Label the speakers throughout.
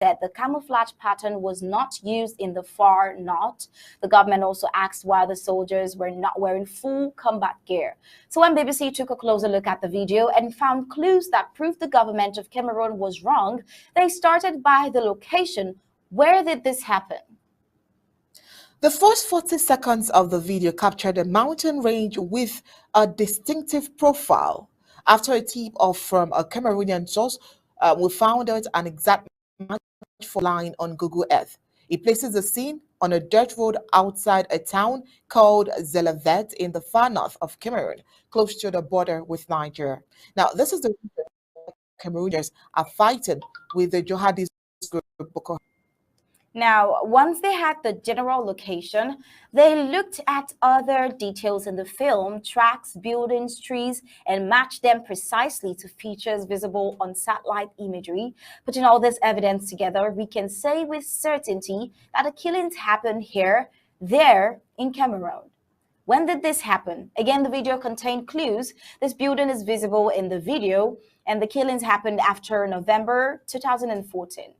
Speaker 1: said the camouflage pattern was not used in the far north. The government also asked why the soldiers were not wearing full combat gear. So when BBC took a closer look at the video and found clues that proved the government of Cameroon was wrong, they started by the location. Where did this happen?
Speaker 2: The first 40 seconds of the video captured a mountain range with a distinctive profile. After a tip-off from a Cameroonian source, we found out an exact match for line on Google Earth. It places the scene on a dirt road outside a town called Zelevet in the far north of Cameroon, close to the border with Nigeria. Now, this is the reason Cameroonians are fighting with the jihadist group Boko Haram.
Speaker 1: Now, once they had the general location, they looked at other details in the film, tracks, buildings, trees, and matched them precisely to features visible on satellite imagery. Putting all this evidence together, we can say with certainty that the killings happened here, there, in Cameroon. When did this happen? Again, the video contained clues. This building is visible in the video, and the killings happened after November 2014.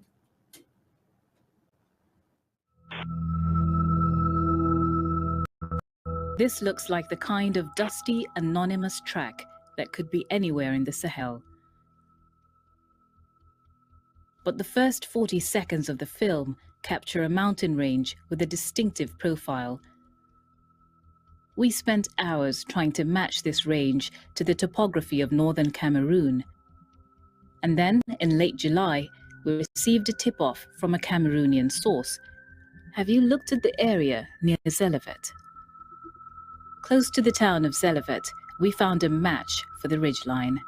Speaker 3: This looks like the kind of dusty, anonymous track that could be anywhere in the Sahel. But the first 40 seconds of the film capture a mountain range with a distinctive profile. We spent hours trying to match this range to the topography of northern Cameroon. And then, in late July, we received a tip-off from a Cameroonian source. Have you looked at the area near Zelevet? Close to the town of Zelevet, we found a match for the ridgeline.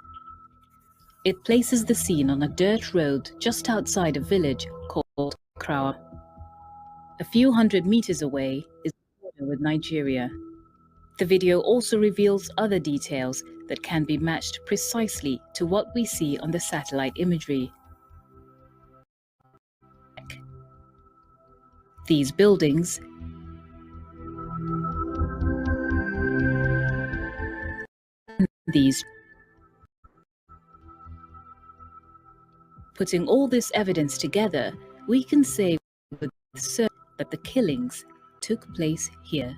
Speaker 3: It places the scene on a dirt road just outside a village called Krawa. A few hundred meters away is the border with Nigeria. The video also reveals other details that can be matched precisely to what we see on the satellite imagery. These buildings Putting all this evidence together, we can say with certainty that the killings took place here.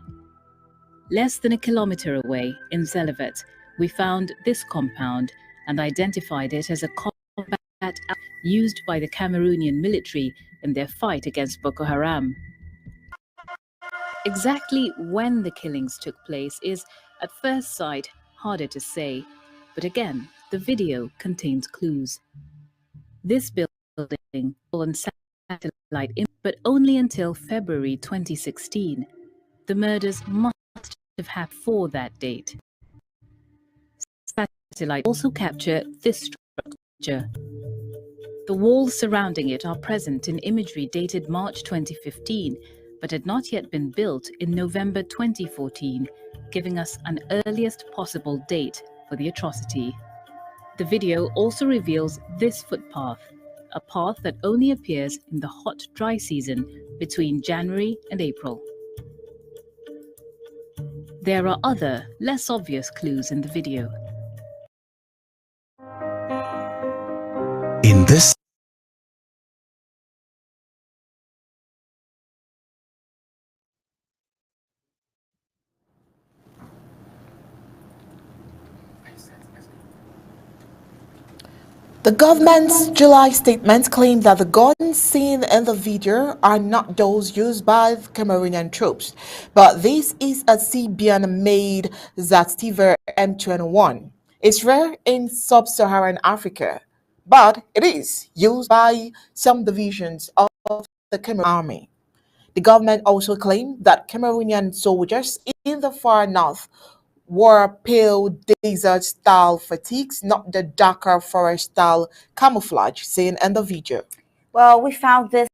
Speaker 3: Less than a kilometer away in Zelevet, we found this compound and identified it as a combat used by the Cameroonian military in their fight against Boko Haram. Exactly when the killings took place is, at first sight, harder to say, but again, the video contains clues. This building on satellite image, but only until February 2016. The murders must have happened before that date. Satellite also capture this structure. The walls surrounding it are present in imagery dated March 2015, but had not yet been built in November 2014, giving us an earliest possible date for the atrocity. The video also reveals this footpath, a path that only appears in the hot, dry season between January and April. There are other, less obvious clues in the video.
Speaker 4: In this
Speaker 2: The government's July statement claimed that the guns seen in the video are not those used by the Cameroonian troops, but this is a Biya-made Ceasefire M21. It's rare in sub-Saharan Africa, but it is used by some divisions of the Cameroon army. The government also claimed that Cameroonian soldiers in the far north wore pale desert-style fatigues, not the darker forest-style camouflage seen in the video.
Speaker 1: Well, we found this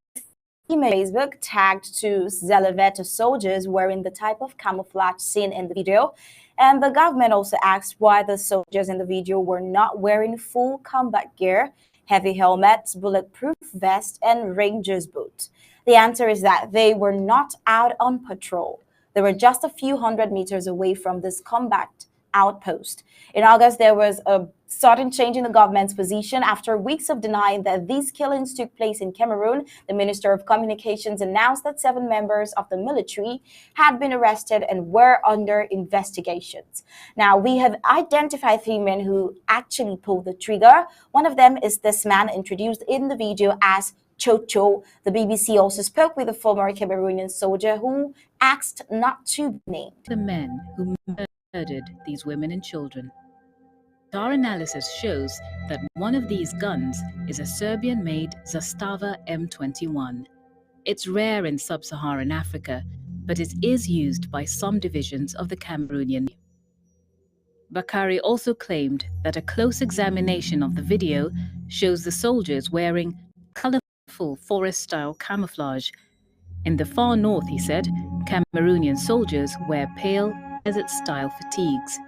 Speaker 1: image on Facebook tagged to Zelevet soldiers wearing the type of camouflage seen in the video. And the government also asked why the soldiers in the video were not wearing full combat gear, heavy helmets, bulletproof vests, and ranger's boots. The answer is that they were not out on patrol. They were just a few hundred meters away from this combat outpost. In August, there was a sudden change in the government's position. After weeks of denying that these killings took place in Cameroon, the Minister of Communications announced that 7 members of the military had been arrested and were under investigations. Now, we have identified 3 men who actually pulled the trigger. One of them is this man introduced in the video as Chocho. The BBC also spoke with a former Cameroonian soldier who asked not to be named.
Speaker 3: The men who murdered these women and children. Our analysis shows that one of these guns is a Serbian-made Zastava M21. It's rare in sub-Saharan Africa, but it is used by some divisions of the Cameroonian. Bakari also claimed that a close examination of the video shows the soldiers wearing colorful forest-style camouflage. In the far north, he said, Cameroonian soldiers wear pale desert-style fatigues.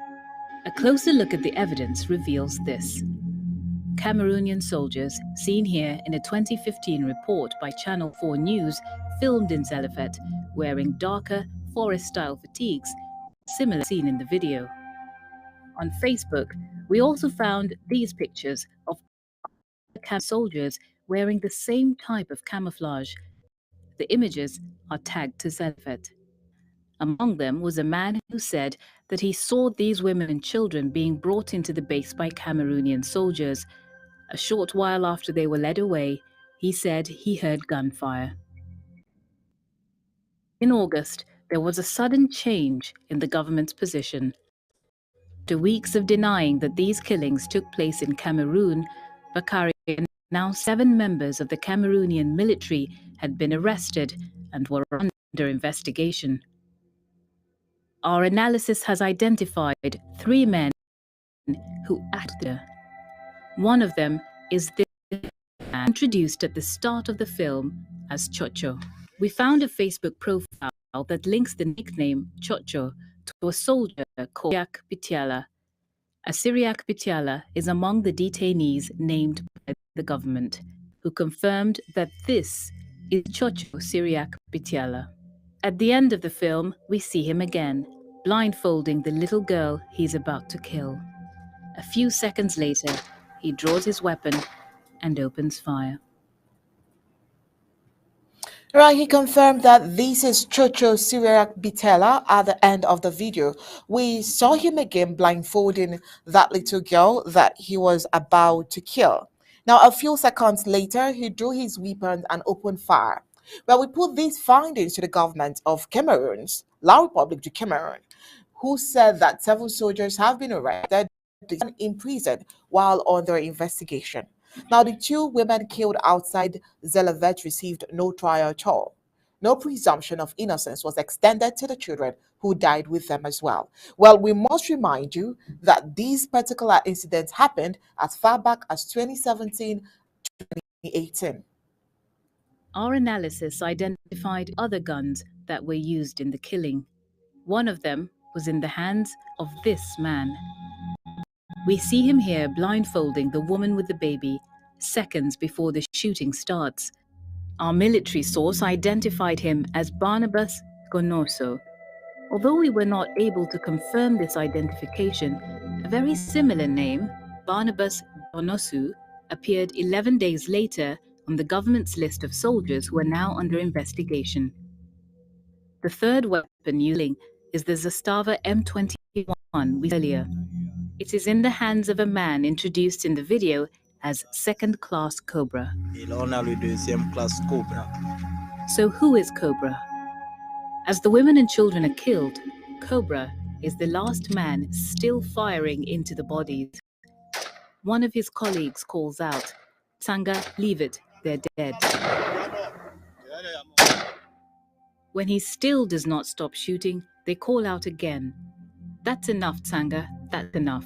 Speaker 3: A closer look at the evidence reveals this. Cameroonian soldiers, seen here in a 2015 report by Channel 4 News, filmed in Zelefet, wearing darker forest-style fatigues, similar seen in the video. On Facebook, we also found these pictures of soldiers wearing the same type of camouflage. The images are tagged to Zelefet. Among them was a man who said that he saw these women and children being brought into the base by Cameroonian soldiers. A short while after they were led away, he said he heard gunfire. In August, there was a sudden change in the government's position. After weeks of denying that these killings took place in Cameroon, Bakari announced 7 members of the Cameroonian military had been arrested and were under investigation. Our analysis has identified 3 men who acted. One of them is this man introduced at the start of the film as Chocho. We found a Facebook profile that links the nickname Chocho to a soldier called Syriac Bitiala. A Syriac Bitiala is among the detainees named by the government, who confirmed that this is Chocho Syriac Bitiala. At the end of the film, we see him again, blindfolding the little girl he's about to kill. A few seconds later, he draws his weapon and opens fire.
Speaker 2: Right, he confirmed that this is Chocho Syriac Bitela at the end of the video. We saw him again blindfolding that little girl that he was about to kill. Now, a few seconds later, he drew his weapon and opened fire. Well, we put these findings to the government of Cameroon's La Republic du Cameroon, who said that 7 soldiers have been arrested and imprisoned while under investigation. Now, the 2 women killed outside Zelevet received no trial at all. No presumption of innocence was extended to the children who died with them as well. Well, we must remind you that these particular incidents happened as far back as 2017 to 2018.
Speaker 3: Our analysis identified other guns that were used in the killing. One of them was in the hands of this man. We see him here blindfolding the woman with the baby, seconds before the shooting starts. Our military source identified him as Barnabas Gonoso. Although we were not able to confirm this identification, a very similar name, Barnabas Gonosu, appeared 11 days later on the government's list of soldiers who are now under investigation. The third weapon using is the Zastava M21 we saw earlier. It is in the hands of a man introduced in the video as Second Class Cobra. So who is Cobra? As the women and children are killed, Cobra is the last man still firing into the bodies. One of his colleagues calls out, "Tsanga, leave it, they're dead." When he still does not stop shooting, they call out again, "That's enough, Tsanga, that's enough."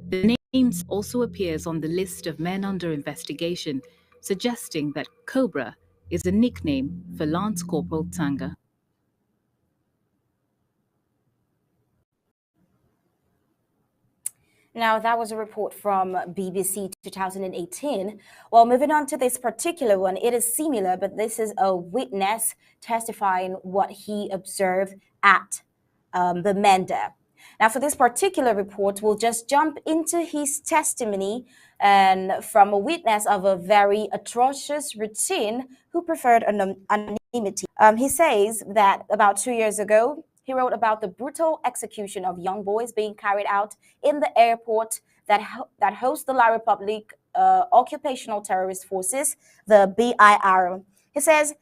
Speaker 3: The name also appears on the list of men under investigation, suggesting that Cobra is a nickname for Lance Corporal Tsanga.
Speaker 1: Now, that was a report from BBC 2018. Well, moving on to this particular one, it is similar, but this is a witness testifying what he observed at Bamenda. Now, for this particular report, we'll just jump into his testimony and from a witness of a very atrocious routine who preferred anonymity. He says that about 2 years ago, he wrote about the brutal execution of young boys being carried out in the airport that hosts the La Republic occupational terrorist forces, the BIR. He says,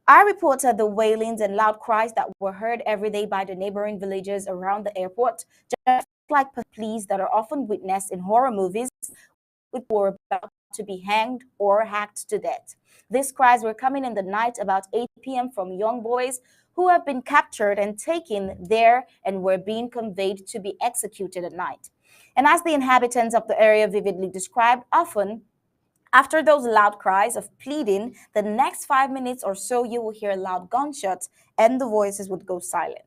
Speaker 1: I reported the wailings and loud cries that were heard every day by the neighboring villages around the airport, just like pleas that are often witnessed in horror movies with who were about to be hanged or hacked to death. These cries were coming in the night about 8 p.m. from young boys who have been captured and taken there and were being conveyed to be executed at night. And as the inhabitants of the area vividly described, often after those loud cries of pleading, the next 5 minutes or so, you will hear loud gunshots and the voices would go silent.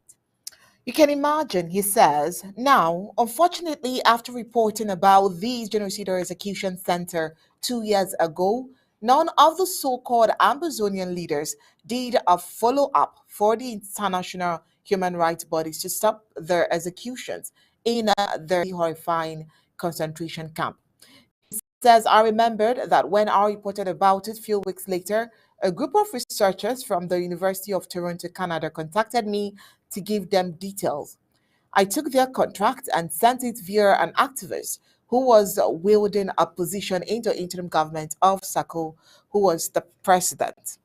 Speaker 2: You can imagine, he says. Now, unfortunately, after reporting about these genocidal execution center 2 years ago, none of the so-called Ambazonian leaders did a follow-up for the international human rights bodies to stop their executions in their horrifying concentration camp. Says, I remembered that when I reported about it a few weeks later, a group of researchers from the University of Toronto, Canada, contacted me to give them details. I took their contract and sent it via an activist who was wielding a position in the interim government of Sako, who was the president.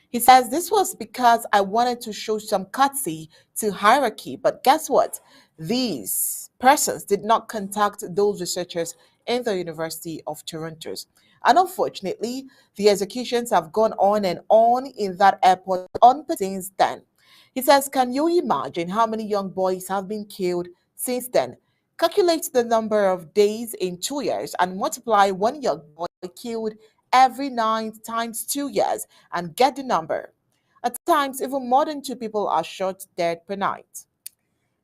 Speaker 2: He says this was because I wanted to show some courtesy to hierarchy, but guess what? These persons did not contact those researchers in the University of Toronto. And unfortunately, the executions have gone on and on in that airport since then. He says, can you imagine how many young boys have been killed since then? Calculate the number of days in 2 years and multiply one young boy killed every 9 times 2 years and get the number. At times, even more than 2 people are shot dead per night.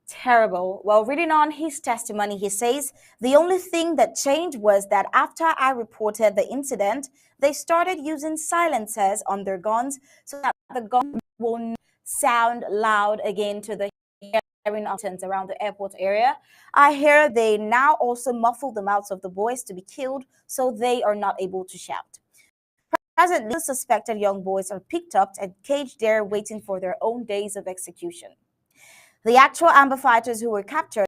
Speaker 1: Terrible. Well, reading on his testimony, he says, the only thing that changed was that after I reported the incident, they started using silencers on their guns so that the gun won't sound loud again to the hearing of around the airport area. I hear they now also muffle the mouths of the boys to be killed so they are not able to shout. Presently, suspected young boys are picked up and caged there waiting for their own days of execution. The actual Amber fighters who were captured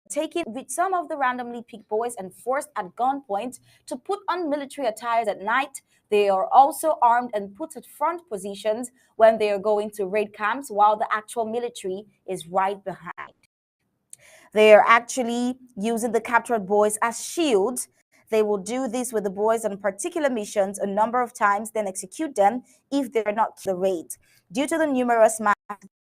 Speaker 1: taken with some of the randomly picked boys and forced at gunpoint to put on military attires at night. They are also armed and put at front positions when they are going to raid camps while the actual military is right behind. They are actually using the captured boys as shields. They will do this with the boys on particular missions a number of times, then execute them if they're not the raid. Due to the numerous mass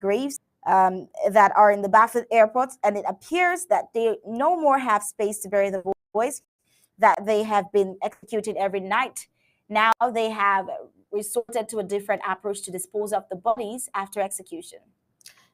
Speaker 1: graves that are in the baffled airports, and it appears that they no more have space to bury the boys that they have been executed every night. Now they have resorted to a different approach to dispose of the bodies after execution.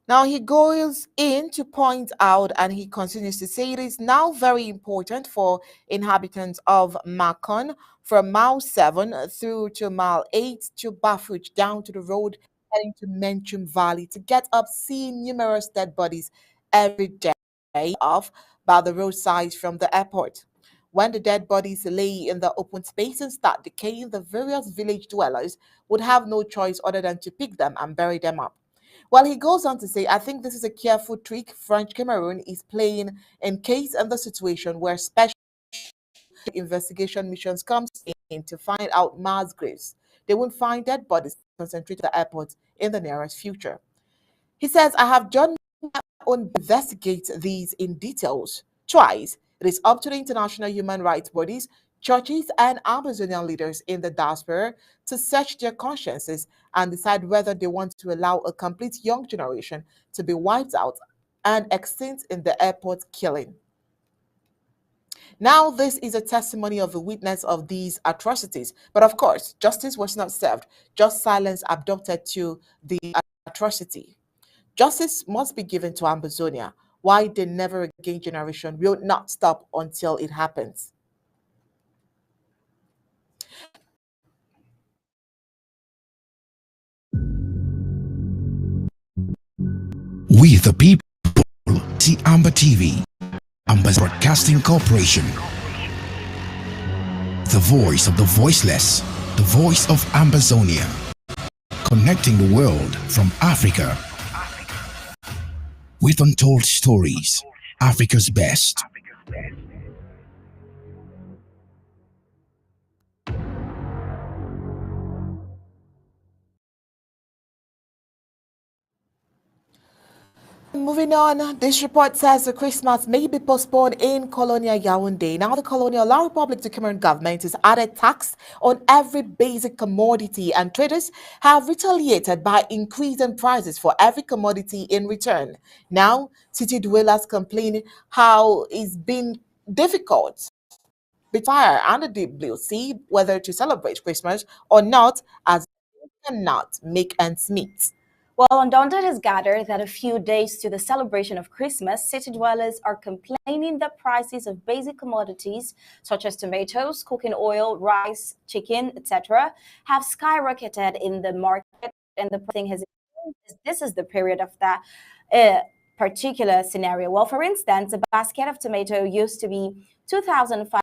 Speaker 2: Now he goes in to point out, and he continues to say it is now very important for inhabitants of Makon from mile 7 through to mile 8 to Bafuch down to the road heading to Menchum Valley to get up seeing numerous dead bodies every day off by the roadside from the airport. When the dead bodies lay in the open space and start decaying, the various village dwellers would have no choice other than to pick them and bury them up. Well, he goes on to say, I think this is a careful trick French Cameroon is playing in case and the situation where special investigation missions comes in to find out mass graves. They won't find dead bodies concentrated at the airport in the nearest future. He says, I have done my own investigate these in details twice. It is up to the international human rights bodies, churches, and Ambazonian leaders in the diaspora to search their consciences and decide whether they want to allow a complete young generation to be wiped out and extinct in the airport killing. Now, this is a testimony of the witness of these atrocities. But of course, justice was not served, just silence abducted to the atrocity. Justice must be given to Ambazonia. Why the never again generation will not stop until it happens.
Speaker 4: We the people ABC Amber TV, Ambazonia Broadcasting Corporation. The voice of the voiceless, the voice of Ambazonia, connecting the world from Africa with untold stories, Africa's best.
Speaker 2: Moving on, this report says the Christmas may be postponed in colonial Yaoundé. Now, the colonial La Republic of Cameroon government has added tax on every basic commodity, and traders have retaliated by increasing prices for every commodity in return. Now, city dwellers complain how it's been difficult fire and the deep blue sea whether to celebrate Christmas or not, as they cannot make ends meet.
Speaker 1: Well, Undaunted has gathered that a few days to the celebration of Christmas, city dwellers are complaining that prices of basic commodities such as tomatoes, cooking oil, rice, chicken, etc., have skyrocketed in the market, and the thing has. This is the period of that particular scenario. Well, for instance, a basket of tomato used to be 2,500,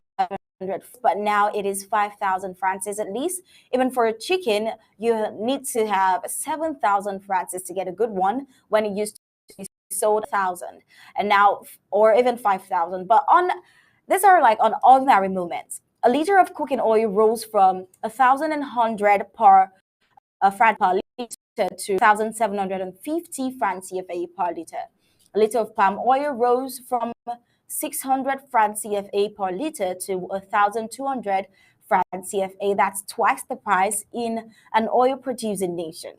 Speaker 1: but now it is 5,000 francs at least. Even for a chicken, you need to have 7,000 francs to get a good one, when it used to be sold 1,000, and now, or even 5,000. But on these are like on ordinary moments. A liter of cooking oil rose from 1,100 per franc per liter to 1,750 francs CFA per liter. A liter of palm oil rose from 600 francs CFA per liter to 1,200 francs CFA. That's twice the price in an oil-producing nation.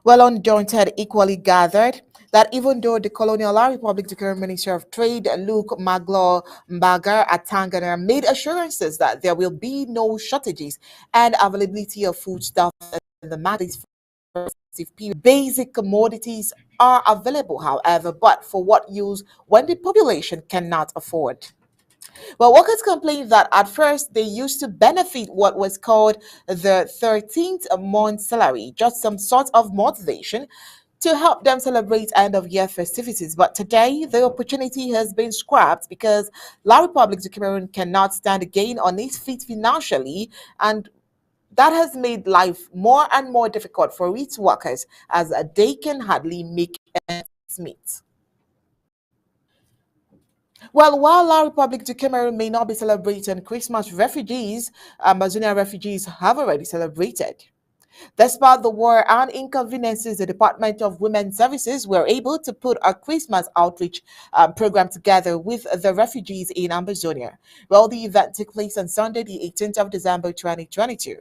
Speaker 2: Well, Undaunted equally gathered that even though the Colonial La Republic Declared Minister of Trade, Luke Maglo Mbaga at Tangana, made assurances that there will be no shortages and availability of foodstuff in the markets. Basic commodities are available, however, but for what use when the population cannot afford? Well, workers complained that at first they used to benefit what was called the 13th month salary, just some sort of motivation to help them celebrate end of year festivities. But today, the opportunity has been scrapped because La Republic of Cameroon cannot stand again on its feet financially, and that has made life more and more difficult for its workers, as they can hardly make ends meet. Well, while La Republic of Cameroon may not be celebrating Christmas, Ambazonia refugees have already celebrated. Despite the war and inconveniences, the Department of Women's Services were able to put a Christmas outreach program together with the refugees in Ambazonia. Well, the event took place on Sunday, the 18th of December 2022.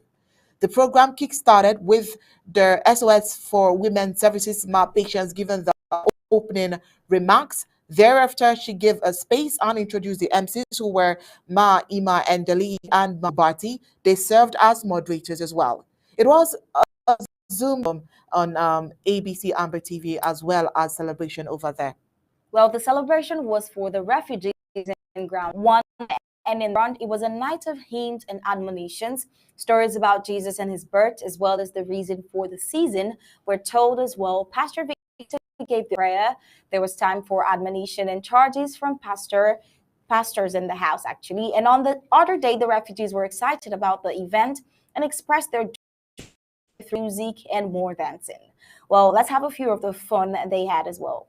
Speaker 2: The program kick-started with the SOS for Women's Services patients given the opening remarks. Thereafter, she gave a space and introduced the MCs who were Ma, Ima, and Dali and Mabati. They served as moderators as well. It was a Zoom on ABC Amber TV as well as celebration over there.
Speaker 1: Well, the celebration was for the refugees in ground one, and in front, it was a night of hymns and admonitions. Stories about Jesus and his birth, as well as the reason for the season, were told as well. Pastor Victor gave the prayer. There was time for admonition and charges from pastors in the house, actually. And on the other day, the refugees were excited about the event and expressed their joy through music and more dancing. Well, let's have a few of the fun that they had as well.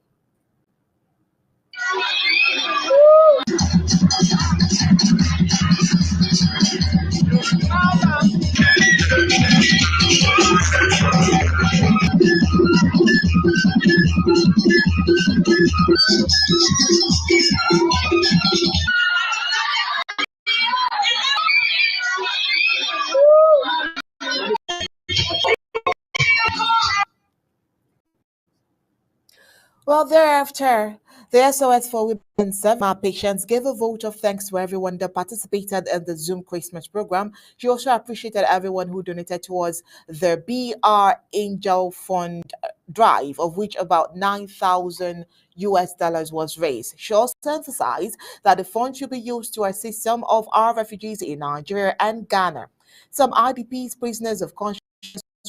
Speaker 2: Well, thereafter, the SOS for Women's patients gave a vote of thanks to everyone that participated in the Zoom Christmas program. She also appreciated everyone who donated towards the BR Angel Fund drive, of which about 9,000 US dollars was raised. She also emphasized that the fund should be used to assist some of our refugees in Nigeria and Ghana, some IDPs, prisoners of conscience,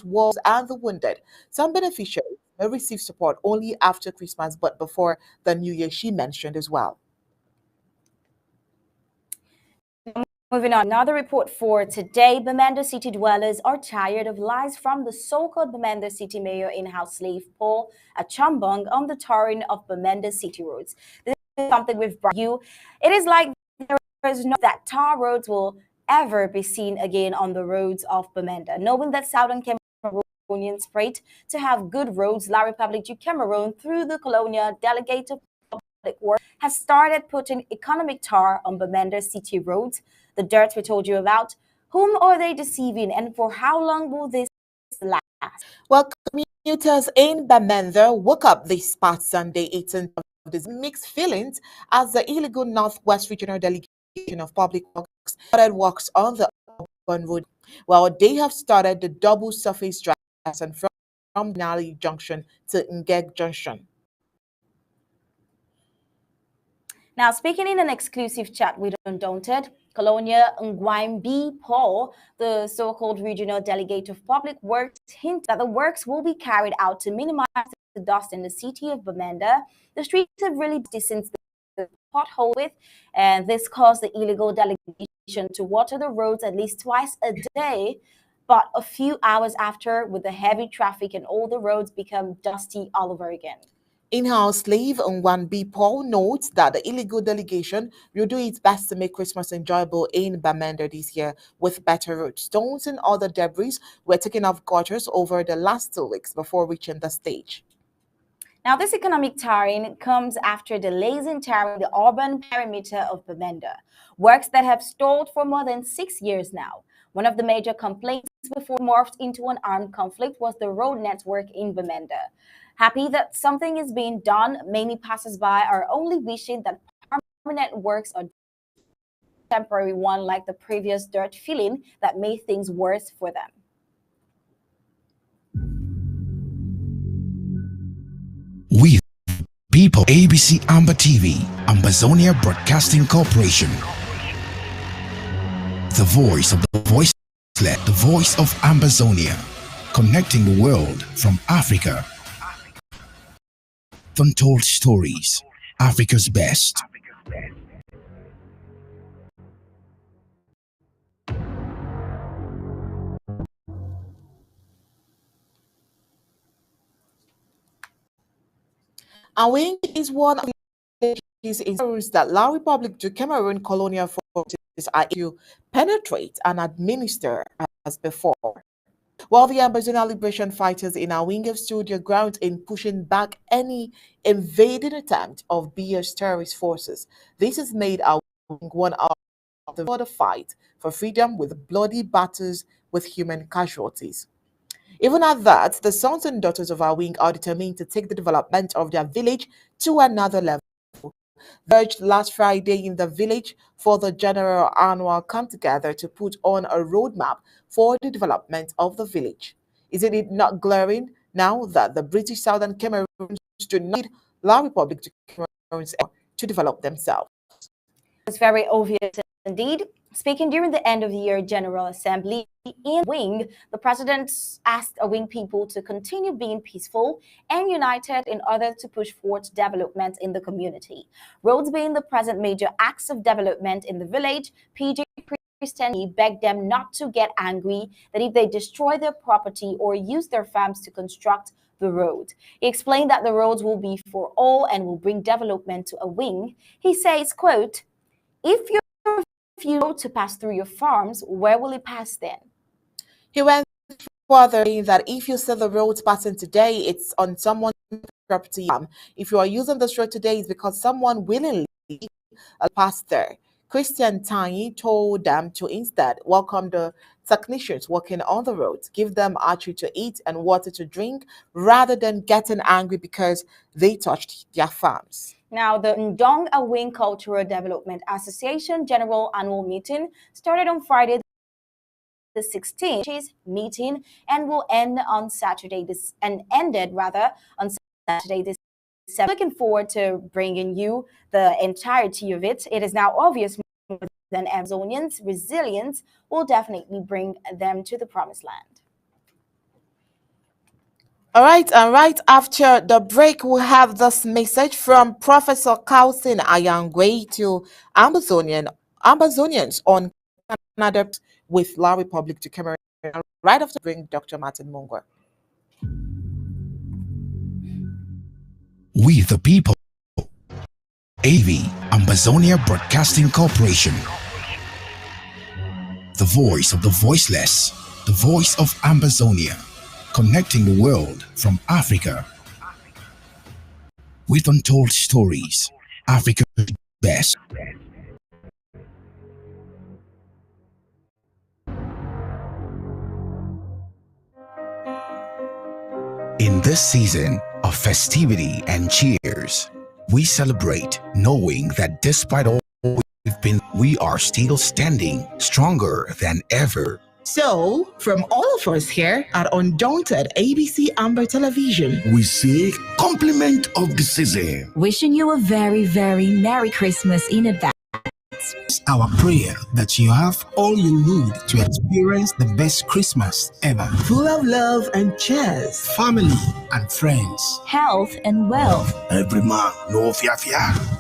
Speaker 2: wars, and the wounded. Some beneficiaries receive support only after Christmas, but before the New Year, she mentioned as well.
Speaker 1: Moving on, another report for today. Bamenda city dwellers are tired of lies from the so-called Bamenda city mayor in-house slave Paul Achambong on the tarring of Bamenda city roads. This is something we've brought you. It is like there is no that tar roads will ever be seen again on the roads of Bamenda. Knowing that Southern Cameroonians prayed to have good roads, La Republic du Cameroon, through the colonial delegate of public works, has started putting economic tar on Bamenda city roads. The dirt we told you about. Whom are they deceiving, and for how long will this last?
Speaker 2: Well, commuters in Bamenda woke up this past Sunday, 18th of this mixed feelings as the illegal Northwest Regional Delegation of Public Works started works on the urban road. Well, they have started the double surface drive and from Nali Junction to Ngeg Junction.
Speaker 1: Now, speaking in an exclusive chat with Undaunted, Colonia Ngwimbi Paul, the so-called regional delegate of public works, hinted that the works will be carried out to minimize the dust in the city of Bamenda. The streets have really been since the pothole with, and this caused the illegal delegation to water the roads at least twice a day. But a few hours after, with the heavy traffic and all the roads become dusty all over again.
Speaker 2: In-house slave Ngwimbi Paul notes that the illegal delegation will do its best to make Christmas enjoyable in Bamenda this year with better roads. Stones and other debris were taken off gutters over the last 2 weeks before reaching the stage.
Speaker 1: Now, this economic tarring comes after delays in tarring the urban perimeter of Bamenda, works that have stalled for more than 6 years now. One of the major complaints before it morphed into an armed conflict was the road network in Bamenda. Happy that something is being done, many passers-by are only wishing that permanent works are temporary one like the previous dirt filling that made things worse for them.
Speaker 4: We people ABC Amber TV, Ambazonia Broadcasting Corporation. The voice of the voiceless, the voice of Ambazonia, connecting the world from Africa. Untold stories, Africa's best.
Speaker 2: Awing is one of the institutions that La Republic du Cameroon colonial forces are to penetrate and administer as before. While the Ambazonia liberation fighters in Awing have stood their ground in pushing back any invading attempt of Biya's terrorist forces, this has made Awing one of the further fight for freedom with bloody battles with human casualties. Even at that, the sons and daughters of Awing are determined to take the development of their village to another level. They urged last Friday in the village for the general annual come together to put on a roadmap for the development of the village. Isn't it not glaring now that the British Southern Cameroons do not need La Republic du Cameroon to develop themselves?
Speaker 1: It's very obvious indeed. Speaking during the end of the year General Assembly in Awing, the president asked Awing people to continue being peaceful and united in order to push forward development in the community. Roads being the present major acts of development in the village, PJ Christian begged them not to get angry that if they destroy their property or use their farms to construct the road. He explained that the roads will be for all and will bring development to Awing. He says, quote, if you to pass through your farms, where will it pass then?
Speaker 2: He went further saying that if you see the roads passing today, it's on someone's property. If you are using this road today, it's because someone willingly passed there. Christian Tanyi told them to instead welcome the technicians working on the roads, give them archery to eat and water to drink, rather than getting angry because they touched their farms.
Speaker 1: Now, the Ndong Awing Cultural Development Association General Annual Meeting started on Friday the 16th meeting and will end on Saturday ended on Saturday this 7th. Looking forward to bringing you the entirety of it. It is now obvious that Amazonians' resilience will definitely bring them to the promised land.
Speaker 2: All right, and right after the break, we have this message from Professor Carlson Ayangwe to Ambazonians on Canada with La Republic to Cameroon. Right after bring Dr. Martin Mungwa.
Speaker 4: We the people. AV, Ambazonia Broadcasting Corporation. The voice of the voiceless. The voice of Ambazonia. Connecting the world from Africa. With untold stories. Africa's best. In this season of festivity and cheers, we celebrate knowing that despite all we are still standing stronger than ever.
Speaker 2: So, from all of us here at Undaunted ABC Amber Television,
Speaker 4: We say compliment of the season.
Speaker 5: Wishing you a very, very Merry Christmas in advance.
Speaker 6: It's our prayer that you have all you need to experience the best Christmas ever.
Speaker 2: full of love and cheers.
Speaker 6: Family and friends.
Speaker 5: Health and wealth.
Speaker 4: Every man no fear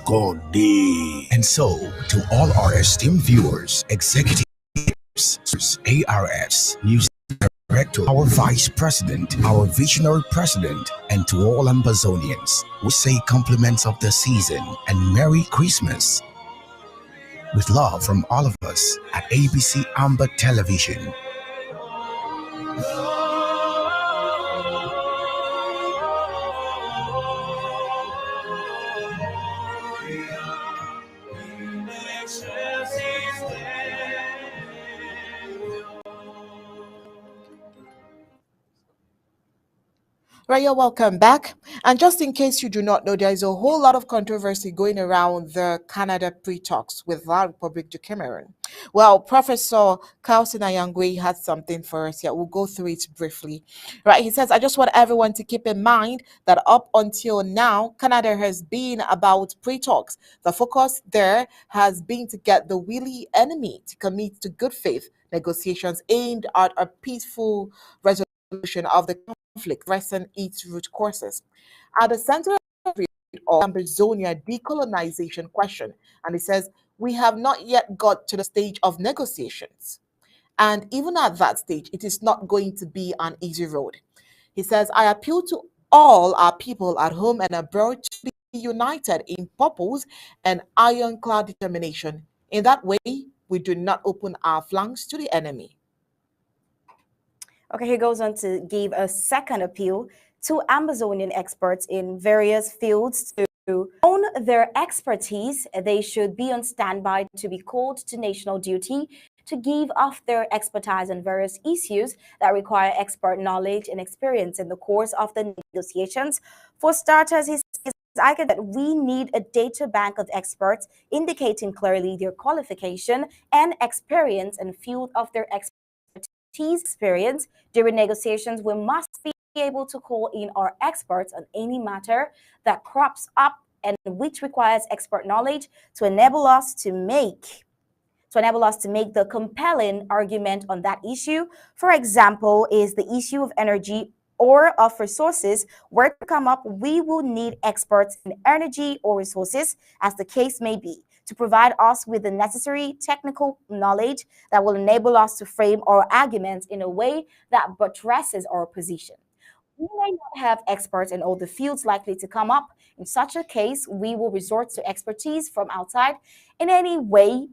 Speaker 4: God day. And so, to all our esteemed viewers, executives, ARS, music director, our vice president, our visionary president, and to all Ambazonians, we say compliments of the season and Merry Christmas. With love from all of us at ABC Amber Television.
Speaker 2: Right, you're welcome back. And just in case you do not know, there is a whole lot of controversy going around the Canada pre-talks with La Republic du Cameroon. Well, Professor Carlson Ayangwe had something for us here. We'll go through it briefly. Right, he says, I just want everyone to keep in mind that up until now, Canada has been about pre-talks. The focus there has been to get the wily enemy to commit to good faith negotiations aimed at a peaceful resolution of the conflict, addressing its root causes. At the center of Ambazonia decolonization question, and it says, we have not yet got to the stage of negotiations. And even at that stage, it is not going to be an easy road. He says, I appeal to all our people at home and abroad to be united in purpose and ironclad determination. In that way, we do not open our flanks to the enemy.
Speaker 1: Okay, he goes on to give a second appeal to Amazonian experts in various fields to own their expertise. They should be on standby to be called to national duty to give off their expertise on various issues that require expert knowledge and experience in the course of the negotiations. For starters, he says, I get that we need a data bank of experts indicating clearly their qualification and experience and field of their expertise experience. During negotiations, we must be able to call in our experts on any matter that crops up and which requires expert knowledge to enable us to make the compelling argument on that issue. For example, is the issue of energy or of resources were to come up, we will need experts in energy or resources, as the case may be, to provide us with the necessary technical knowledge that will enable us to frame our arguments in a way that buttresses our position. We may not have experts in all the fields likely to come up. In such a case, we will resort to expertise from outside. In any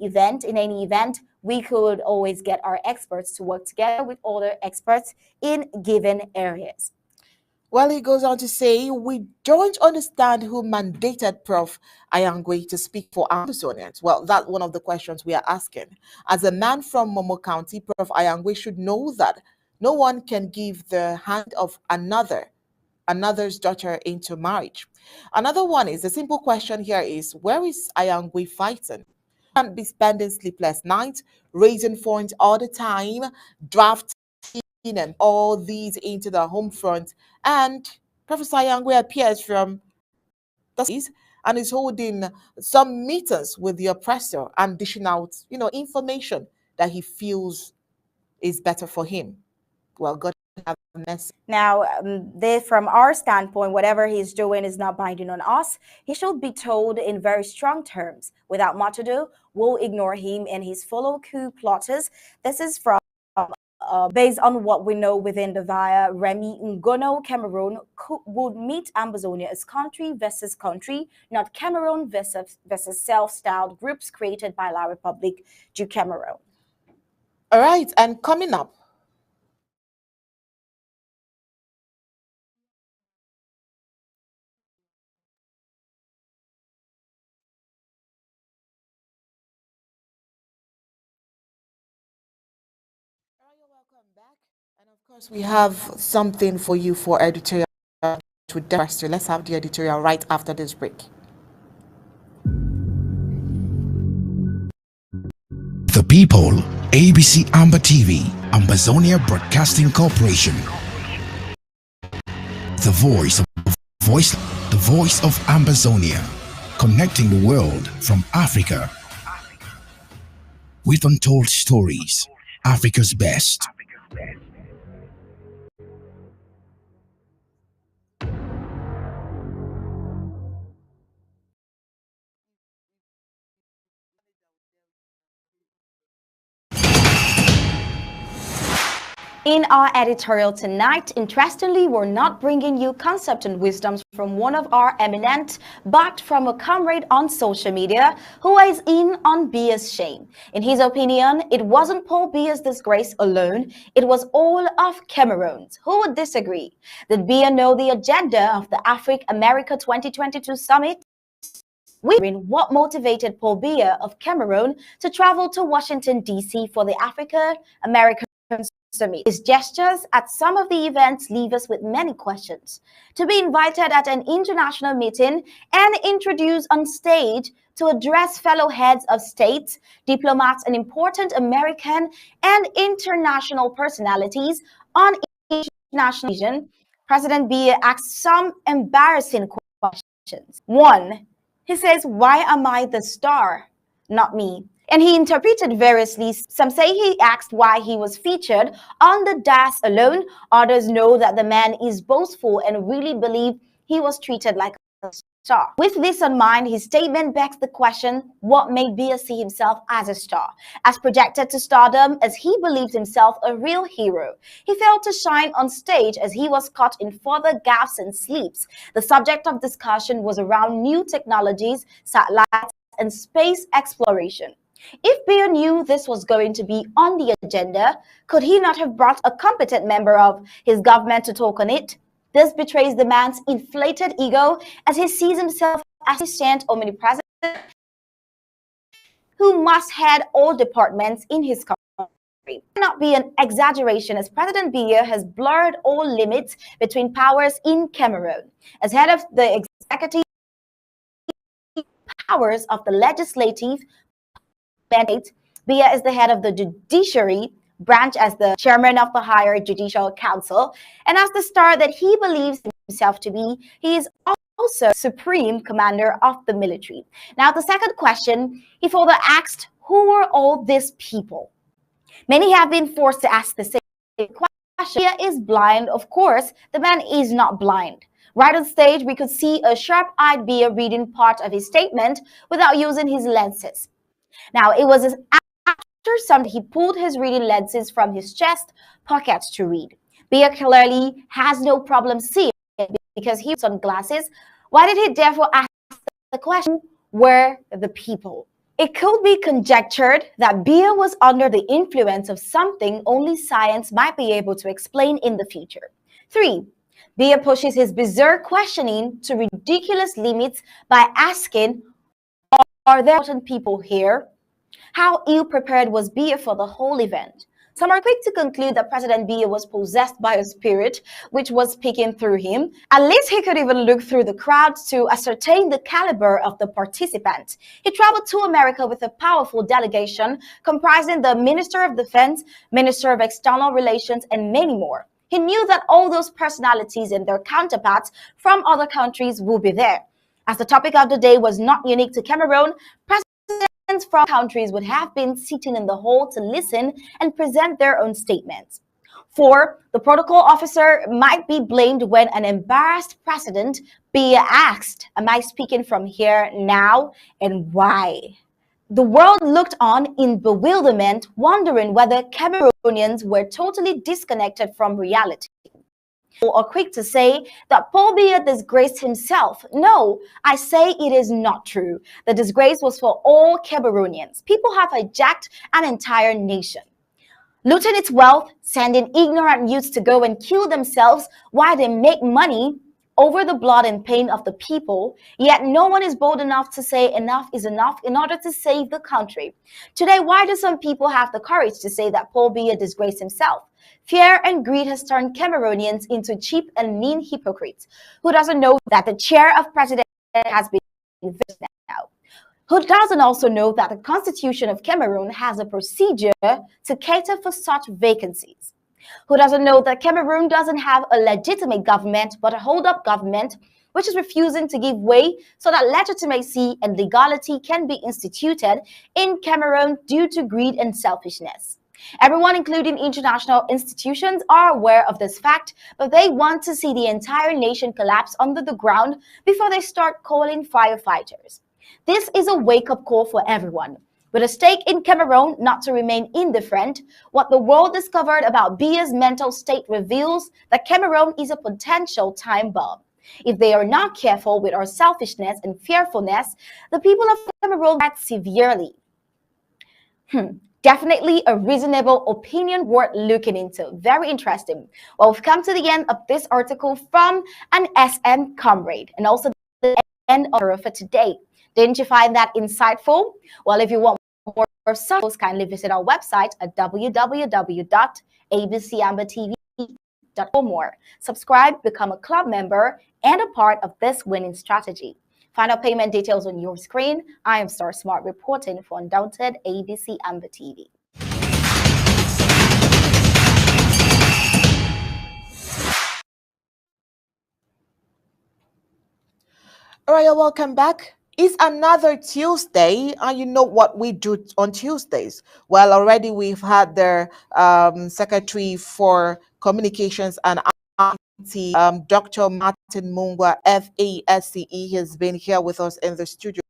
Speaker 1: event, we could always get our experts to work together with other experts in given areas.
Speaker 2: Well, he goes on to say, we don't understand who mandated Prof. Ayangwe to speak for Amazonians. Well, that's one of the questions we are asking. As a man from Momo County, Prof. Ayangwe should know that no one can give the hand of another's daughter into marriage. Another one is, the simple question here is, where is Ayangwe fighting? Can't be spending sleepless nights, raising funds all the time, drafting and all these into the home front. And Professor Ayangwe appears from the cities and is holding some meetings with the oppressor and dishing out, information that he feels is better for him. Well, God have
Speaker 1: Now, from our standpoint, whatever he's doing is not binding on us. He should be told in very strong terms. Without much ado, we'll ignore him and his fellow coup plotters. This is from based on what we know within the via Remy Ngono, Cameroon would meet Ambazonia as country versus country, not Cameroon versus self-styled groups created by La République du Cameroun.
Speaker 2: All right, and coming up, and of course, we have something for you for editorial. Let's have the editorial right after this break.
Speaker 4: The People, ABC Amba TV, Ambazonia Broadcasting Corporation. The voice of Ambazonia, connecting the world from Africa with untold stories, Africa's best.
Speaker 1: In our editorial tonight, interestingly, we're not bringing you concepts and wisdoms from one of our eminent, but from a comrade on social media who is in on Biya's shame. In his opinion, it wasn't Paul Biya's disgrace alone, it was all of Cameroon's. Who would disagree? Did Biya know the agenda of the Africa-America 2022 summit? What motivated Paul Biya of Cameroon to travel to Washington, D.C. for the Africa-American Summit? His gestures at some of the events leave us with many questions. To be invited at an international meeting and introduced on stage to address fellow heads of states, diplomats, and important American and international personalities on international vision, President Biya asked some embarrassing questions. One, he says, "Why am I the star, not me?" And he interpreted variously. Some say he asked why he was featured on the dais alone. Others know that the man is boastful and really believe he was treated like a star. With this in mind, his statement begs the question, what made Biya see himself as a star? As projected to stardom, as he believed himself a real hero. He failed to shine on stage as he was caught in further gaffes and sleeps. The subject of discussion was around new technologies, satellites, and space exploration. If Biya knew this was going to be on the agenda, could he not have brought a competent member of his government to talk on it? This betrays the man's inflated ego as he sees himself as assistant omnipresent who must head all departments in his country. It cannot be an exaggeration as President Biya has blurred all limits between powers in Cameroon. As head of the executive powers of the legislative mandate, Biya is the head of the judiciary branch as the chairman of the higher judicial council, and as the star that he believes himself to be, he is also supreme commander of the military. Now, the second question, he further asked, who are all these people? Many have been forced to ask the same question. Biya is blind, of course. The man is not blind. Right on stage, we could see a sharp-eyed Biya reading part of his statement without using his lenses. Now, it was after some he pulled his reading lenses from his chest pockets to read. Biya clearly has no problem seeing because he has sunglasses. Why did he therefore ask the question, where the people? It could be conjectured that Biya was under the influence of something only science might be able to explain in the future. 3. Biya pushes his bizarre questioning to ridiculous limits by asking, are there important people here? How ill-prepared was Biya for the whole event? Some are quick to conclude that President Biya was possessed by a spirit which was speaking through him. At least he could even look through the crowds to ascertain the caliber of the participants. He traveled to America with a powerful delegation comprising the Minister of Defense, Minister of External Relations, and many more. He knew that all those personalities and their counterparts from other countries would be there. As the topic of the day was not unique to Cameroon, presidents from countries would have been sitting in the hall to listen and present their own statements. 4, the protocol officer might be blamed when an embarrassed president be asked, am I speaking from here now and why? The world looked on in bewilderment, wondering whether Cameroonians were totally disconnected from reality. Or quick to say that Paul Biya disgraced himself. No, I say it is not true. The disgrace was for all Cameroonians. People have hijacked an entire nation, looting its wealth, sending ignorant youths to go and kill themselves while they make money over the blood and pain of the people, yet no one is bold enough to say enough is enough in order to save the country. Today, why do some people have the courage to say that Paul Biya disgraced himself? Fear and greed has turned Cameroonians into cheap and mean hypocrites. Who doesn't know that the chair of president has been vacant now? Who doesn't also know that the Constitution of Cameroon has a procedure to cater for such vacancies? Who doesn't know that Cameroon doesn't have a legitimate government but a hold-up government which is refusing to give way so that legitimacy and legality can be instituted in Cameroon due to greed and selfishness? Everyone, including international institutions, are aware of this fact, but they want to see the entire nation collapse under the ground before they start calling firefighters. This is a wake-up call for everyone. With a stake in Cameroon not to remain indifferent, what the world discovered about Biya's mental state reveals that Cameroon is a potential time bomb. If they are not careful with our selfishness and fearfulness, the people of Cameroon will act severely. Definitely a reasonable opinion worth looking into. Very interesting. Well, we've come to the end of this article from an SM comrade and also the end of for today. Didn't you find that insightful? Well, if you want more subtitles, kindly visit our website at www.abcambertv.com for more. Subscribe, become a club member, and a part of this winning strategy. Find out payment details on your screen. I am Star Smart reporting for Undaunted ABC Amber TV.
Speaker 2: All right, welcome back. It's another Tuesday, and you know what we do on Tuesdays. Well, already we've had the Secretary for Communications and IT, Dr. Martin Mungwa, FASCE, has been here with us in the studio.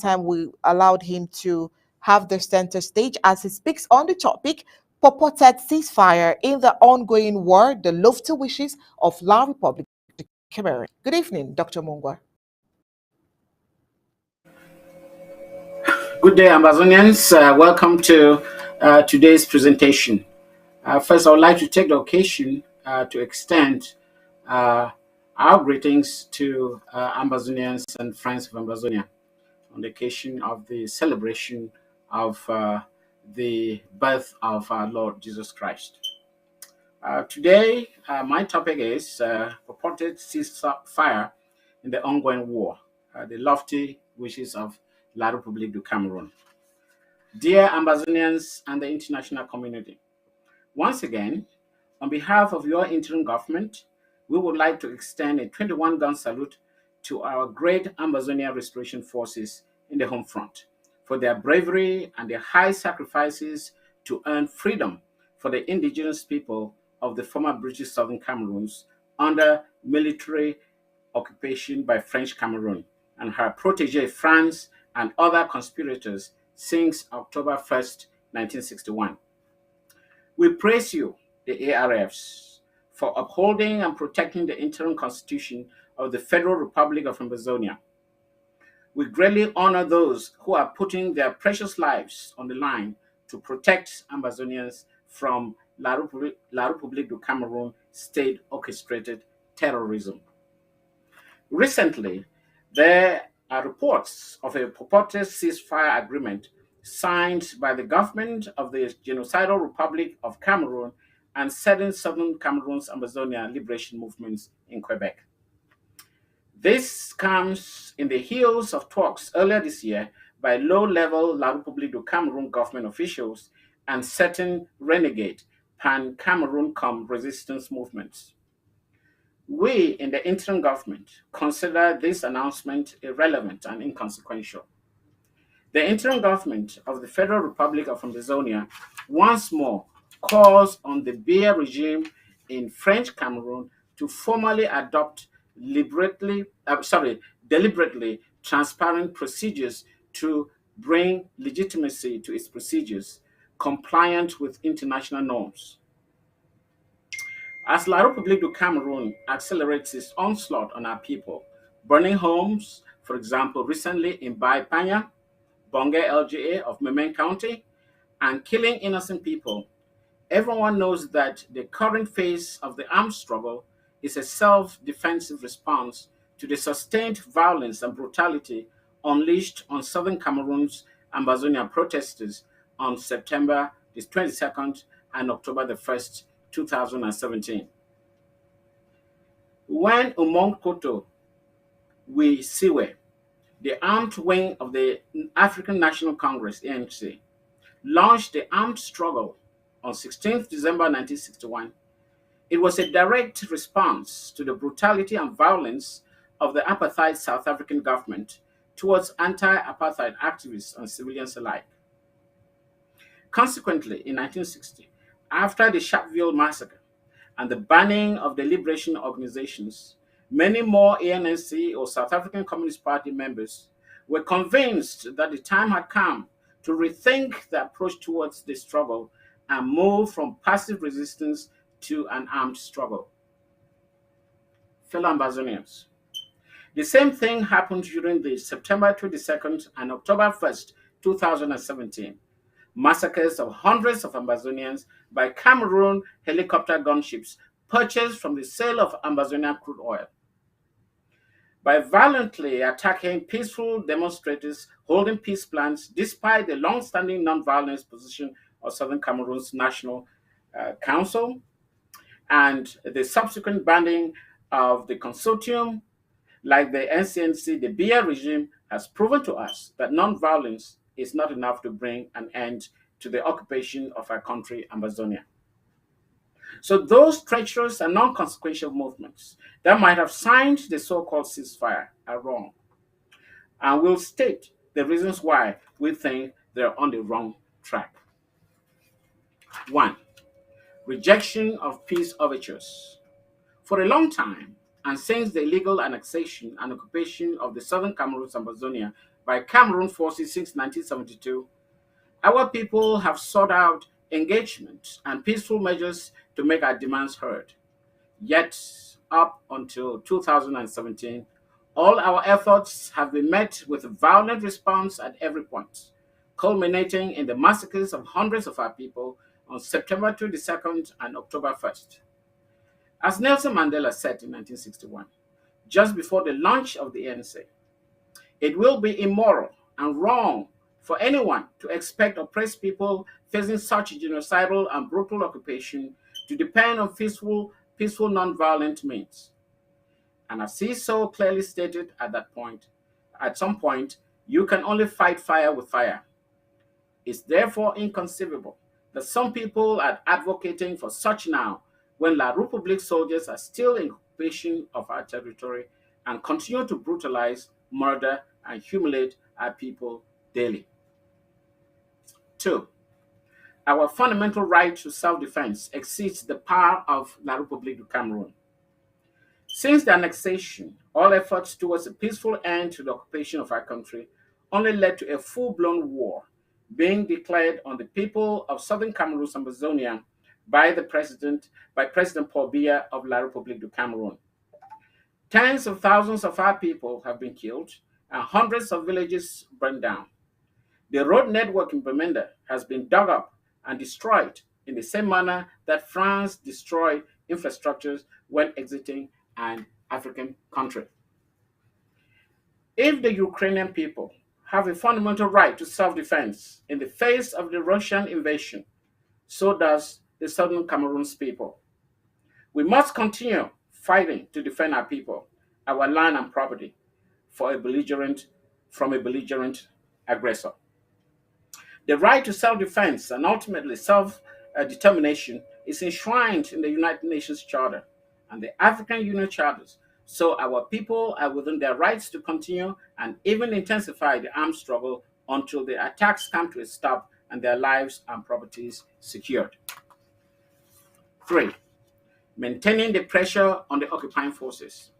Speaker 2: Time we allowed him to have the center stage as he speaks on the topic purported ceasefire in the ongoing war, the lofty wishes of La Republic of Cameroon. Good evening, Dr. Mungwa.
Speaker 7: Good day, Ambazonians. Welcome to today's presentation. First, I would like to take the occasion to extend our greetings to Ambazonians and friends of Ambazonia on the occasion of the celebration of the birth of our Lord Jesus Christ. Today, my topic is purported ceasefire in the ongoing war, the lofty wishes of La République du Cameroon. Dear Ambazonians and the international community, once again, on behalf of your interim government, we would like to extend a 21-gun salute to our great Ambazonia restoration forces in the home front for their bravery and their high sacrifices to earn freedom for the indigenous people of the former British Southern Cameroons under military occupation by French Cameroon and her protege France and other conspirators since October 1st, 1961. We praise you, the ARFs, for upholding and protecting the interim constitution of the Federal Republic of Ambazonia. We greatly honor those who are putting their precious lives on the line to protect Ambazonians from La République du Cameroon state-orchestrated terrorism. Recently, there are reports of a purported ceasefire agreement signed by the government of the Genocidal Republic of Cameroon and certain Southern Cameroon's Ambazonia liberation movements in Quebec. This comes in the heels of talks earlier this year by low-level La République du Cameroon government officials and certain renegade pan-Cameroon resistance movements. We in the interim government consider this announcement irrelevant and inconsequential. The interim government of the Federal Republic of Ambazonia once more calls on the Biya regime in French Cameroon to formally adopt deliberately transparent procedures to bring legitimacy to its procedures, compliant with international norms. As La République du Cameroon accelerates its onslaught on our people, burning homes, for example, recently in Biya, Bonge LGA of Memen County, and killing innocent people, everyone knows that the current phase of the armed struggle is a self defensive response to the sustained violence and brutality unleashed on southern Cameroon's Ambazonia protesters on September the 22nd and October the 1st, 2017. When Umong Koto We Siwe, the armed wing of the African National Congress, ANC, launched the armed struggle on 16th December 1961, it was a direct response to the brutality and violence of the apartheid South African government towards anti-apartheid activists and civilians alike. Consequently, in 1960, after the Sharpeville massacre and the banning of the liberation organizations, many more ANC or South African Communist Party members were convinced that the time had come to rethink the approach towards the struggle and move from passive resistance to an armed struggle. Fellow Ambazonians, the same thing happened during the September 22nd and October 1st, 2017 massacres of hundreds of Ambazonians by Cameroon helicopter gunships purchased from the sale of Ambazonian crude oil. By violently attacking peaceful demonstrators holding peace plans despite the long-standing non-violence position of Southern Cameroon's National Council and the subsequent banning of the consortium, like the NCNC, the Biya regime has proven to us that non-violence is not enough to bring an end to the occupation of our country, Ambazonia. So those treacherous and non-consequential movements that might have signed the so-called ceasefire are wrong. And we'll state the reasons why we think they're on the wrong track. 1. Rejection of peace overtures. For a long time, and since the illegal annexation and occupation of the southern Cameroon's Ambazonia by Cameroon forces since 1972, our people have sought out engagement and peaceful measures to make our demands heard. Yet, up until 2017, all our efforts have been met with a violent response at every point, culminating in the massacres of hundreds of our people on September 22nd and October 1st. As Nelson Mandela said in 1961, just before the launch of the ANC, it will be immoral and wrong for anyone to expect oppressed people facing such genocidal and brutal occupation to depend on peaceful non-violent means. And as he so clearly stated at some point, you can only fight fire with fire. It's therefore inconceivable that some people are advocating for such now when La République soldiers are still in occupation of our territory and continue to brutalize, murder, and humiliate our people daily. 2. Our fundamental right to self-defense exceeds the power of La République du Cameroon. Since the annexation, all efforts towards a peaceful end to the occupation of our country only led to a full-blown war being declared on the people of southern Cameroon's Ambazonia by President Paul Biya of La République du Cameroon. Tens of thousands of our people have been killed and hundreds of villages burned down. The road network in Bamenda has been dug up and destroyed in the same manner that France destroyed infrastructures when exiting an African country. If the Ukrainian people have a fundamental right to self-defense in the face of the Russian invasion, so does the southern Cameroon's people. We must continue fighting to defend our people, our land and property from a belligerent aggressor. The right to self-defense and ultimately self-determination is enshrined in the United Nations Charter and the African Union Charters, so our people are within their rights to continue and even intensify the armed struggle until the attacks come to a stop and their lives and properties secured. 3. Maintaining the pressure on the occupying forces.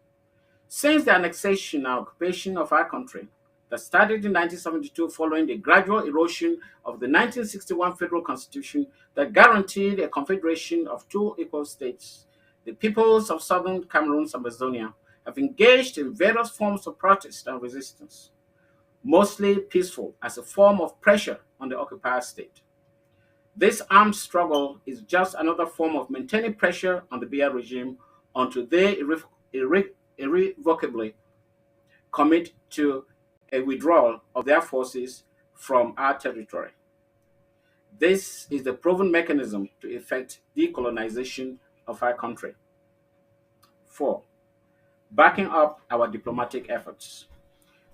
Speaker 7: Since the annexation and occupation of our country that started in 1972 following the gradual erosion of the 1961 Federal Constitution that guaranteed a confederation of two equal states, the peoples of southern Cameroon's Ambazonia have engaged in various forms of protest and resistance, mostly peaceful, as a form of pressure on the occupier state. This armed struggle is just another form of maintaining pressure on the Biya regime until they irrevocably commit to a withdrawal of their forces from our territory. This is the proven mechanism to effect decolonization of our country. 4. Backing up our diplomatic efforts.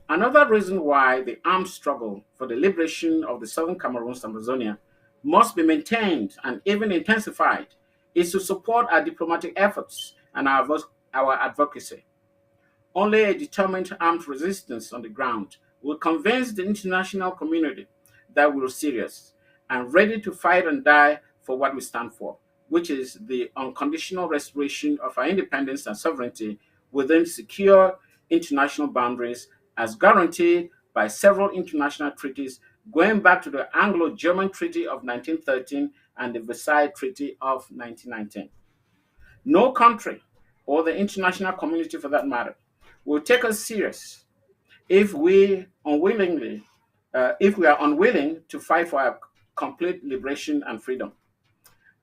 Speaker 7: Another reason why the armed struggle for the liberation of the southern Cameroon's Ambazonia must be maintained and even intensified is to support our diplomatic efforts and our advocacy. Only a determined armed resistance on the ground will convince the international community that we're serious and ready to fight and die for what we stand for, which is the unconditional restoration of our independence and sovereignty within secure international boundaries as guaranteed by several international treaties going back to the Anglo-German Treaty of 1913 and the Versailles Treaty of 1919. No country, or the international community for that matter, will take us serious if if we are unwilling to fight for our complete liberation and freedom.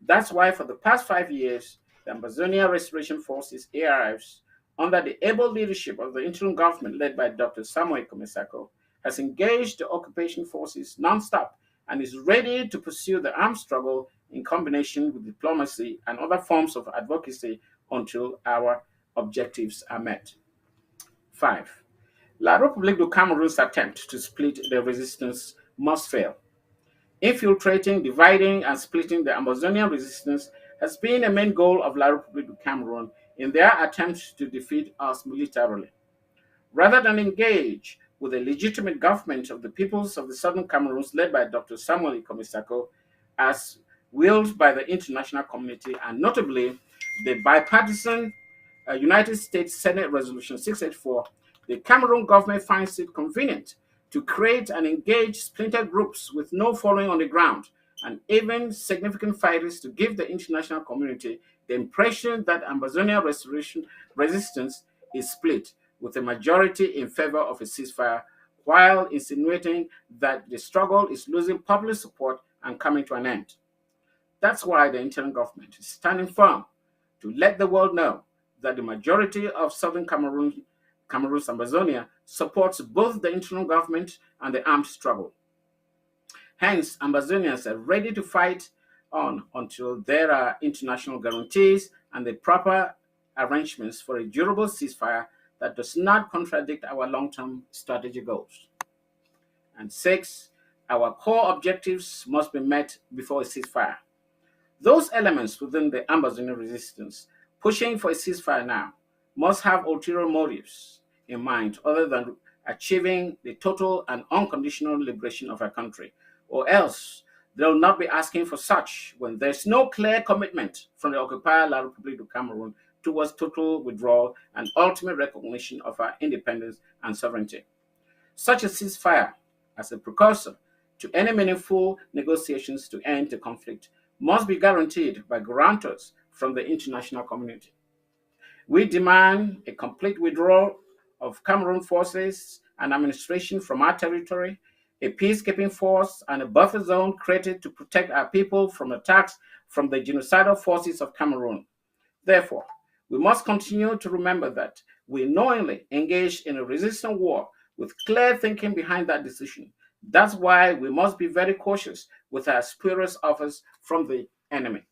Speaker 7: That's why for the past 5 years, the Ambazonia Restoration Forces (ARFs), under the able leadership of the interim government led by Dr. Samuel Komisako, has engaged the occupation forces non-stop and is ready to pursue the armed struggle in combination with diplomacy and other forms of advocacy until our objectives are met. 5. La République du Cameroon's attempt to split the resistance must fail. Infiltrating, dividing, and splitting the Ambazonian resistance has been a main goal of La République du Cameroon in their attempt to defeat us militarily. Rather than engage with a legitimate government of the peoples of the southern Cameroons led by Dr. Samuel Komisako, as willed by the international community, and notably the bipartisan United States Senate Resolution 684, the Cameroon government finds it convenient to create and engage splinter groups with no following on the ground and even significant fighters to give the international community the impression that Ambazonia restoration resistance is split with a majority in favor of a ceasefire, while insinuating that the struggle is losing public support and coming to an end. That's why the interim government is standing firm to let the world know that the majority of southern Cameroon's Ambazonia supports both the interim government and the armed struggle. Hence, Ambazonians are ready to fight on until there are international guarantees and the proper arrangements for a durable ceasefire that does not contradict our long-term strategic goals. And 6, our core objectives must be met before a ceasefire. Those elements within the Ambazonian resistance pushing for a ceasefire now must have ulterior motives in mind other than achieving the total and unconditional liberation of our country, or else they will not be asking for such when there's no clear commitment from the occupier La République du Cameroon towards total withdrawal and ultimate recognition of our independence and sovereignty. Such a ceasefire, as a precursor to any meaningful negotiations to end the conflict, must be guaranteed by guarantors from the international community. We demand a complete withdrawal of Cameroon forces and administration from our territory, a peacekeeping force, and a buffer zone created to protect our people from attacks from the genocidal forces of Cameroon. Therefore, we must continue to remember that we knowingly engaged in a resistance war with clear thinking behind that decision. That's why we must be very cautious with our spurious offers from the enemy.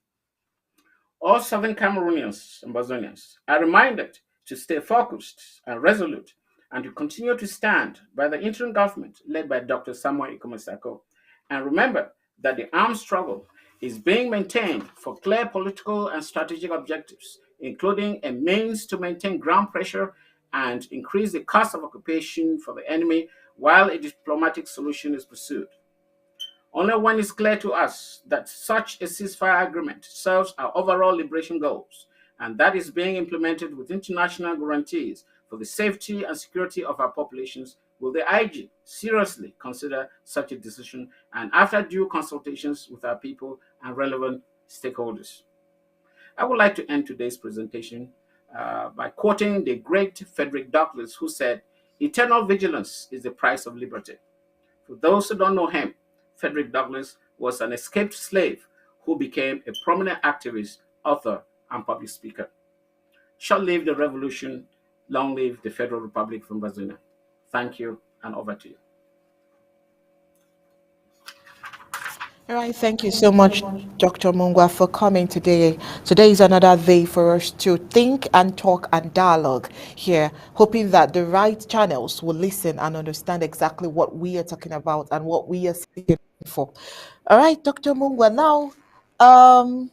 Speaker 7: All southern Cameroonians and Ambazonians are reminded to stay focused and resolute and to continue to stand by the interim government led by Dr. Samuel Ikomasako, and remember that the armed struggle is being maintained for clear political and strategic objectives, including a means to maintain ground pressure and increase the cost of occupation for the enemy while a diplomatic solution is pursued. Only when it's clear to us that such a ceasefire agreement serves our overall liberation goals and that is being implemented with international guarantees for the safety and security of our populations will the IG seriously consider such a decision and after due consultations with our people and relevant stakeholders. I would like to end today's presentation by quoting the great Frederick Douglass, who said, "Eternal vigilance is the price of liberty." For those who don't know him, Frederick Douglass was an escaped slave who became a prominent activist, author, and public speaker. Short live the revolution, long live the Federal Republic of Ambazonia. Thank you, and over to you.
Speaker 2: All right, thank you so much, Dr. Mungwa, for coming today. Today is another day for us to think and talk and dialogue here, hoping that the right channels will listen and understand exactly what we are talking about and what we are seeking for. All right, Dr. Mungwa, now, thank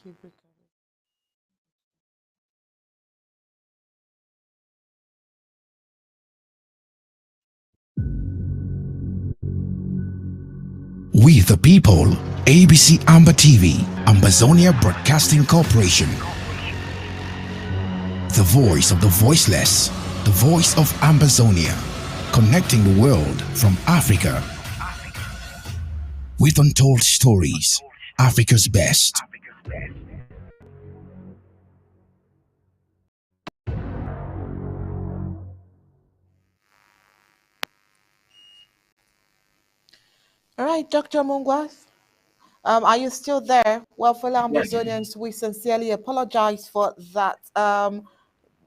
Speaker 2: you.
Speaker 4: We the people, ABC Amba TV, Ambazonia Broadcasting Corporation. The voice of the voiceless, the voice of Ambazonia, connecting the world from Africa with untold stories, Africa's best.
Speaker 2: All right, Dr. Mungwa, are you still there? Well, fellow
Speaker 7: Yes.
Speaker 2: Ambazonians, we sincerely apologize for that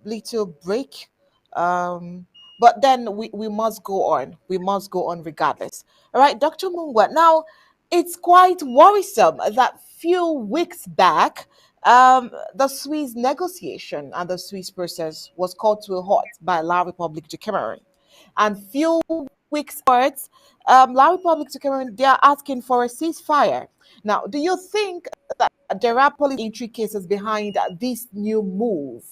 Speaker 2: little break. Um, but then we must go on. We must go on regardless. All right, Dr. Mungwa. Now, it's quite worrisome that few weeks back, the Swiss negotiation and the Swiss process was called to a halt by La République du Cameroon. And few weeks afterwards, La République du Cameroon, they are asking for a ceasefire. Now, do you think that there are political intricacies behind this new move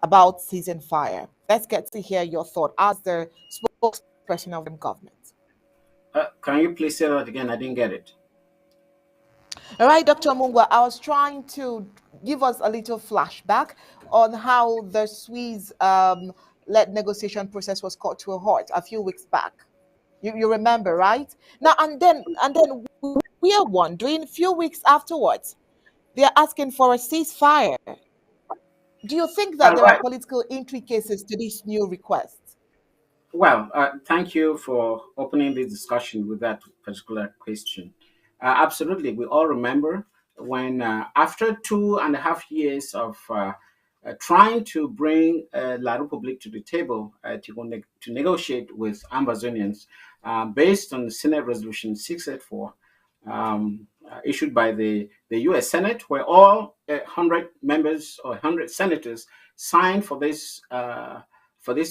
Speaker 2: about Ceasefire? Let's get to hear your thought as the spokesperson of the government.
Speaker 7: Can you please say that again? I didn't get it.
Speaker 2: All right, Dr. Mungwa, I was trying to give us a little flashback on how the Swiss led negotiation process was called to a halt a few weeks back. You remember, right? Now and then we are wondering a few weeks afterwards, they are asking for a ceasefire. Do you think that there are
Speaker 7: Right.
Speaker 2: political intricacies to this new request?
Speaker 7: Well, thank you for opening this discussion with that particular question. Absolutely. We all remember when, after 2.5 years of trying to bring La Republique to the table to negotiate with Ambazonians based on the Senate Resolution 684, issued by the US Senate, where all 100 members or 100 senators signed for this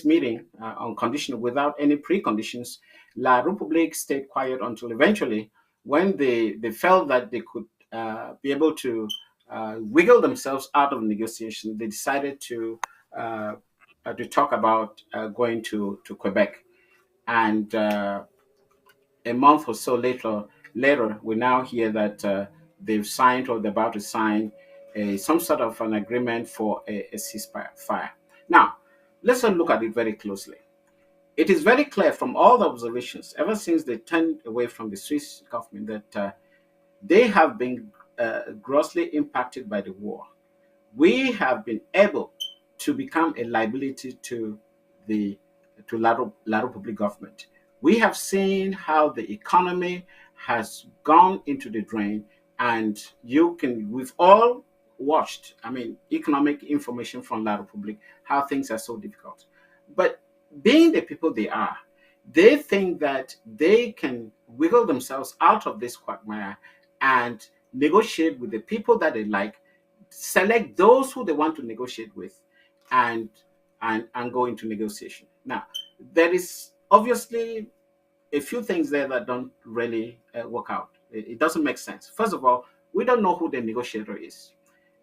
Speaker 7: meeting on condition without any preconditions. La République stayed quiet until eventually, when they felt that they could be able to wiggle themselves out of negotiation, they decided to talk about going to Quebec. And a month or so later, we now hear that they've signed or they're about to sign some sort of an agreement for a ceasefire. Now, let's look at it very closely. It is very clear from all the observations, ever since they turned away from the Swiss government, that they have been grossly impacted by the war. We have been able to become a liability to the La Republic government. We have seen how the economy has gone into the drain, and we've all watched, I mean, economic information from La Republic, how things are so difficult. But being the people they are, they think that they can wiggle themselves out of this quagmire and negotiate with the people that they like, select those who they want to negotiate with, and go into negotiation. Now, there is obviously a few things there that don't really work out. It doesn't make sense. First of all, we don't know who the negotiator is.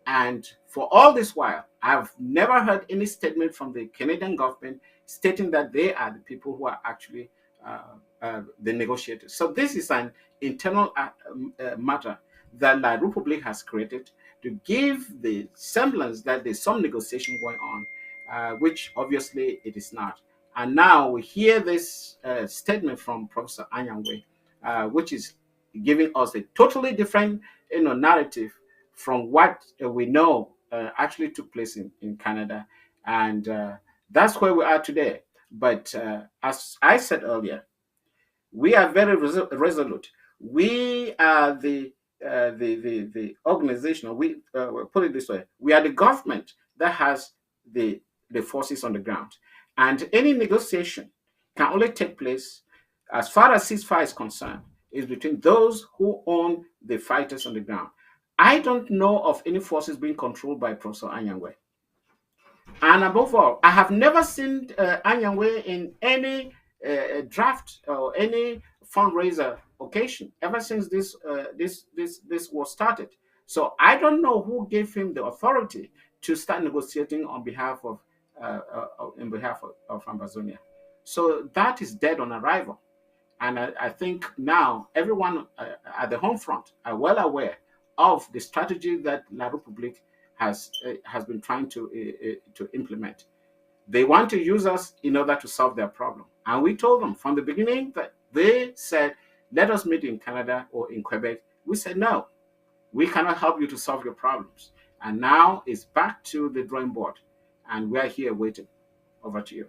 Speaker 7: And for all this while, I've never heard any statement from the Canadian government stating that they are the people who are actually the negotiators. So this is an internal matter that La Republique has created to give the semblance that there's some negotiation going on, which obviously it is not. And now we hear this statement from Professor Anyangwe, which is giving us a totally different narrative from what we know actually took place in Canada. And that's where we are today. But as I said earlier, we are very resolute. We are the organization. We put it this way: we are the government that has the forces on the ground, and any negotiation can only take place, as far as ceasefire is concerned, is between those who own the fighters on the ground. I don't know of any forces being controlled by Professor Anyangwe. And above all, I have never seen Anyangwe in any draft or any fundraiser occasion ever since this was started. So I don't know who gave him the authority to start negotiating on behalf of Ambazonia. So that is dead on arrival. And I think now everyone at the home front are well aware of the strategy that La Republique has been trying to implement. They want to use us in order to solve their problem. And we told them from the beginning that they said, let us meet in Canada or in Quebec. We said, no, we cannot help you to solve your problems. And now it's back to the drawing board. And we are here waiting. Over to you.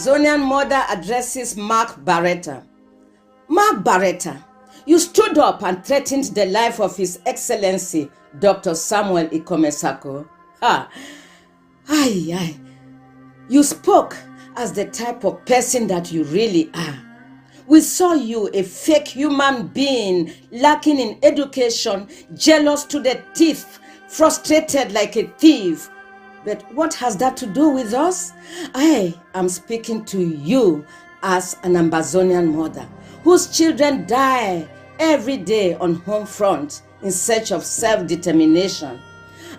Speaker 8: Amazonian mother addresses Mark Baretta. Mark Baretta, you stood up and threatened the life of His Excellency, Dr. Samuel Ikomesako. You spoke as the type of person that you really are. We saw you, a fake human being, lacking in education, jealous to the teeth, frustrated like a thief. But what has that to do with us? I am speaking to you as an Ambazonian mother whose children die every day on home front in search of self-determination.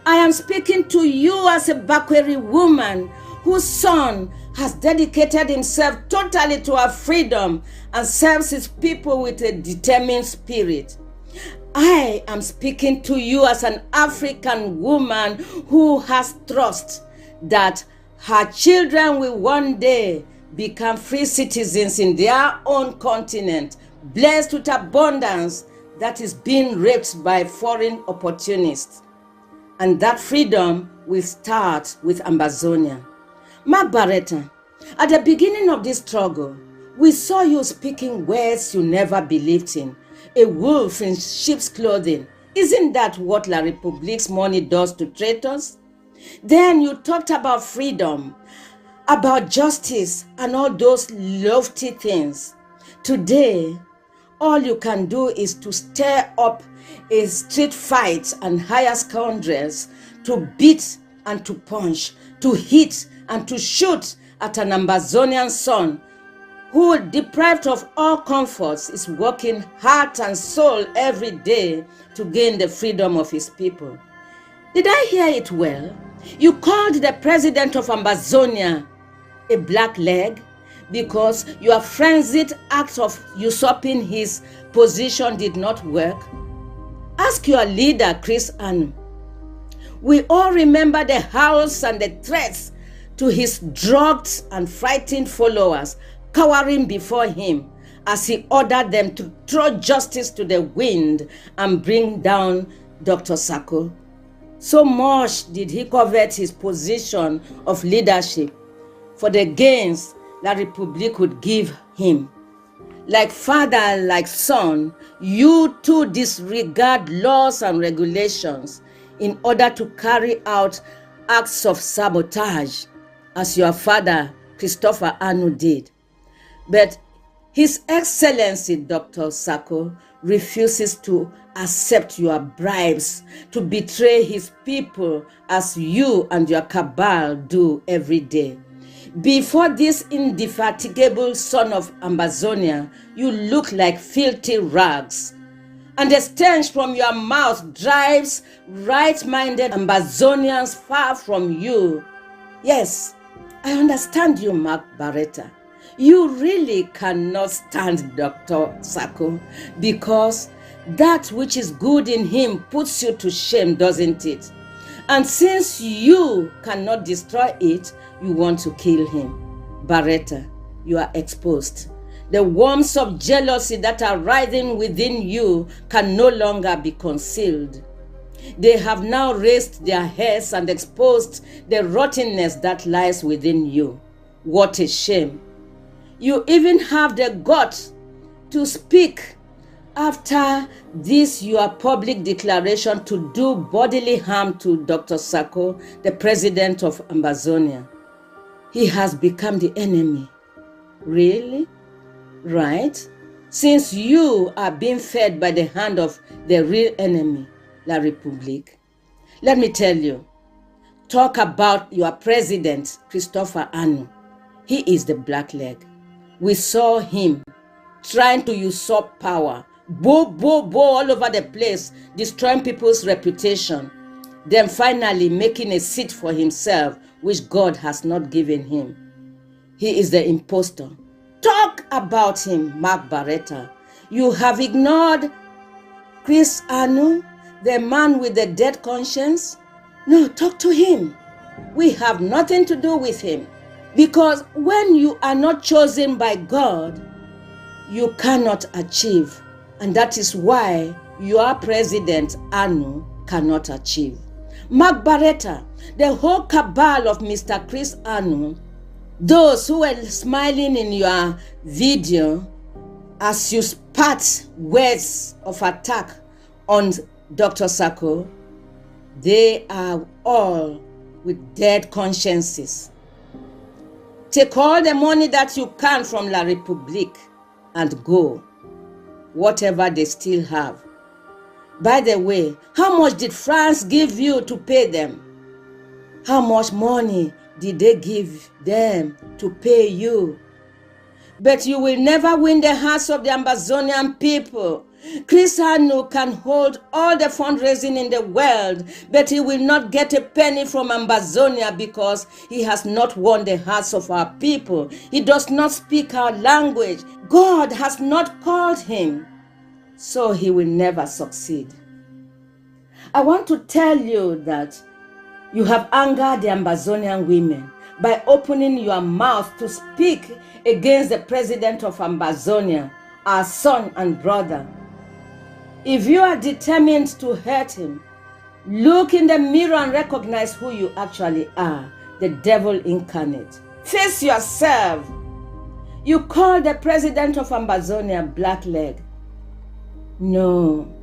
Speaker 8: I am speaking to you as a Bakweri woman whose son has dedicated himself totally to our freedom and serves his people with a determined spirit. I am speaking to you as an African woman who has trust that her children will one day become free citizens in their own continent, blessed with abundance that is being raped by foreign opportunists. And that freedom will start with Ambazonia. Mark Baretta, At the beginning of this struggle, we saw you speaking words you never believed in. A wolf in sheep's clothing. Isn't that what La République's money does to traitors? Then you talked about freedom, about justice, and all those lofty things. Today, all you can do is to stir up a street fight and hire scoundrels to beat and to punch, to hit and to shoot at an Ambazonian son who, deprived of all comforts, is working heart and soul every day to gain the freedom of his people. Did I hear it well? You called the president of Ambazonia a black leg because your frenzied act of usurping his position did not work? Ask your leader, Chris Anu. We all remember the howls and the threats to his drugged and frightened followers cowering before him as he ordered them to throw justice to the wind and bring down Dr. Sako. So much did he covet his position of leadership for the gains La République would give him. Like father, like son, you too disregard laws and regulations in order to carry out acts of sabotage, as your father, Christopher Anu, did. But His Excellency Dr. Sako refuses to accept your bribes to betray his people as you and your cabal do every day. Before this indefatigable son of Ambazonia, you look like filthy rags, and the stench from your mouth drives right-minded Ambazonians far from you. Yes, I understand you, Mark Baretta. You really cannot stand Dr. Sako because that which is good in him puts you to shame, doesn't it? And since you cannot destroy it, you want to kill him. Baretta, you are exposed. The worms of jealousy that are writhing within you can no longer be concealed. They have now raised their heads and exposed the rottenness that lies within you. What a shame. You even have the guts to speak after this your public declaration to do bodily harm to Dr. Sako, the president of Ambazonia. He has become the enemy. Really? Right? Since you are being fed by the hand of the real enemy, La République. Let me tell you, talk about your president, Christopher Anu. He is the black leg. We saw him trying to usurp power, bo all over the place, destroying people's reputation, then finally making a seat for himself, which God has not given him. He is the impostor. Talk about him, Mark Baretta. You have ignored Chris Anu, the man with the dead conscience. No, talk to him. We have nothing to do with him. Because when you are not chosen by God, you cannot achieve. And that is why your president, Anu, cannot achieve. Mark Baretta, the whole cabal of Mr. Chris Anu, those who were smiling in your video as you spat words of attack on Dr. Sako, they are all with dead consciences. Take all the money that you can from La République and go, whatever they still have. By the way, how much did France give you to pay them? How much money did they give them to pay you? But you will never win the hearts of the Ambazonian people. Chris Anu can hold all the fundraising in the world, but he will not get a penny from Ambazonia because he has not won the hearts of our people. He does not speak our language. God has not called him, so he will never succeed. I want to tell you that you have angered the Ambazonian women by opening your mouth to speak against the president of Ambazonia, our son and brother. If you are determined to hurt him, look in the mirror and recognize who you actually are, the devil incarnate. Face yourself. You call the president of Ambazonia blackleg. No.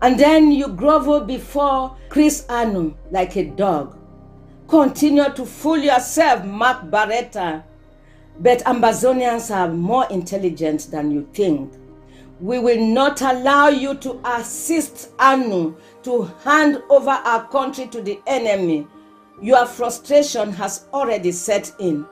Speaker 8: And then you grovel before Chris Anu like a dog. Continue to fool yourself, Mark Baretta. But Ambazonians are more intelligent than you think. We will not allow you to assist Anu to hand over our country to the enemy. Your frustration has already set in.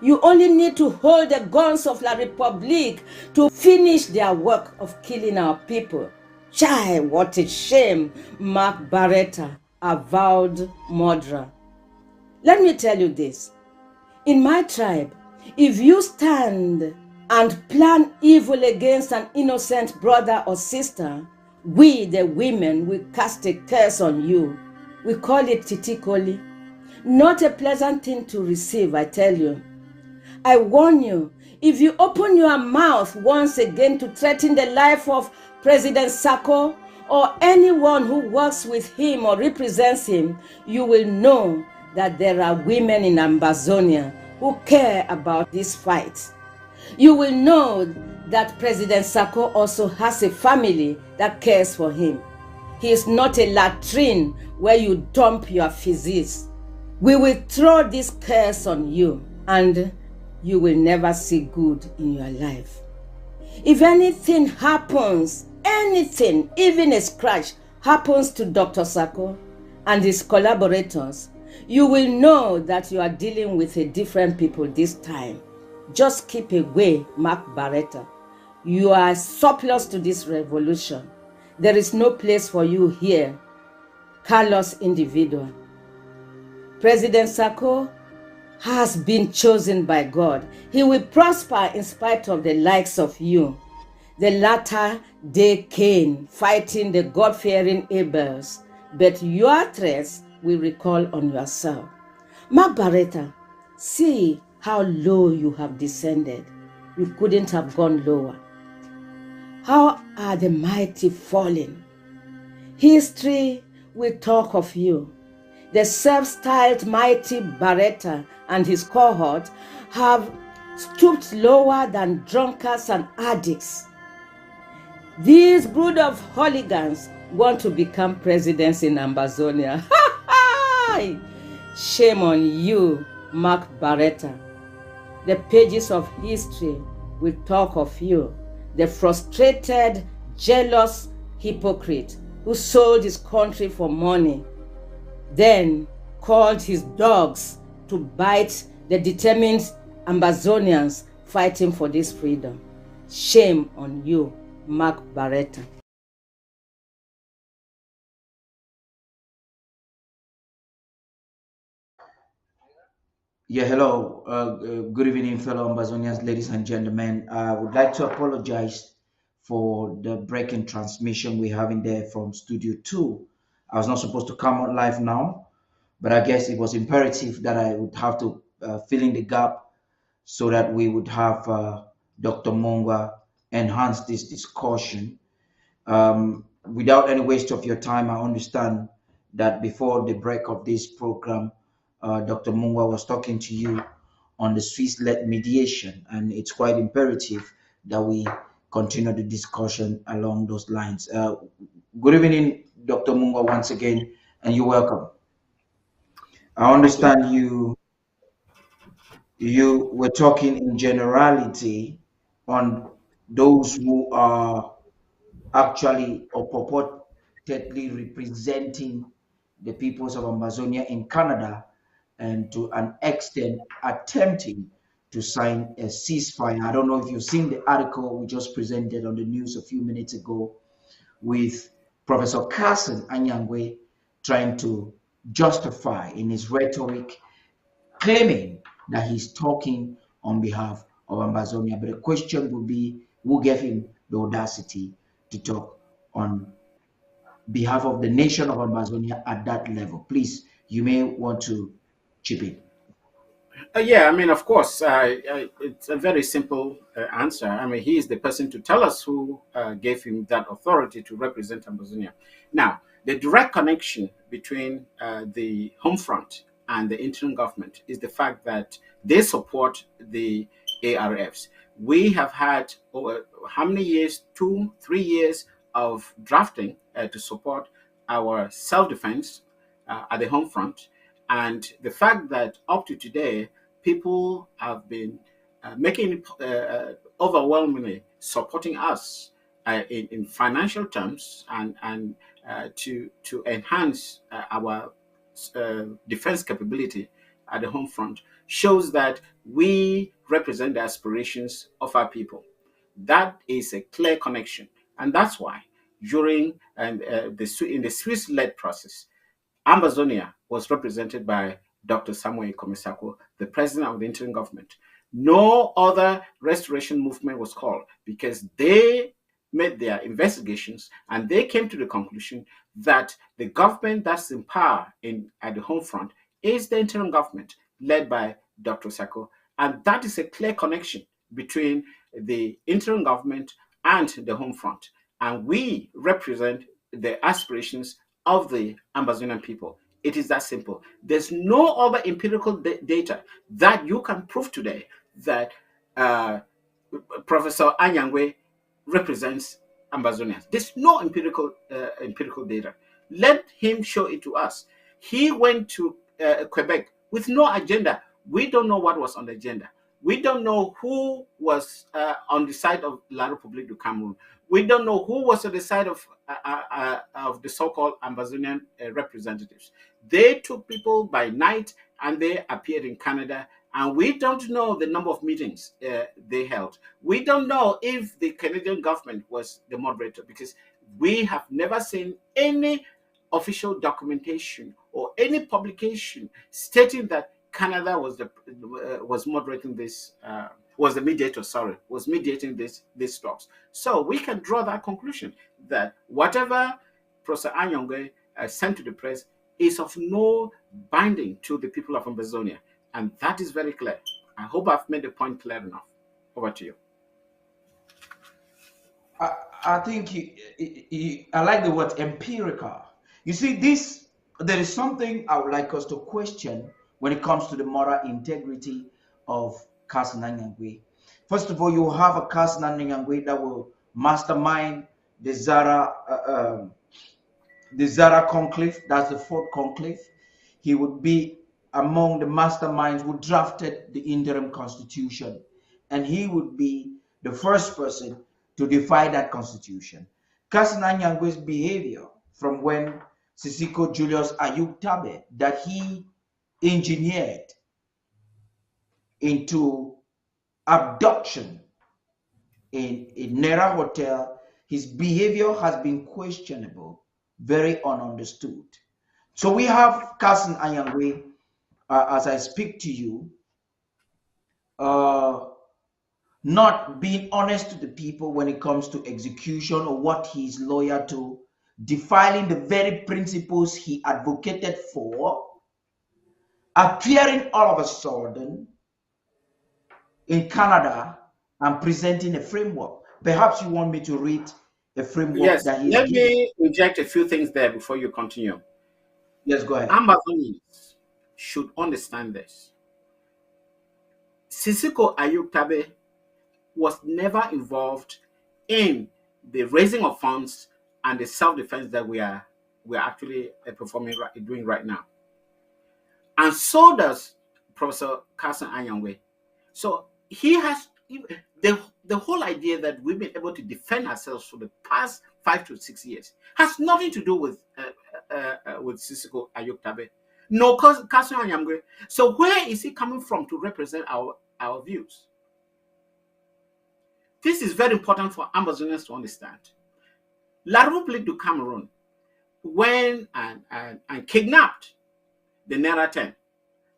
Speaker 8: You only need to hold the guns of La République to finish their work of killing our people. Chai, what a shame, Mark Baretta, avowed murderer. Let me tell you this. In my tribe, if you stand and plan evil against an innocent brother or sister, we, the women, will cast a curse on you. We call it titikoli. Not a pleasant thing to receive, I tell you. I warn you, if you open your mouth once again to threaten the life of President Sako or anyone who works with him or represents him, you will know that there are women in Ambazonia who care about this fight. You will know that President Sako also has a family that cares for him. He is not a latrine where you dump your physics. We will throw this curse on you and you will never see good in your life. If anything happens, anything, even a scratch, happens to Dr. Sako and his collaborators, you will know that you are dealing with a different people this time. Just keep away, Mark Baretta. You are surplus to this revolution. There is no place for you here, callous individual. President Sako has been chosen by God. He will prosper in spite of the likes of you. The latter day Cain fighting the God-fearing Abels, but your threats will recall on yourself. Mark Baretta, see how low you have descended. You couldn't have gone lower. How are the mighty fallen? History will talk of you. The self-styled mighty Baretta and his cohort have stooped lower than drunkards and addicts. These brood of hooligans want to become presidents in Ambazonia. Shame on you, Mark Baretta. The pages of history will talk of you, the frustrated, jealous hypocrite who sold his country for money, then called his dogs to bite the determined Ambazonians fighting for this freedom. Shame on you, Mark Baretta.
Speaker 9: Yeah, hello. Good evening, fellow Ambazonians, ladies and gentlemen. I would like to apologize for the breaking transmission we're having there from Studio 2. I was not supposed to come on live now, but I guess it was imperative that I would have to fill in the gap so that we would have Dr. Mungwa enhance this discussion. Without any waste of your time, I understand that before the break of this program, Dr. Mungwa was talking to you on the Swiss-led mediation, and it's quite imperative that we continue the discussion along those lines. Good evening, Dr. Mungwa, once again, and you're welcome. I understand you were talking in generality on those who are actually or purportedly representing the peoples of Amazonia in Canada and to an extent attempting to sign a ceasefire. I don't know if you've seen the article we just presented on the news a few minutes ago with Professor Carson Anyangwe trying to justify in his rhetoric claiming that he's talking on behalf of Ambazonia. But the question would be, who gave him the audacity to talk on behalf of the nation of Ambazonia at that level? Please, you may want to chip in.
Speaker 7: Yeah, I mean, of course, it's a very simple answer. I mean, he is the person to tell us who gave him that authority to represent Ambazonia. Now, the direct connection between the home front and the interim government is the fact that they support the ARFs. We have had over how many years? 2, 3 years of drafting to support our self-defense at the home front. And the fact that up to today, people have been making overwhelmingly supporting us in financial terms and to enhance our defense capability at the home front shows that we represent the aspirations of our people. That is a clear connection, and that's why during in the Swiss-led process, Ambazonia was represented by Dr. Samuel Komisako, the president of the interim government. No other restoration movement was called because they made their investigations and they came to the conclusion that the government that's in power at the home front is the interim government led by Dr. Sako. And that is a clear connection between the interim government and the home front. And we represent the aspirations of the Ambazonian people. It is that simple. There's no other empirical data that you can prove today that Professor Anyangwe represents Ambazonians. There's no empirical data. Let him show it to us. He went to Quebec with no agenda. We don't know what was on the agenda. We don't know who was on the side of La République du Cameroon. We don't know who was on the side of the so-called Ambazonian representatives. They took people by night and they appeared in Canada. And we don't know the number of meetings they held. We don't know if the Canadian government was the moderator because we have never seen any official documentation or any publication stating that Canada was moderating this, was the mediator, was mediating these talks. So we can draw that conclusion that whatever Professor Anyangwe sent to the press is of no binding to the people of Ambazonia. And that is very clear. I hope I've made the point clear enough. Over to you.
Speaker 9: I think I like the word empirical. You see, there is something I would like us to question when it comes to the moral integrity of Cousin Anyangwe. First of all, you have a Cousin Anyangwe that will mastermind the Zara conclave. That's the fourth conclave. He would be among the masterminds who drafted the interim constitution, and he would be the first person to defy that constitution. Cousin Anyangwe's behavior from when Sisiko Julius Ayuk Tabe that he engineered into abduction in Nera Hotel, his behavior has been questionable, very ununderstood. So we have Cousin Anyangwe, as I speak to you, not being honest to the people when it comes to execution or what he's loyal to, defiling the very principles he advocated for, appearing all of a sudden in Canada and presenting a framework. Perhaps you want me to read a framework that he's
Speaker 7: Let
Speaker 9: given.
Speaker 7: me inject a few things there before you continue.
Speaker 9: Yes, go ahead.
Speaker 7: Ambazonians should understand this. Sisiko Ayuk Tabe was never involved in the raising of funds and the self-defense that we are actually doing right now. And so does Professor Cousin Anyangwe. So he has the whole idea that we've been able to defend ourselves for the past 5 to 6 years has nothing to do with Sisiko Ayuk Tabe. No, Cousin Anyangwe. So where is he coming from to represent our views? This is very important for Ambazonians to understand. La République du Cameroon went and kidnapped the Nera 10.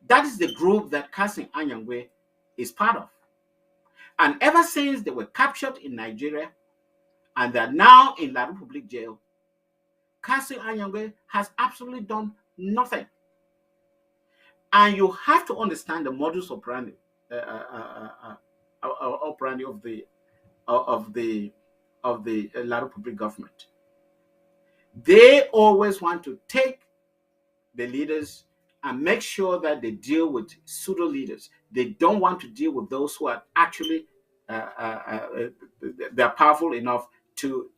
Speaker 7: That is the group that Cousin Anyangwe is part of. And ever since they were captured in Nigeria and they're now in La République jail, Cousin Anyangwe has absolutely done nothing. And you have to understand the modus operandi of the La République government. They always want to take the leaders and make sure that they deal with pseudo leaders. They don't want to deal with those who are actually they're powerful enough to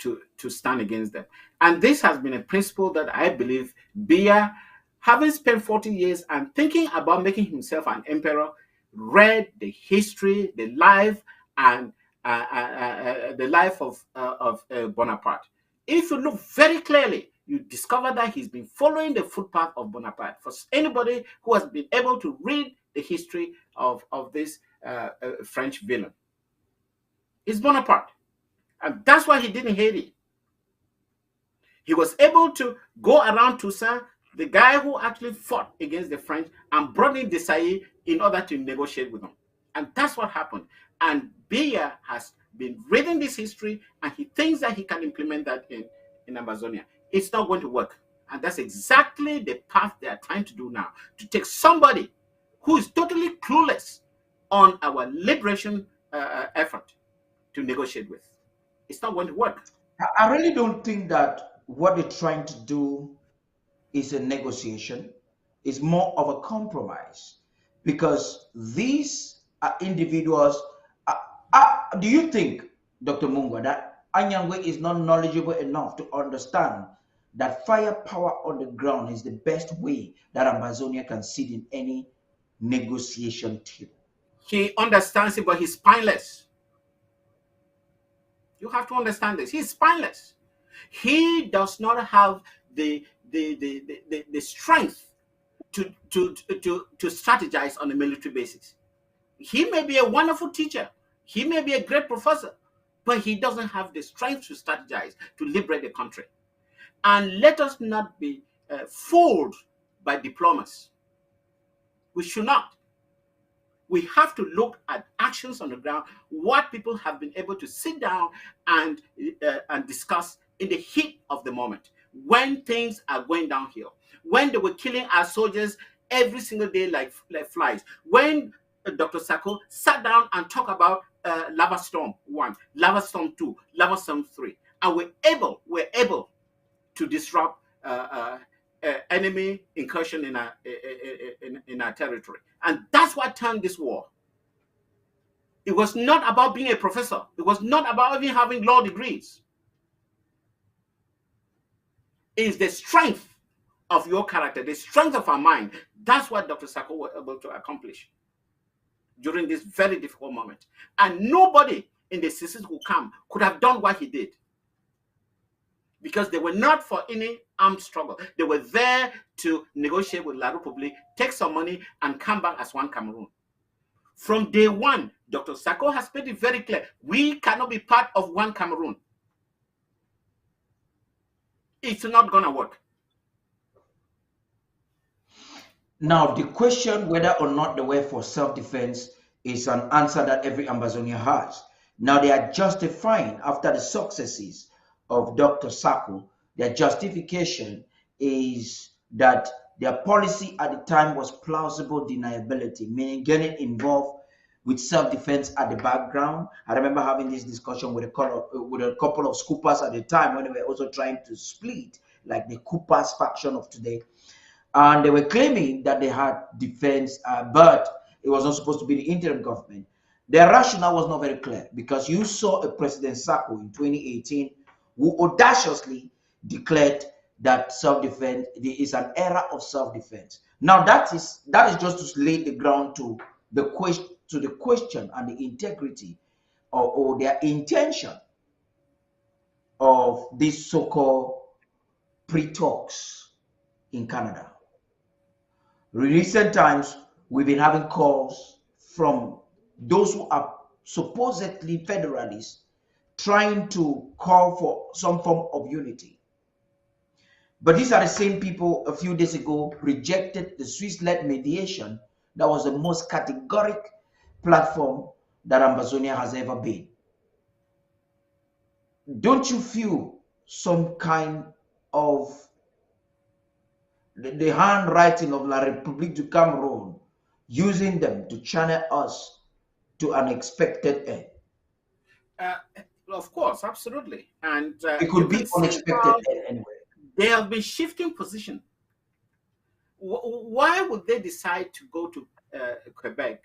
Speaker 7: stand against them. And this has been a principle that I believe Biya, having spent 40 years and thinking about making himself an emperor, read the history, the life, and the life of Bonaparte. If you look very clearly, you discover that he's been following the footpath of Bonaparte. For anybody who has been able to read the history of this French villain, it's Bonaparte. And that's why he didn't hate it. He was able to go around Toussaint, the guy who actually fought against the French, and brought in Desailly in order to negotiate with them. And that's what happened. And Biya has been reading this history, and he thinks that he can implement that in Ambazonia. It's not going to work. And that's exactly the path they are trying to do now, to take somebody who is totally clueless on our liberation effort to negotiate with. It's not going to work.
Speaker 9: I really don't think that what they're trying to do is a negotiation. It's more of a compromise, because these are individuals. Do you think, Dr. Mungwa, that Anyangwe is not knowledgeable enough to understand that firepower on the ground is the best way that Ambazonia can sit in any negotiation table?
Speaker 7: He understands it, but he's spineless. You have to understand this. He's spineless. He does not have the strength to strategize on a military basis. He may be a wonderful teacher. He may be a great professor, but he doesn't have the strength to strategize, to liberate the country. And let us not be fooled by diplomas. We should not. We have to look at actions on the ground, what people have been able to sit down and discuss in the heat of the moment, when things are going downhill, when they were killing our soldiers every single day like flies, when Dr. Sako sat down and talked about Lava Storm 1, Lava Storm 2, Lava Storm 3, and we're able to disrupt enemy incursion in our territory. And that's what turned this war. It was not about being a professor. It was not about even having law degrees. It's the strength of your character, the strength of our mind. That's what Dr. Sako was able to accomplish during this very difficult moment. And nobody in the CCs who come could have done what he did, because they were not for any armed struggle. They were there to negotiate with La Republique, take some money, and come back as one Cameroon. From day one, Dr. Sako has made it very clear, we cannot be part of one Cameroon. It's not going to work.
Speaker 9: Now, the question whether or not they were for self-defense is an answer that every Ambazonia has. Now, they are justifying, after the successes of Dr. Sako, their justification is that their policy at the time was plausible deniability, meaning getting involved with self-defense at the background. I remember having this discussion with a couple of scoopers at the time when they were also trying to split, like the Coopers faction of today. And they were claiming that they had defense, but it was not supposed to be the interim government. Their rationale was not very clear, because you saw a President Sako in 2018 who audaciously declared that self-defense is an era of self-defense. Now that is just to lay the ground to the question and the integrity or their intention of these so-called pre-talks in Canada. In recent times, we've been having calls from those who are supposedly federalists trying to call for some form of unity. But these are the same people a few days ago rejected the Swiss-led mediation that was the most categoric platform that Ambazonia has ever been. Don't you feel some kind of the handwriting of La République du Cameroun using them to channel us to an expected end?
Speaker 7: Of course, absolutely. And
Speaker 9: it could be unexpected end anyway.
Speaker 7: They have been shifting position. Why would they decide to go to Quebec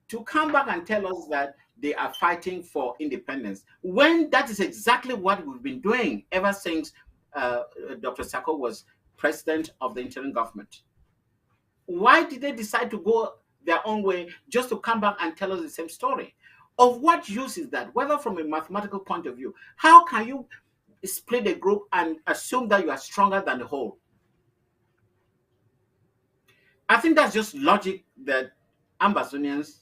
Speaker 7: to come back and tell us that they are fighting for independence, when that is exactly what we've been doing ever since Dr. Sako was president of the interim government? Why did they decide to go their own way just to come back and tell us the same story? Of what use is that, whether from a mathematical point of view? How can you split a group and assume that you are stronger than the whole? I think that's just logic that Ambazonians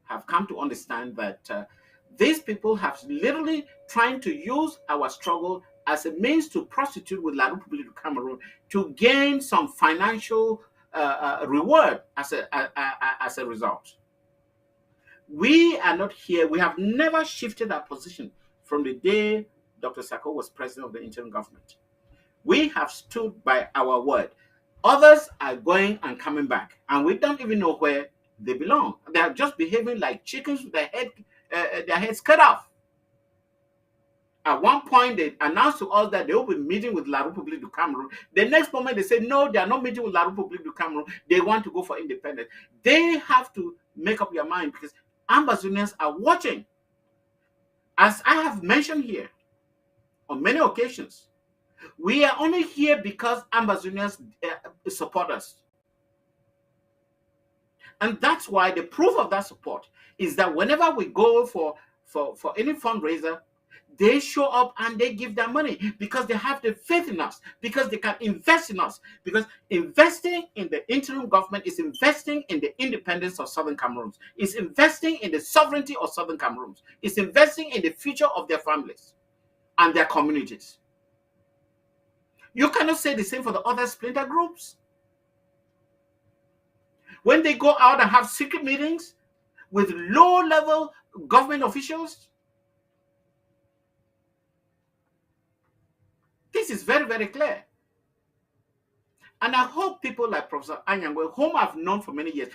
Speaker 7: have come to understand, that these people have literally trying to use our struggle as a means to prostitute with La République du Cameroon to gain some financial reward as a result. We are not here. We have never shifted our position from the day Dr. Sako was president of the interim government. We have stood by our word. Others are going and coming back, and we don't even know where they belong. They are just behaving like chickens with their heads cut off. At one point, they announced to us that they will be meeting with La République du Cameroon. The next moment, they say, no, they are not meeting with La République du Cameroon. They want to go for independence. They have to make up their mind, because Ambazonians are watching. As I have mentioned here on many occasions, we are only here because Ambazonians support us. And that's why the proof of that support is that whenever we go for any fundraiser, they show up and they give their money, because they have the faith in us, because they can invest in us. Because investing in the interim government is investing in the independence of Southern Cameroon. It's investing in the sovereignty of Southern Cameroon. It's investing in the future of their families and their communities. You cannot say the same for the other splinter groups. When they go out and have secret meetings with low-level government officials, this is very, very clear. And I hope people like Professor Anyangwe, whom I've known for many years,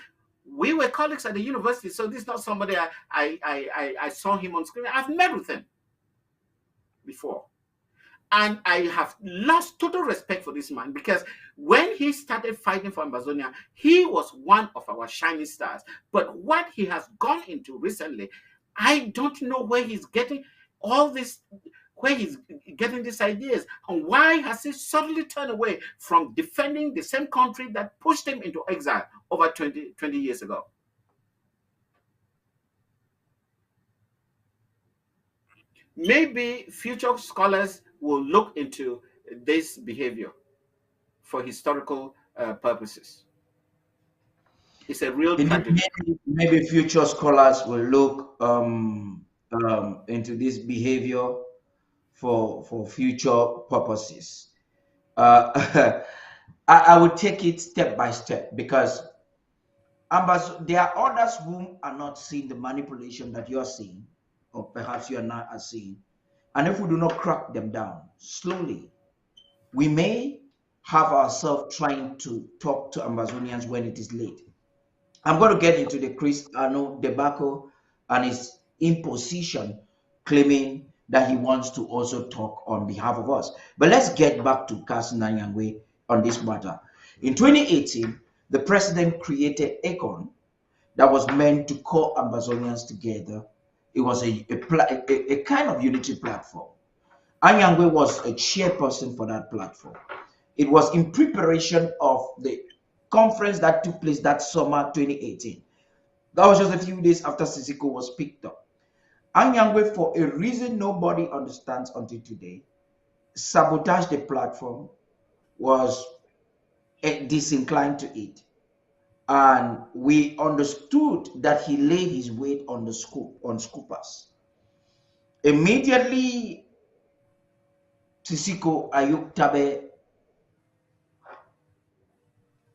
Speaker 7: we were colleagues at the university, so this is not somebody I saw him on screen. I've met with him before. And I have lost total respect for this man, because when he started fighting for Ambazonia, he was one of our shining stars. But what he has gone into recently, I don't know where he's getting all this, where he's getting these ideas, and why has he suddenly turned away from defending the same country that pushed him into exile over 20 years ago. Maybe future scholars will look into this behavior for historical purposes. It's a real tragedy.
Speaker 9: Maybe future scholars will look into this behavior for future purposes. I would take it step by step, because there are others whom are not seeing the manipulation that you're seeing, or perhaps you are not seeing. And if we do not crack them down slowly, we may have ourselves trying to talk to Ambazonians when it is late. I'm going to get into the Chris Arno debacle and his imposition, claiming that he wants to also talk on behalf of us. But let's get back to Cousin Anyangwe on this matter. In 2018, the president created ACON that was meant to call Ambazonians together. It was a kind of unity platform. Anyangwe was a chairperson for that platform. It was in preparation of the conference that took place that summer 2018. That was just a few days after Sisiko was picked up. Anyangwe, for a reason nobody understands until today, sabotaged the platform, was disinclined to it. And we understood that he laid his weight on the scoopers. Immediately, Sisiko Ayuk Tabe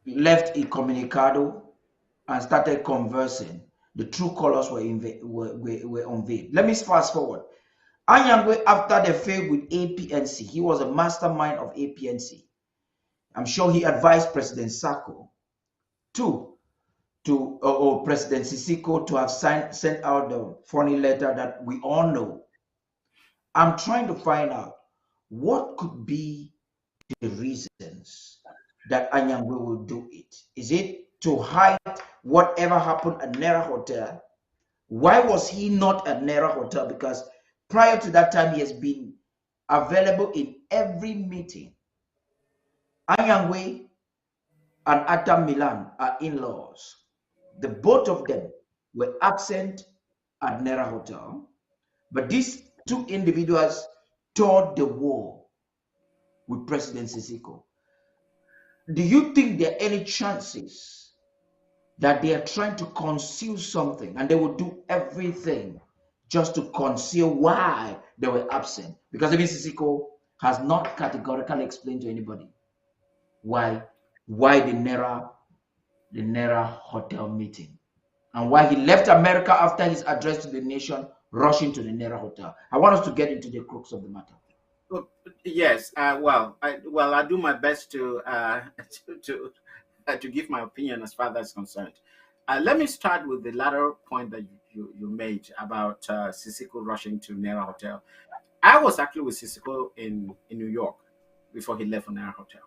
Speaker 9: left a communicado and started conversing. The true colors were unveiled. Let me fast forward. Anyangwe, after the fail with APNC, he was a mastermind of APNC. I'm sure he advised President Sako or President Sisiko to have sent out the funny letter that we all know. I'm trying to find out what could be the reasons that Anyangwe will do it? Is it to hide whatever happened at Nera Hotel? Why was he not at Nera Hotel? Because prior to that time, he has been available in every meeting. Anyangwe and Atam Milan are in-laws. The both of them were absent at Nera Hotel, but these two individuals toured the war with President Sisiko. Do you think there are any chances that they are trying to conceal something and they will do everything just to conceal why they were absent? Because even Sisiko has not categorically explained to anybody why the Nera Hotel meeting, and why he left America after his address to the nation, rushing to the Nera Hotel. I want us to get into the crux of the matter.
Speaker 7: Well, yes. I do my best to to give my opinion as far as that's concerned. Let me start with the latter point that you made about Sisiko rushing to Nera Hotel. I was actually with Sisiko in New York before he left for Nera Hotel.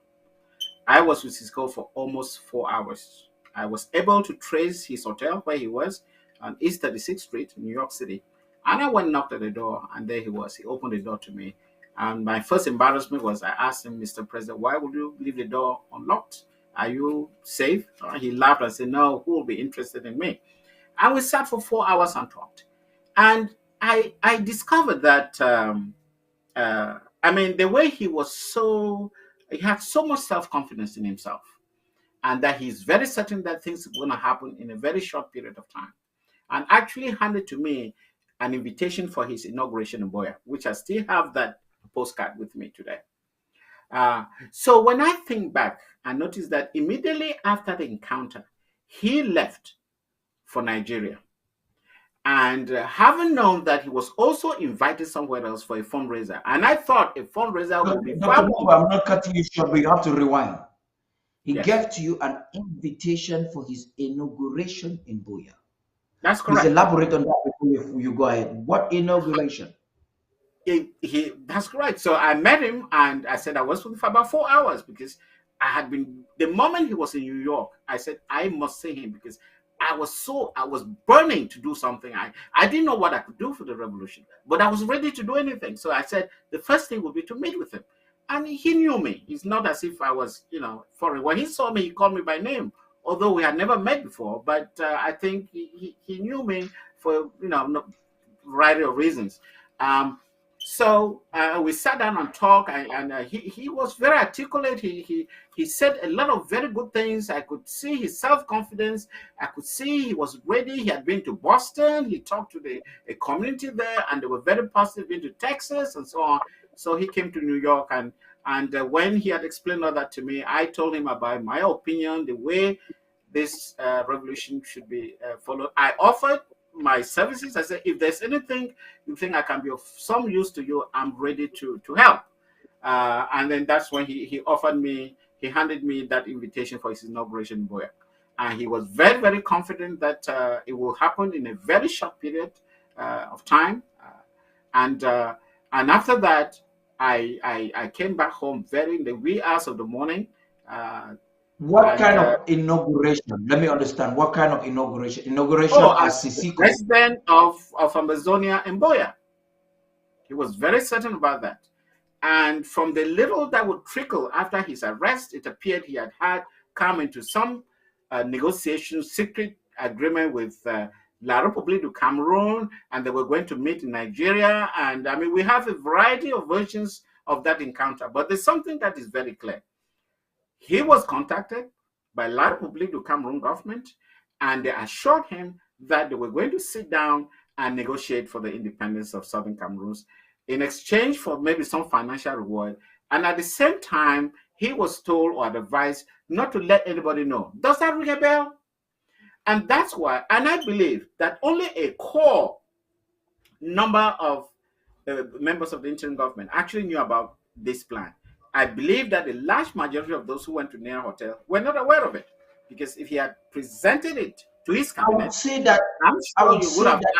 Speaker 7: I was with Cisco for almost 4 hours. I was able to trace his hotel where he was on East 36th Street, New York City. And I went and knocked at the door, and there he was. He opened the door to me. And my first embarrassment was I asked him, Mr. President, why would you leave the door unlocked? Are you safe? He laughed and said, no, who will be interested in me? And we sat for 4 hours and talked. And I discovered that, the way he was he had so much self-confidence in himself, and that he's very certain that things are going to happen in a very short period of time, and actually handed to me an invitation for his inauguration in Biya, which I still have that postcard with me today. So when I think back, I noticed that immediately after the encounter, he left for Nigeria. And having known that he was also invited somewhere else for a fundraiser, and I thought a fundraiser would be
Speaker 9: Dr. Mungwa, I'm not cutting you short, but you have to rewind. He
Speaker 7: Yes.
Speaker 9: gave to you an invitation for his inauguration in Biya.
Speaker 7: That's
Speaker 9: Please
Speaker 7: correct.
Speaker 9: elaborate on that before you go ahead. What inauguration?
Speaker 7: That's correct. So I met him and I said I was with him for about 4 hours because I had been, the moment he was in New York, I said I must see him because I was burning to do something. I didn't know what I could do for the revolution, but I was ready to do anything. So I said the first thing would be to meet with him. And he knew me. It's not as if I was, foreign. When he saw me, he called me by name, although we had never met before. But I think he knew me for, a variety of reasons. So we sat down and talked, and he was very articulate. He said a lot of very good things. I could see his self-confidence. I could see he was ready. He had been to Boston. He talked to a community there, and they were very positive. Been to Texas and so on. So he came to New York, and when he had explained all that to me, I told him about my opinion, the way this revolution should be followed. I offered my services. I said, if there's anything you think I can be of some use to you, I'm ready to help. And then that's when he handed me that invitation for his inauguration in Biya. And he was very, very confident that it will happen in a very short period of time. And after that, I came back home in the wee hours of the morning.
Speaker 9: What kind of inauguration? Let me understand. What kind of inauguration? Inauguration as Sisiko,
Speaker 7: president of Ambazonia in Biya. He was very certain about that. And from the little that would trickle after his arrest, it appeared he had come into some negotiation, secret agreement with La République du Cameroon, and they were going to meet in Nigeria. And we have a variety of versions of that encounter, but there's something that is very clear. He was contacted by La République du Cameroon government, and they assured him that they were going to sit down and negotiate for the independence of Southern Cameroon in exchange for maybe some financial reward. And at the same time, he was told or advised not to let anybody know. Does that ring a bell? And that's why, and I believe that only a core number of members of the interim government actually knew about this plan. I believe that the large majority of those who went to Nera Hotel were not aware of it, because if he had presented it to his cabinet,
Speaker 9: I would say that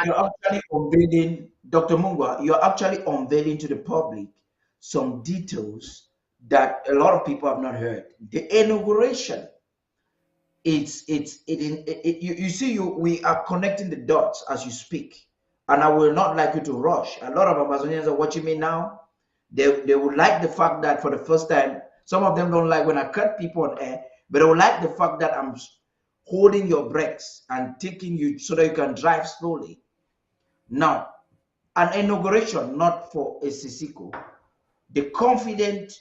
Speaker 9: you're actually unveiling, Dr. Mungwa, you're actually unveiling to the public some details that a lot of people have not heard. The inauguration, you see, we are connecting the dots as you speak, and I will not like you to rush. A lot of Amazonians are watching me now. They would like the fact that for the first time, some of them don't like when I cut people on air, but they would like the fact that I'm holding your brakes and taking you so that you can drive slowly. Now, an inauguration not for a Sisiko, the confident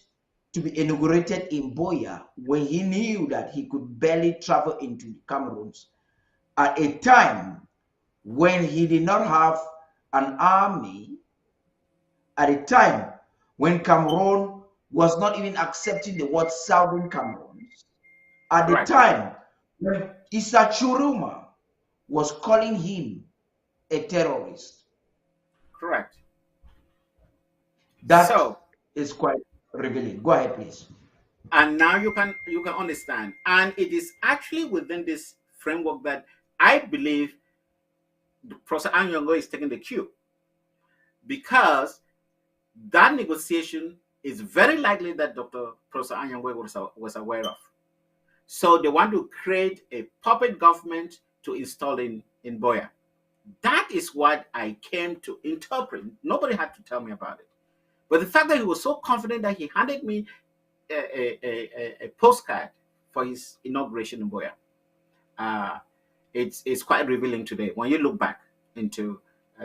Speaker 9: to be inaugurated in Biya when he knew that he could barely travel into Cameroon at a time when he did not have an army, at a time when Cameroon was not even accepting the word Southern Cameroon, at the time when Issa Churuma was calling him a terrorist.
Speaker 7: Correct.
Speaker 9: That is quite revealing. Go ahead, please.
Speaker 7: And now you can understand, and it is actually within this framework that I believe Professor Anyongo is taking the cue, because that negotiation is very likely that Dr. Professor Anyongo was aware of. So they want to create a puppet government to install in Biya. That is what I came to interpret. Nobody had to tell me about it. But the fact that he was so confident that he handed me a postcard for his inauguration in Biya, it's quite revealing today when you look back into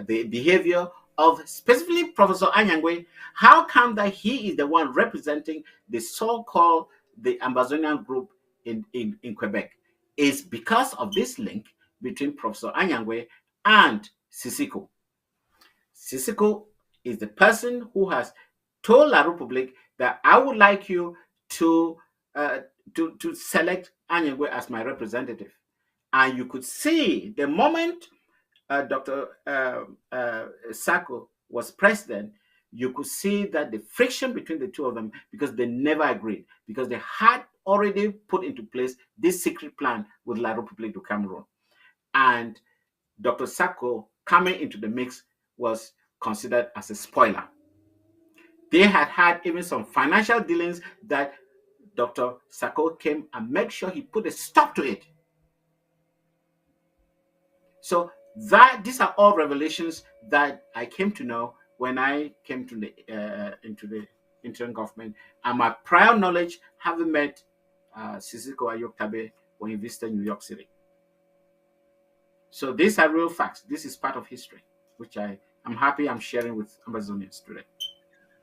Speaker 7: the behavior of specifically Professor Anyangwe. How come that he is the one representing the so-called the Ambazonian group in Quebec? Is because of this link between Professor Anyangwe and Sisiko. Sisiko is the person who has told La Republique that I would like you to select Anyangwe as my representative. And you could see the moment Dr. Sako was president, you could see that the friction between the two of them, because they never agreed, because they had already put into place this secret plan with La République du Cameroon. And Dr. Sako coming into the mix was considered as a spoiler. They had even some financial dealings that Dr. Sako came and made sure he put a stop to it. So these are all revelations that I came to know when I came to into the interim government, and my prior knowledge having met Sisiko Ayoktabe when he visited New York City. So these are real facts. This is part of history, which I'm happy I'm sharing with Ambazonians today.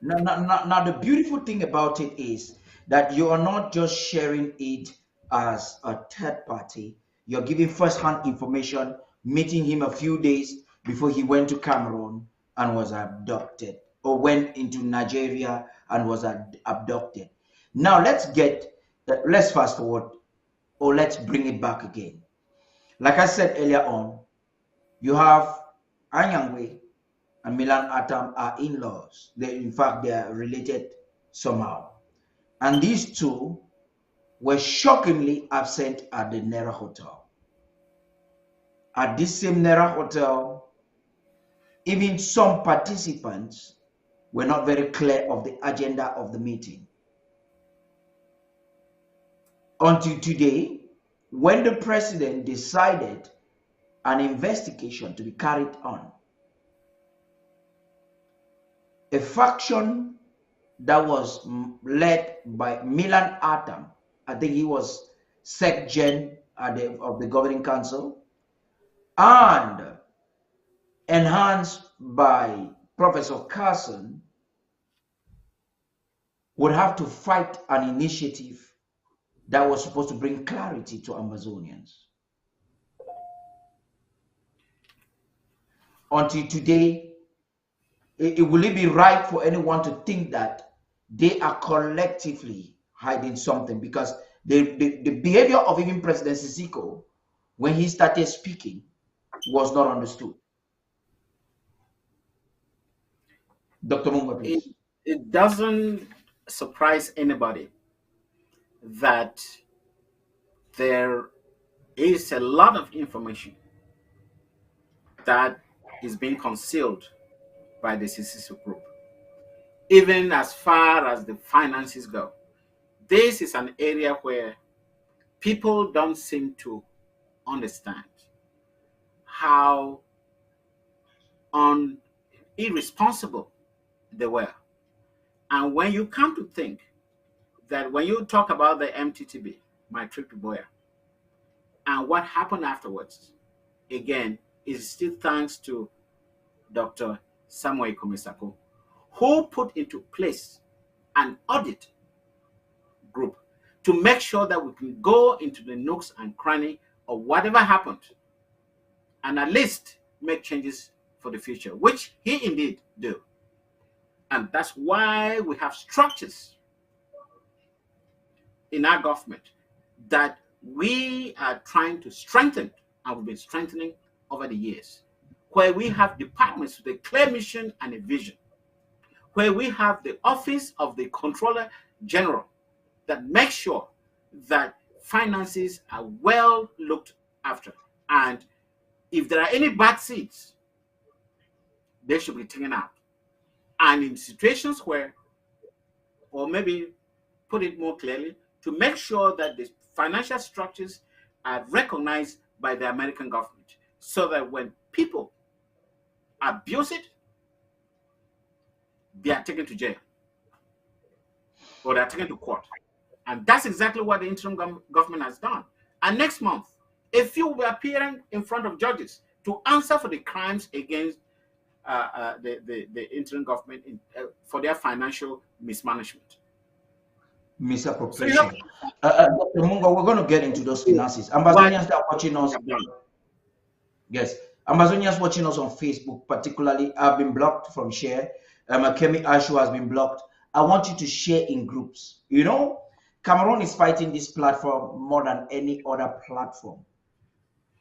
Speaker 9: Now, the beautiful thing about it is that you are not just sharing it as a third party. You're giving first-hand information, meeting him a few days before he went to Cameroon and was abducted, or went into Nigeria and was abducted. Now, let's fast forward, or let's bring it back again. Like I said earlier on, you have Anyangwe and Milan Atam are in-laws. In fact, they are related somehow. And these two were shockingly absent at the Nera Hotel. At this same Nera Hotel, even some participants were not very clear of the agenda of the meeting. Until today, when the president decided an investigation to be carried on, a faction that was led by Milan Atam, I think he was Sec-Gen of the Governing Council, and enhanced by Professor Carson, would have to fight an initiative that was supposed to bring clarity to Ambazonians. Until today, will it be right for anyone to think that they are collectively hiding something? Because the behavior of even President Sisiko, when he started speaking, was not understood. Dr. Mungwa, please.
Speaker 7: It doesn't surprise anybody that there is a lot of information that is being concealed by the Sisiko group. even as far as the finances go. This is an area where people don't seem to understand how irresponsible they were. And when you come to think that when you talk about the MTTB, my trip to Biya, and what happened afterwards, again, is still thanks to Dr. Samuel Komisako, who put into place an audit group to make sure that we can go into the nooks and cranny of whatever happened and at least make changes for the future, which he indeed do. And that's why we have structures in our government that we are trying to strengthen, and we've been strengthening over the years, where we have departments with a clear mission and a vision, where we have the office of the Controller General that makes sure that finances are well looked after. And if there are any bad seeds, they should be taken out. And in situations where, or maybe put it more clearly, to make sure that the financial structures are recognized by the American government, so that when people abuse it, they are taken to jail or they are taken to court. And that's exactly what the interim government has done. And next month, a few will be appearing in front of judges to answer for the crimes against the interim government for their financial mismanagement.
Speaker 9: Misappropriation. Dr. Mungwa, we're going to get into those finances. Ambazonians that are watching us, yes, Ambazonians watching us on Facebook, particularly, have been blocked from share. Kemi Ashu has been blocked. I want you to share in groups. You know, Cameroon is fighting this platform more than any other platform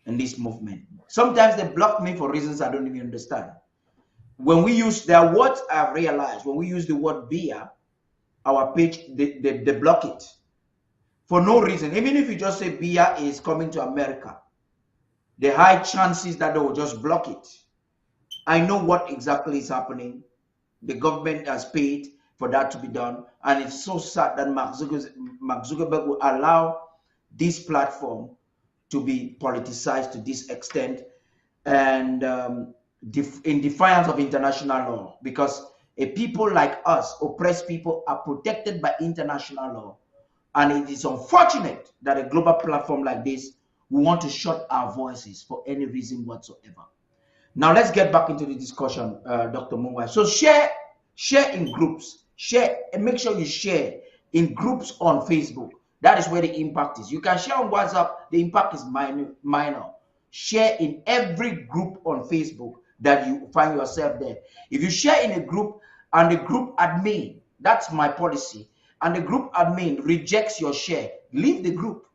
Speaker 9: in this movement. Sometimes they block me for reasons I don't even understand. When we use their words, I've realized when we use the word Biya, our page, they block it for no reason. Even if you just say Biya is coming to America, the high chances that they will just block it. I know what exactly is happening. The government has paid for that to be done, and it's so sad that Mark Zuckerberg will allow this platform to be politicized to this extent, and in defiance of international law, because a people like us, oppressed people, are protected by international law. And it is unfortunate that a global platform like this will want to shut our voices for any reason whatsoever. Now let's get back into the discussion, Dr. Mungwa. So share in groups, share, and make sure you share in groups on Facebook. That is where the impact is. You can share on WhatsApp, the impact is minor. Share in every group on Facebook that you find yourself there. If you share in a group and the group admin, that's my policy, and the group admin rejects your share, leave the group,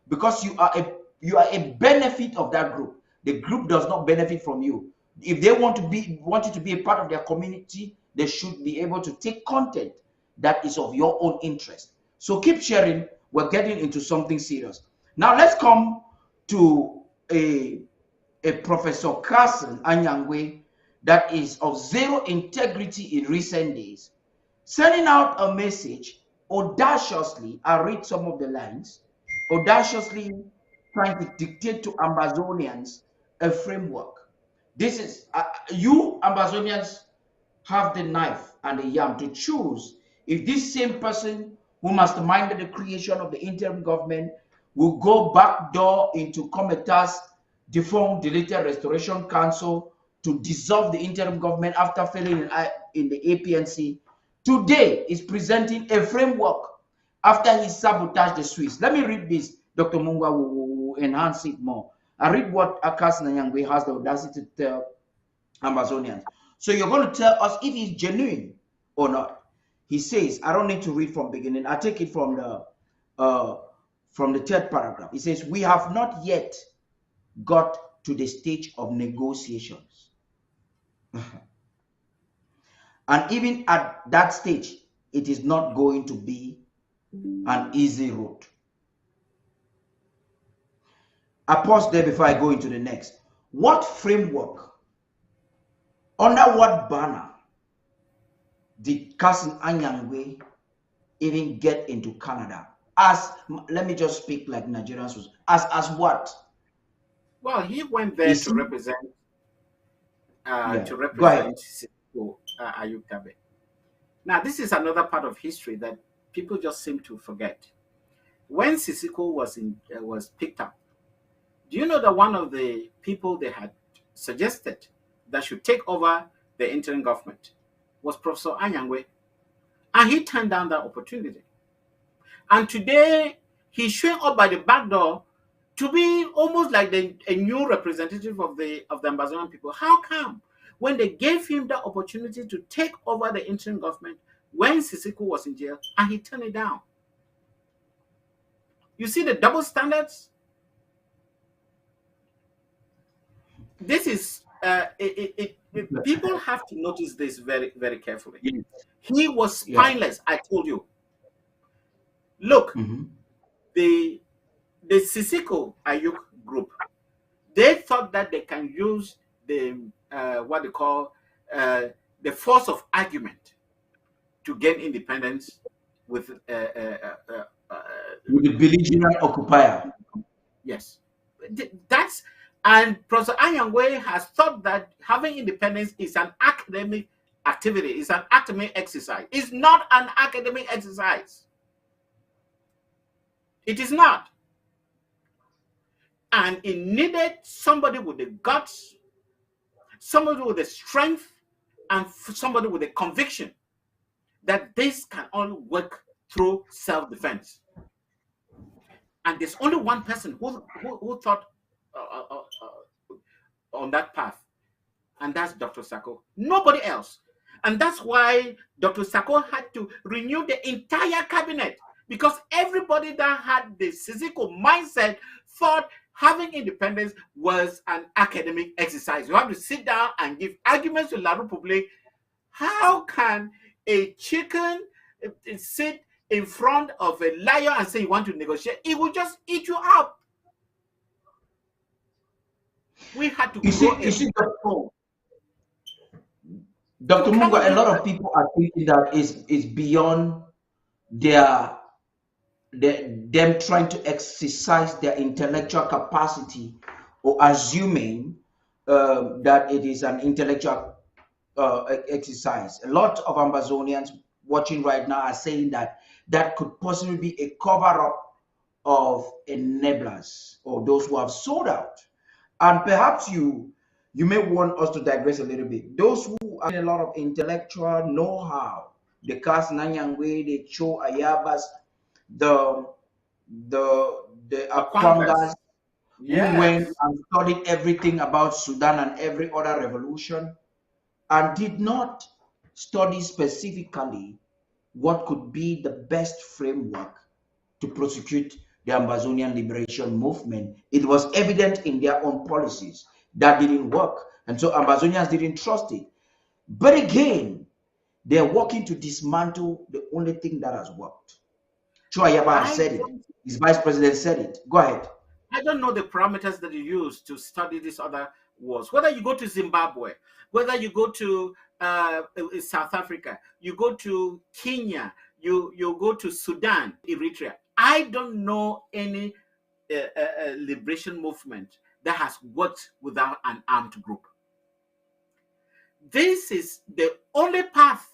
Speaker 9: because you are a benefit of that group. The group does not benefit from you. If they want you to be a part of their community, they should be able to take content that is of your own interest. So keep sharing. We're getting into something serious. Now let's come to a Professor Carson Anyangwe that is of zero integrity in recent days, sending out a message audaciously. I'll read some of the lines. Audaciously trying to dictate to Ambazonians a framework. This is, you Ambazonians have the knife and the yam to choose if this same person who masterminded the creation of the interim government will go backdoor into Comita's defunct deleted Restoration Council to dissolve the interim government after failing in the APNC. Today is presenting a framework after he sabotaged the Swiss. Let me read this. Dr. Mungwa will enhance it more. I read what Akas Nyangwe has the audacity to tell Ambazonians. So you're going to tell us if he's genuine or not. He says, I don't need to read from beginning. I take it from the third paragraph. He says, we have not yet got to the stage of negotiations. And even at that stage, it is not going to be an easy road. I pause there before I go into the next. What framework, under what banner did Cousin Anyangwe even get into Canada? As let me just speak like Nigerians. As what?
Speaker 7: Well, he went there
Speaker 9: Is
Speaker 7: to
Speaker 9: he?
Speaker 7: represent
Speaker 9: Yeah. Go ahead.
Speaker 7: Sisiko Ayutabe. Now, this is another part of history that people just seem to forget. When Sisiko was picked up, do you know that one of the people they had suggested that should take over the interim government was Professor Anyangwe, and he turned down that opportunity. And today he's showing up by the back door to be almost like a new representative of the Ambazonian people. How come? When they gave him the opportunity to take over the interim government when Sisiko was in jail, and he turned it down. You see the double standards? This is people have to notice this very, very carefully.
Speaker 9: Yes.
Speaker 7: He was
Speaker 9: Yeah.
Speaker 7: spineless, I told you. Look, the Sisiko Ayuk group, they thought that they can use the what they call the force of argument to gain independence with
Speaker 9: With the belligerent occupier.
Speaker 7: yes, that's, and Professor Anyangwe has thought that having independence is an academic activity, it's an academic exercise. It's not an academic exercise. It is not. And it needed somebody with the guts, somebody with the strength, and somebody with the conviction that this can only work through self-defense. And there's only one person who thought on that path, and that's Dr. Sako. Nobody else. And that's why Dr. Sako had to renew the entire cabinet, because everybody that had the Sisiko mindset thought having independence was an academic exercise. You have to sit down and give arguments to La Republique. How can a chicken sit in front of a lion and say you want to negotiate? It will just eat you up. We had to
Speaker 9: Dr. Mungwa, a lot of people are thinking that is beyond them trying to exercise their intellectual capacity, or assuming that it is an intellectual exercise. A lot of Ambazonians watching right now are saying that could possibly be a cover-up of enablers or those who have sold out. And perhaps you may want us to digress a little bit. Those who have a lot of intellectual know-how, the Kas Nanyangwe, the Cho Ayabas, the Akwangas,
Speaker 7: yes,
Speaker 9: who went and studied everything about Sudan and every other revolution, and did not study specifically what could be the best framework to prosecute the Ambazonian liberation movement. It was evident in their own policies that didn't work, and so Ambazonians didn't trust it. But again, they're working to dismantle the only thing that has worked. Choayaba said it. His vice president said it. Go ahead.
Speaker 7: I don't know the parameters that you use to study these other wars. Whether you go to Zimbabwe, whether you go to South Africa, you go to Kenya, you go to Sudan, Eritrea. I don't know any liberation movement that has worked without an armed group. This is the only path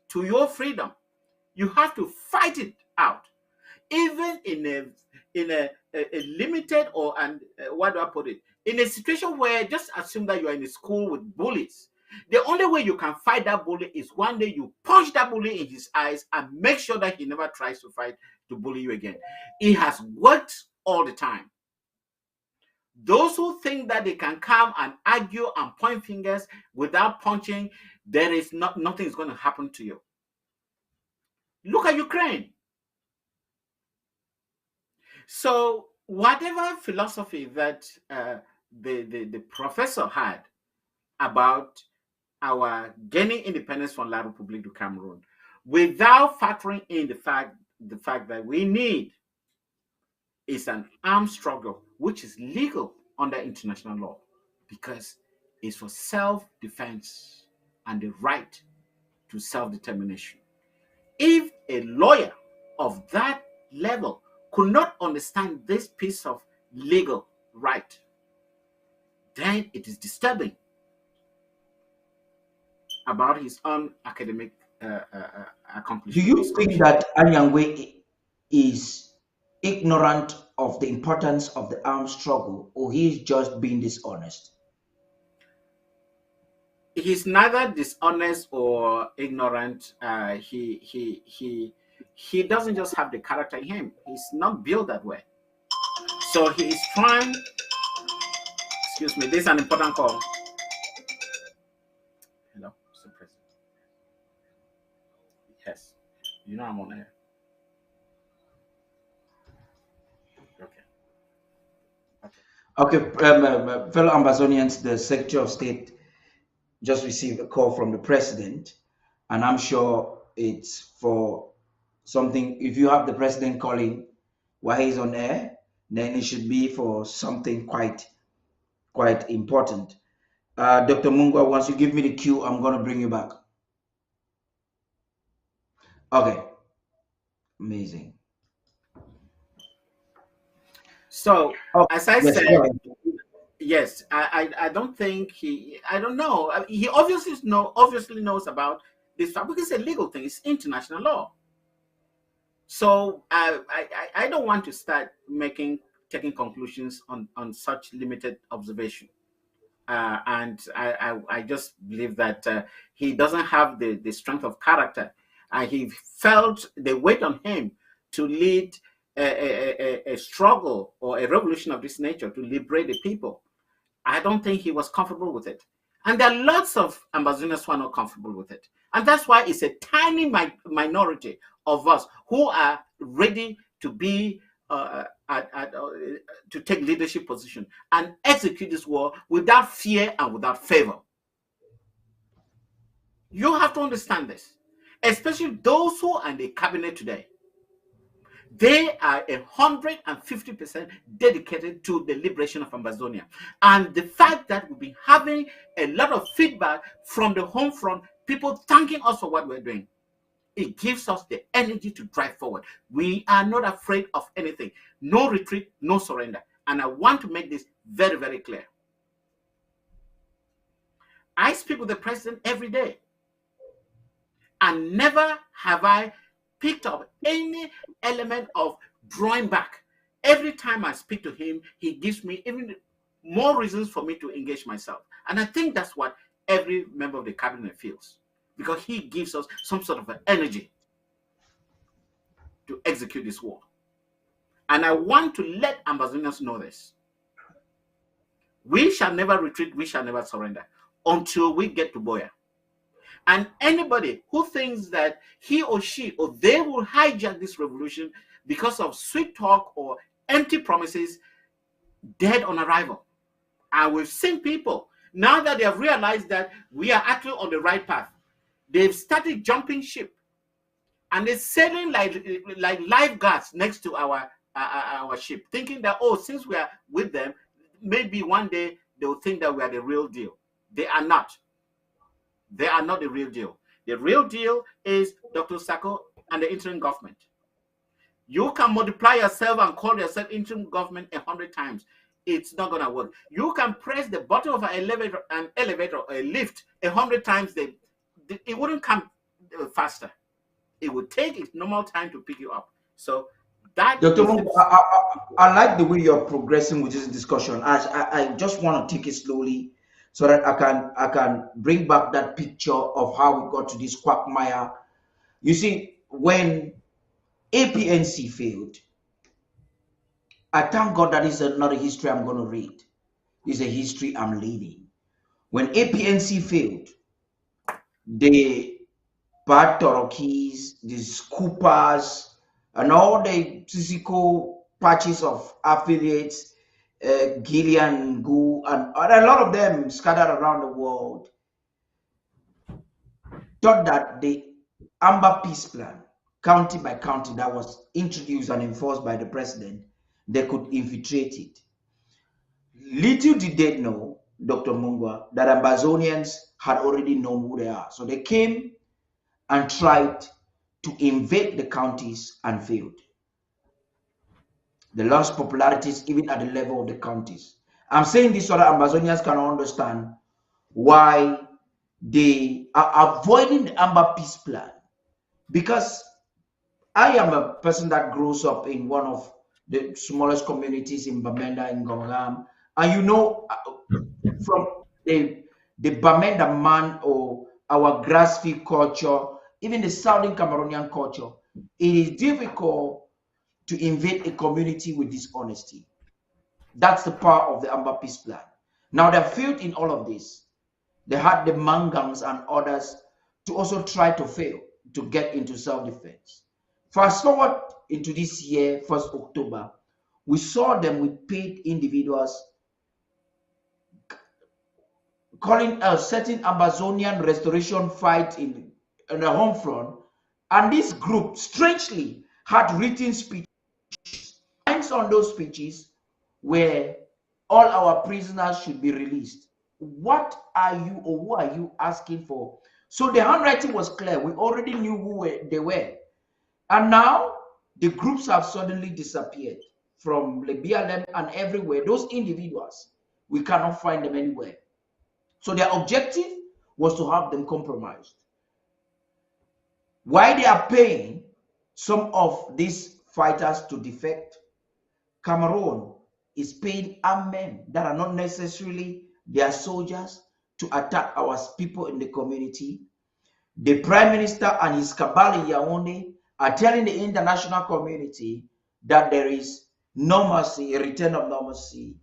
Speaker 7: to your freedom. You have to fight it out, even in a limited or what do I put it? In a situation where, just assume that you are in a school with bullies. The only way you can fight that bully is one day you punch that bully in his eyes and make sure that he never tries to bully you again. It has worked all the time. Those who think that they can come and argue and point fingers without punching, there is nothing is going to happen to you. Look at Ukraine. So whatever philosophy that the professor had about our gaining independence from La République du Cameroon, without factoring in the fact that we need is an armed struggle, which is legal under international law, because it's for self-defense and the right to self-determination. If a lawyer of that level could not understand this piece of legal right, then it is disturbing about his own academic accomplishment.
Speaker 9: Do you think that Anyangwe is ignorant of the importance of the armed struggle, or he's just being dishonest?
Speaker 7: He's neither dishonest or ignorant. He doesn't just have the character in him. He's not built that way. So he is trying. Excuse me. This is an important call. Hello, Mr. President. Yes, you know I'm on air.
Speaker 9: Okay, fellow Ambazonians, the Secretary of State just received a call from the president, and I'm sure it's for something. If you have the president calling while he's on air, then it should be for something quite important. Dr. Mungwa, once you give me the cue, I'm going to bring you back. Okay. Amazing.
Speaker 7: So, as I said, yes, I don't think I don't know. He obviously knows about this because it's a legal thing. It's international law. So I don't want to start taking conclusions on such limited observation. And I just believe that he doesn't have the strength of character. He felt the weight on him to lead a struggle or a revolution of this nature to liberate the people. I don't think he was comfortable with it. And there are lots of Ambazonians who are not comfortable with it. And that's why it's a tiny minority of us who are ready to be to take leadership position and execute this war without fear and without favor. You have to understand this, especially those who are in the cabinet today. They are 150% dedicated to the liberation of Ambazonia. And the fact that we've been having a lot of feedback from the home front, people thanking us for what we're doing, it gives us the energy to drive forward. We are not afraid of anything. No retreat, no surrender. And I want to make this very, very clear. I speak with the president every day. And never have I picked up any element of drawing back. Every time I speak to him, he gives me even more reasons for me to engage myself. And I think that's what every member of the cabinet feels, because he gives us some sort of an energy to execute this war. And I want to let Ambazonians know this. We shall never retreat, we shall never surrender until we get to Biya. And anybody who thinks that he or she or they will hijack this revolution because of sweet talk or empty promises, dead on arrival. And we've seen people, now that they have realized that we are actually on the right path, they've started jumping ship. And they're sailing like lifeguards next to our ship, thinking that, oh, since we are with them, maybe one day they'll think that we are the real deal. They are not. They are not the real deal. The real deal is Dr. Sako and the interim government. You can multiply yourself and call yourself interim government 100 times. It's not going to work. You can press the button of an elevator or a lift 100 times. It wouldn't come faster. It would take its normal time to pick you up. So that
Speaker 9: Dr. Mungwa, I like the way you're progressing with this discussion. I just want to take it slowly, so that I can bring back that picture of how we got to this quagmire. You see, when APNC failed, I thank God that is not a history I'm going to read. It's a history I'm leading. When APNC failed, the bad Torokees, the Scoopers, and all the physical patches of affiliates, Gillian, Gu, and a lot of them scattered around the world, thought that the Amber Peace Plan, county by county, that was introduced and enforced by the president, they could infiltrate it. Little did they know, Dr. Mungwa, that Ambazonians had already known who they are. So they came and tried to invade the counties and failed. They lost popularities even at the level of the counties. I'm saying this so that Ambazonians can understand why they are avoiding the Amber Peace Plan. Because I am a person that grows up in one of the smallest communities in Bamenda, in Gongam. And you know, from the Bamenda man or our grass-feed culture, even the Southern Cameroonian culture, it is difficult to invade a community with dishonesty. That's the power of the Amber Peace Plan. Now, they failed in all of this. They had the Mangans and others to also try to fail to get into self-defense. Fast forward into this year, 1st October, we saw them with paid individuals calling a certain Ambazonian restoration fight in the home front. And this group, strangely, had written speeches. Lines on those speeches where all our prisoners should be released. What are you or who are you asking for? So the handwriting was clear. We already knew who they were. And now the groups have suddenly disappeared from Biya and everywhere. Those individuals, we cannot find them anywhere. So their objective was to have them compromised. Why they are paying some of these fighters to defect? Cameroon is paying armed men that are not necessarily their soldiers to attack our people in the community. The Prime Minister and his cabal in Yaoundé are telling the international community that there is normalcy, a return of normalcy.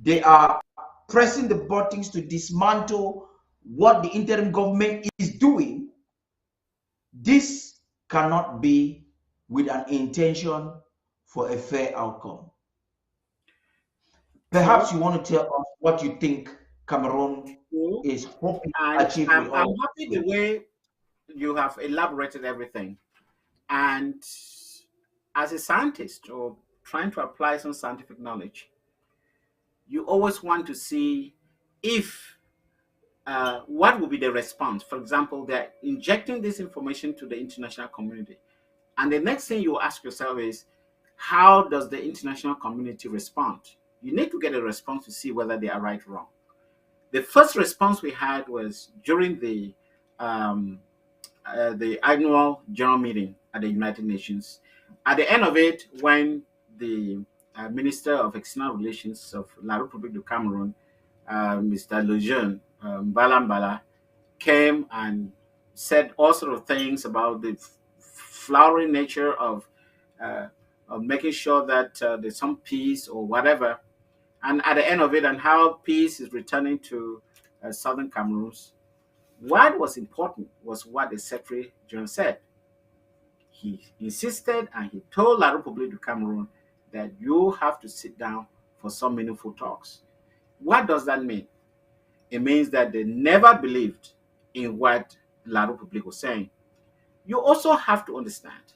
Speaker 9: They are pressing the buttons to dismantle what the interim government is doing. This cannot be with an intention for a fair outcome. Perhaps you want to tell us what you think Cameroon is hoping to achieve.
Speaker 7: I'm happy the way you have elaborated everything. And as a scientist or trying to apply some scientific knowledge, you always want to see if what will be the response. For example, they're injecting this information to the international community. And the next thing you ask yourself is, how does the international community respond? You need to get a response to see whether they are right or wrong. The first response we had was during the annual general meeting at the United Nations. At the end of it, when the Minister of External Relations of La République du Cameroun, Mr. Lejeune Balambala, came and said all sorts of things about the flowering nature of making sure that there's some peace or whatever. And at the end of it, and how peace is returning to southern Cameroon, what was important was what the Secretary General said. He insisted and he told La République du Cameroun that you have to sit down for some meaningful talks. What does that mean? It means that they never believed in what La République was saying. You also have to understand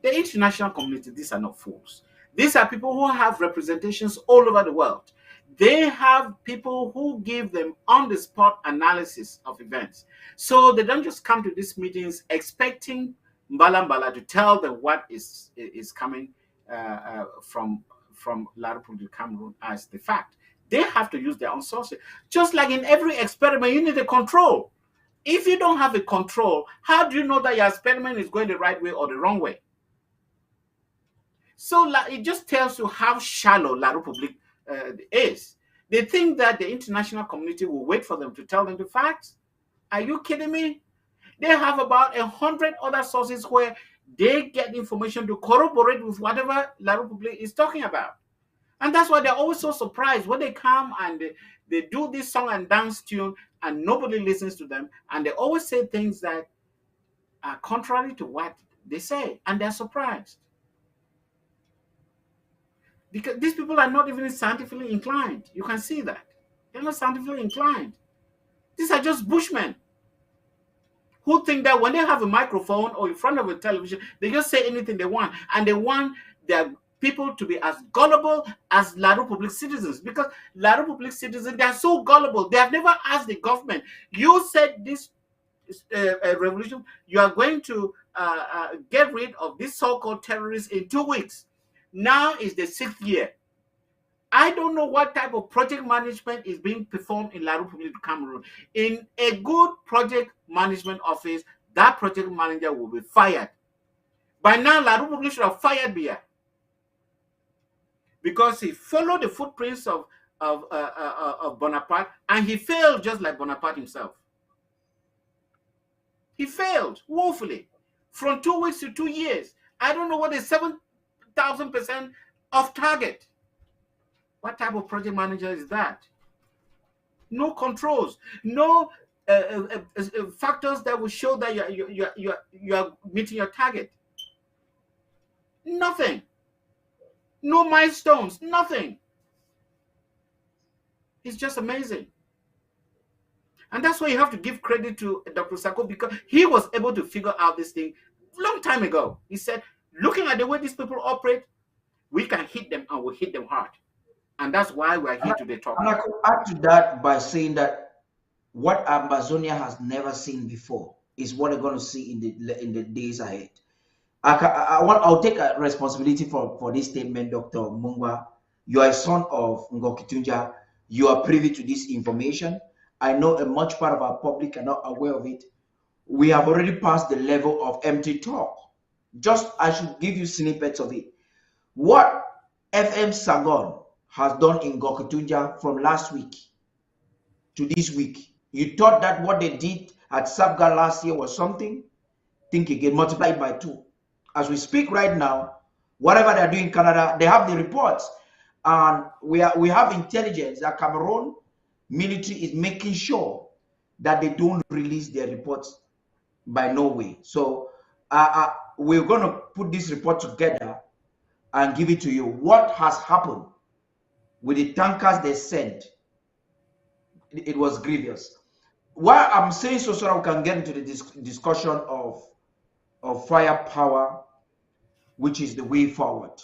Speaker 7: the international community, these are not fools. These are people who have representations all over the world. They have people who give them on-the-spot analysis of events. So they don't just come to these meetings expecting Mbala to tell them what is coming from La République du Cameroun as the fact. They have to use their own sources. Just like in every experiment, you need a control. If you don't have a control, how do you know that your experiment is going the right way or the wrong way? So it just tells you how shallow La République is. They think that the international community will wait for them to tell them the facts. Are you kidding me? They have about 100 other sources where they get information to corroborate with whatever La République is talking about. And that's why they're always so surprised when they come and they do this song and dance tune and nobody listens to them. And they always say things that are contrary to what they say. And they're surprised. Because these people are not even scientifically inclined. You can see that. They're not scientifically inclined. These are just bushmen who think that when they have a microphone or in front of a television, they just say anything they want. And they want their people to be as gullible as La République citizens. Because La République citizens, they are so gullible. They have never asked the government, you said this revolution, you are going to get rid of these so-called terrorists in 2 weeks. Now is the 6th year. I don't know what type of project management is being performed in La Republic of Cameroon. In a good project management office, that project manager will be fired. By now, La Republic should have fired Biya, because he followed the footprints of Bonaparte, and he failed just like Bonaparte himself. He failed woefully from 2 weeks to 2 years. I don't know what is 7,000% off target. What type of project manager is that? No controls, no factors that will show that you are meeting your target. Nothing. No milestones. Nothing. It's just amazing. And that's why you have to give credit to Dr. Sako, because he was able to figure out this thing long time ago. He said, looking at the way these people operate, we can hit them, and we'll hit them hard. And that's why we're here today talking.
Speaker 9: And I could add to that by saying that what Ambazonia has never seen before is what they're going to see in the days ahead. I'll take a responsibility for this statement, Dr. Mungwa. You are a son of Ngokitunja. You are privy to this information. I know a much part of our public are not aware of it. We have already passed the level of empty talk. Just, I should give you snippets of it. What FM Sagon has done in Ngokitunja from last week to this week. You thought that what they did at Sabga last year was something? Think again, multiply it by 2. As we speak right now, whatever they're doing in Canada, they have the reports. And we have intelligence that Cameroon military is making sure that they don't release their reports by no way. So we're going to put this report together and give it to you. What has happened with the tankers they sent? It was grievous. Why I'm saying so that we can get into the discussion of firepower, which is the way forward.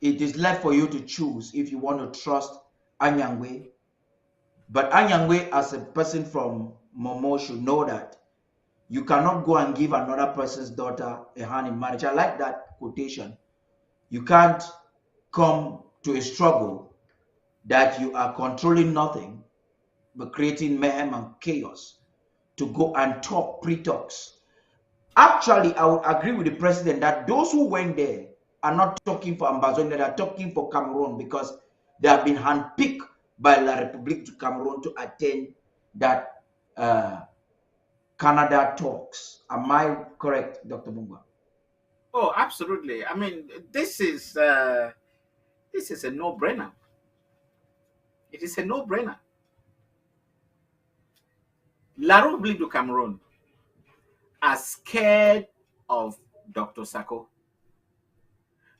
Speaker 9: It is left for you to choose if you want to trust Anyangwe. But Anyangwe, as a person from Momo, should know that you cannot go and give another person's daughter a hand in marriage. I like that quotation. You can't come to a struggle that you are controlling nothing but creating mayhem and chaos to go and talk pre-talks. Actually, I would agree with the president that those who went there are not talking for Ambazonia, they are talking for Cameroon, because they have been handpicked by La République du Cameroon to attend that Canada talks. Am I correct, Dr. Mungwa?
Speaker 7: Oh, absolutely. I mean, this is a no-brainer. It is a no-brainer. La République du Cameroon are scared of Dr. Sako.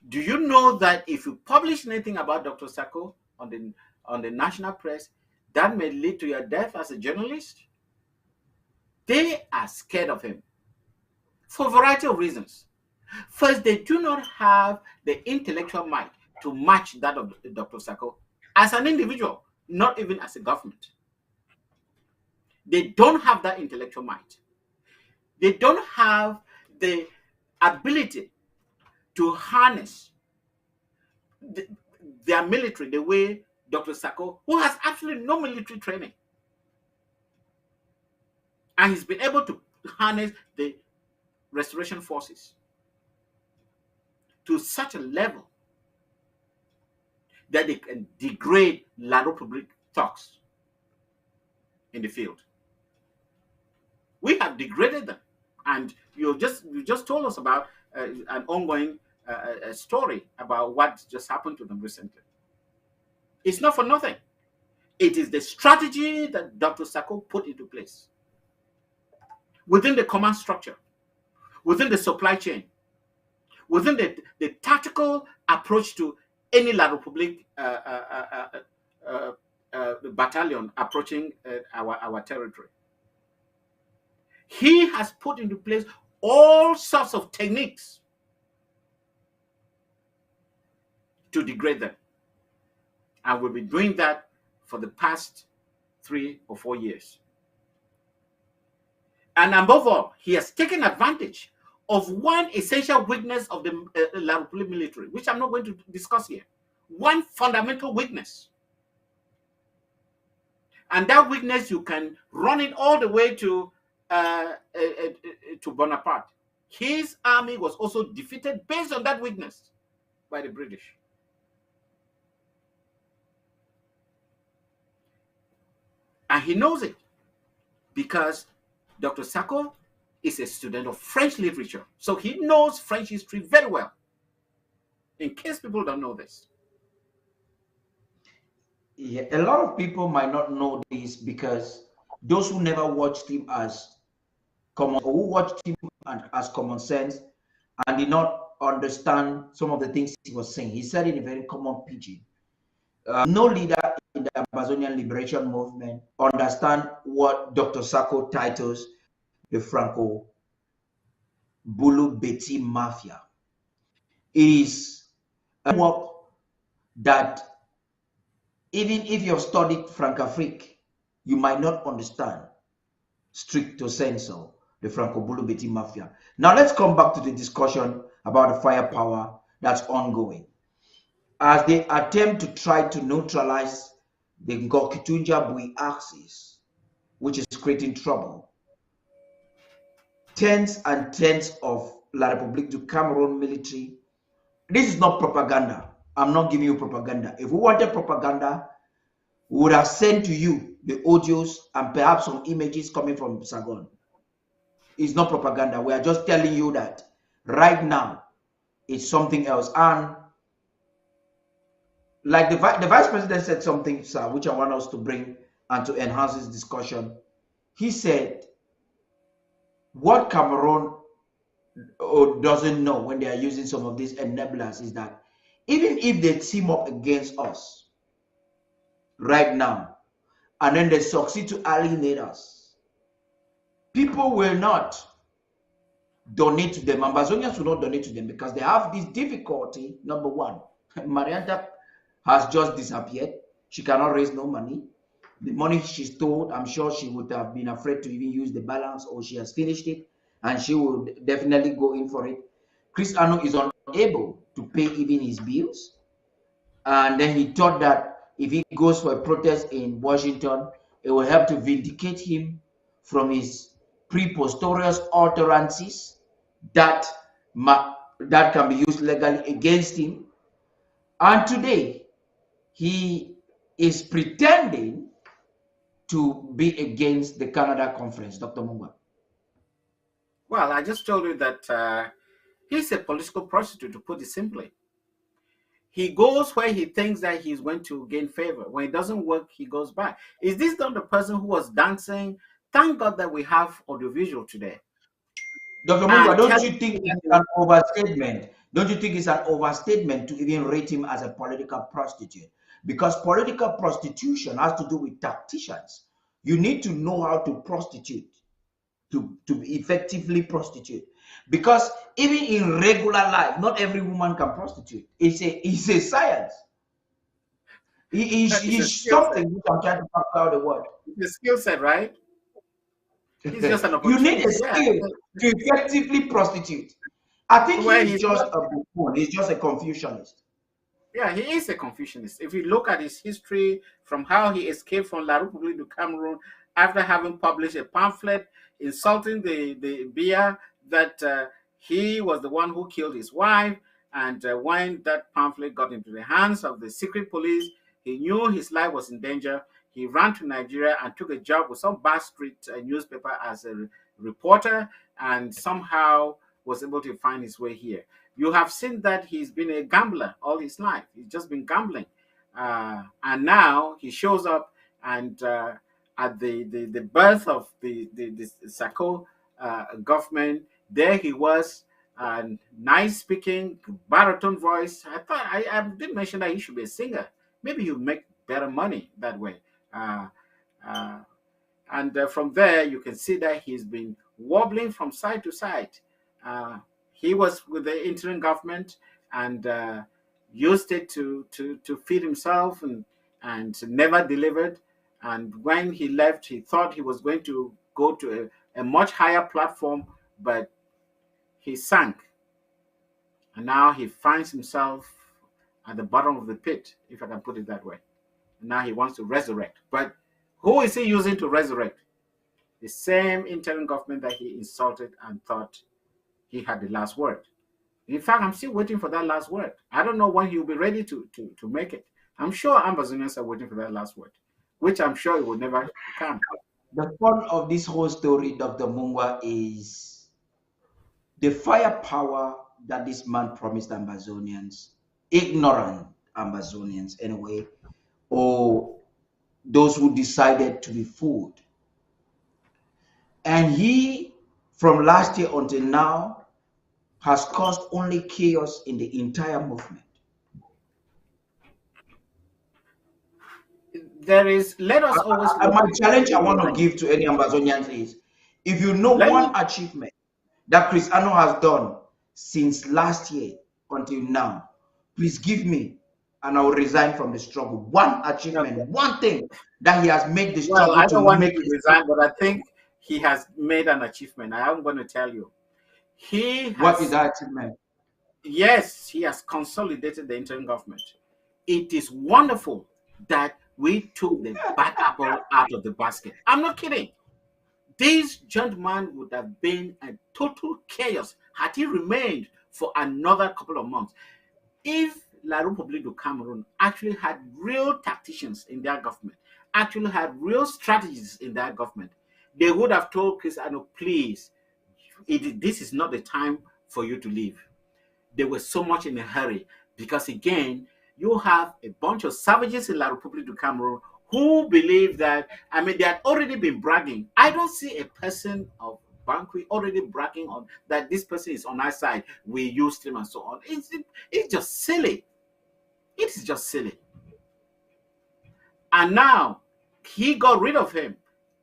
Speaker 7: Do you know that if you publish anything about Dr. Sako on the national press, that may lead to your death as a journalist? They are scared of him for a variety of reasons. First, they do not have the intellectual might to match that of Dr. Sako as an individual, not even as a government. They don't have that intellectual might. They don't have the ability to harness their military the way Dr. Sako, who has absolutely no military training, and he's been able to harness the restoration forces to such a level that they can degrade La République thugs in the field. We have degraded them, and you just told us about an ongoing story about what just happened to them recently. It's not for nothing. It is the strategy that Dr. Sako put into place within the command structure, within the supply chain, within the tactical approach to any La République battalion approaching our territory. He has put into place all sorts of techniques to degrade them. And we've been doing that for the past 3 or 4 years. And above all, he has taken advantage of one essential weakness of the La Republique military, which I'm not going to discuss here. One fundamental weakness. And that weakness, you can run it all the way to Bonaparte. His army was also defeated based on that weakness by the British. And he knows it because Dr. Sacco is a student of French literature. So he knows French history very well, in case people don't know this.
Speaker 9: Yeah, a lot of people might not know this because those who never watched him as common, or who watched him as common sense and did not understand some of the things he was saying. He said in a very common pidgin. No leader in the Ambazonian liberation movement understand what Dr. Sacco titles the Franco Bulu Beti Mafia. It is a work that even if you've studied Francafrique, you might not understand stricto sensu the Franco Bulu Beti Mafia. Now let's come back to the discussion about the firepower that's ongoing. As they attempt to try to neutralize the Ngokitunja-Bui axis, which is creating trouble, tens and tens of La République du Cameroon military. This is not propaganda. I'm not giving you propaganda. If we wanted propaganda, we would have sent to you the audios and perhaps some images coming from Saigon. It's not propaganda. We are just telling you that right now it's something else. And like the vice president said something, sir, which I want us to bring and to enhance this discussion. He said, what Cameroon doesn't know when they are using some of these enablers is that even if they team up against us right now and then they succeed to alienate us, people will not donate to them. Ambazonians will not donate to them because they have this difficulty. Number one, Marianta has just disappeared. She cannot raise no money. The money she stole, I'm sure she would have been afraid to even use the balance, or she has finished it and she will definitely go in for it. Chris Ano is unable to pay even his bills. And then he thought that if he goes for a protest in Washington, it will help to vindicate him from his preposterous utterances that can be used legally against him. And today, he is pretending to be against the Canada conference, Dr. Mungwa.
Speaker 7: Well, I just told you that he's a political prostitute, to put it simply. He goes where he thinks that he's going to gain favor. When it doesn't work, he goes back. Is this not the person who was dancing? Thank God that we have audiovisual today.
Speaker 9: Dr. Mungwa, don't you think it's an overstatement? Don't you think it's an overstatement to even rate him as a political prostitute? Because political prostitution has to do with tacticians. You need to know how to prostitute, to effectively prostitute. Because even in regular life, not every woman can prostitute. It's a science. It's something which I'm trying to factor out the word.
Speaker 7: It's a skill set, right? It's just an
Speaker 9: You need a skill to effectively prostitute. I think he's just a buffoon. He's just a Confucianist.
Speaker 7: Yeah, he is a Confucianist. If you look at his history, from how he escaped from La République du Cameroon after having published a pamphlet insulting the Biya, that he was the one who killed his wife, and when that pamphlet got into the hands of the secret police, he knew his life was in danger. He ran to Nigeria and took a job with some Bar Street newspaper as a reporter, and somehow was able to find his way here. You have seen that he's been a gambler all his life. He's just been gambling. And now he shows up, and at the birth of the Sacco government, there he was, nice speaking, baritone voice. I did mention that he should be a singer. Maybe he'll make better money that way. And from there, you can see that he's been wobbling from side to side. He was with the interim government and used it to feed himself and never delivered. And when he left, he thought he was going to go to a much higher platform, but he sank. And now he finds himself at the bottom of the pit, if I can put it that way. And now he wants to resurrect. But who is he using to resurrect? The same interim government that he insulted and thought he had the last word. In fact, I'm still waiting for that last word. I don't know when he'll be ready to make it. I'm sure Ambazonians are waiting for that last word, which I'm sure it will never come.
Speaker 9: The fun of this whole story, Dr. Mungwa, is the firepower that this man promised Ambazonians, ignorant Ambazonians anyway, or those who decided to be fooled. And he, from last year until now, has caused only chaos in the entire movement.
Speaker 7: There is, let us always.
Speaker 9: My challenge I want to give to any Ambazonians is, if you know one achievement that Chris Ano has done since last year until now, please give me, and I will resign from the struggle. One achievement, one thing that he has made the struggle.
Speaker 7: Well, I don't want him to resign, but I think he has made an achievement. I am going to tell you.
Speaker 9: What is that achievement?
Speaker 7: Yes, he has consolidated the interim government. It is wonderful that we took the bad apple out of the basket. I'm not kidding. This gentleman would have been a total chaos had he remained for another couple of months. If La République du Cameroon actually had real tacticians in their government, actually had real strategies in their government, they would have told Chris Ano, please, this is not the time for you to leave. They were so much in a hurry because, again, you have a bunch of savages in La République du Cameroon who believe that, I mean, they had already been bragging. I don't see a person of Banqui already bragging on that this person is on our side. We used him and so on. It's just silly. It is just silly. And now he got rid of him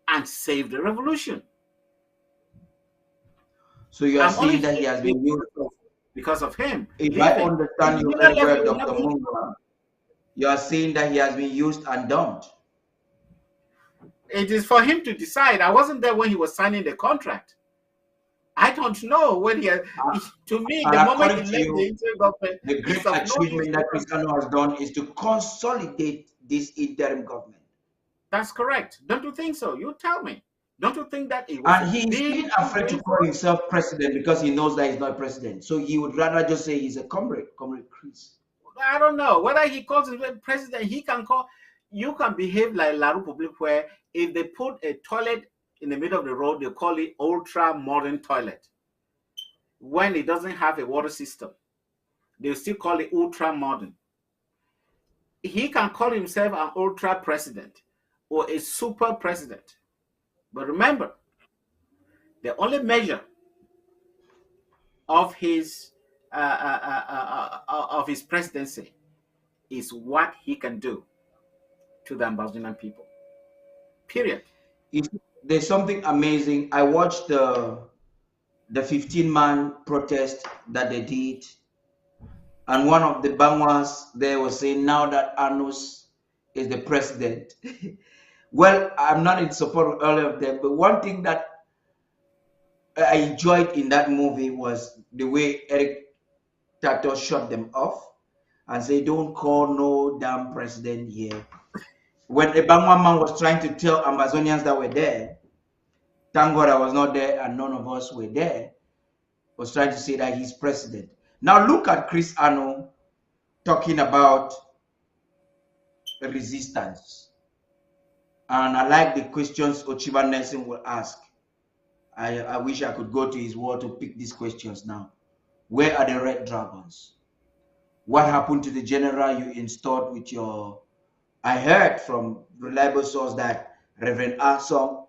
Speaker 7: and saved the revolution.
Speaker 9: So you are saying that he has been used
Speaker 7: because of him.
Speaker 9: If I understand you very well, Dr. Mungwa, you are saying that he has been used and dumped.
Speaker 7: It is for him to decide. I wasn't there when he was signing the contract. I don't know when he. To me, the moment he left the interim government,
Speaker 9: the great achievement that Chris Ano has done is to consolidate this interim government.
Speaker 7: That's correct. Don't you think so? You tell me. Don't you think that it was?
Speaker 9: And he's been afraid to call himself president because he knows that he's not president. So he would rather just say he's a comrade Chris.
Speaker 7: I don't know whether he calls himself president. He can call. You can behave like La République, where if they put a toilet in the middle of the road, they call it ultra modern toilet. When it doesn't have a water system, they still call it ultra modern. He can call himself an ultra president or a super president. But remember, the only measure of his presidency is what he can do to the Ambazonian people. Period.
Speaker 9: There's something amazing. I watched the 15-man protest that they did, and one of the Bangwas there was saying now that Anus is the president. Well, I'm not in support of all of them, but one thing that I enjoyed in that movie was the way Eric Tato shut them off and say, don't call no damn president here. When the Bangwa man was trying to tell Ambazonians that were there, thank God I was not there and none of us were there, was trying to say that he's president. Now look at Chris Ano talking about resistance. And I like the questions Ochiba Nelson will ask. I wish I could go to his wall to pick these questions now. Where are the Red Dragons? What happened to the general you installed with your... I heard from reliable source that Reverend Asong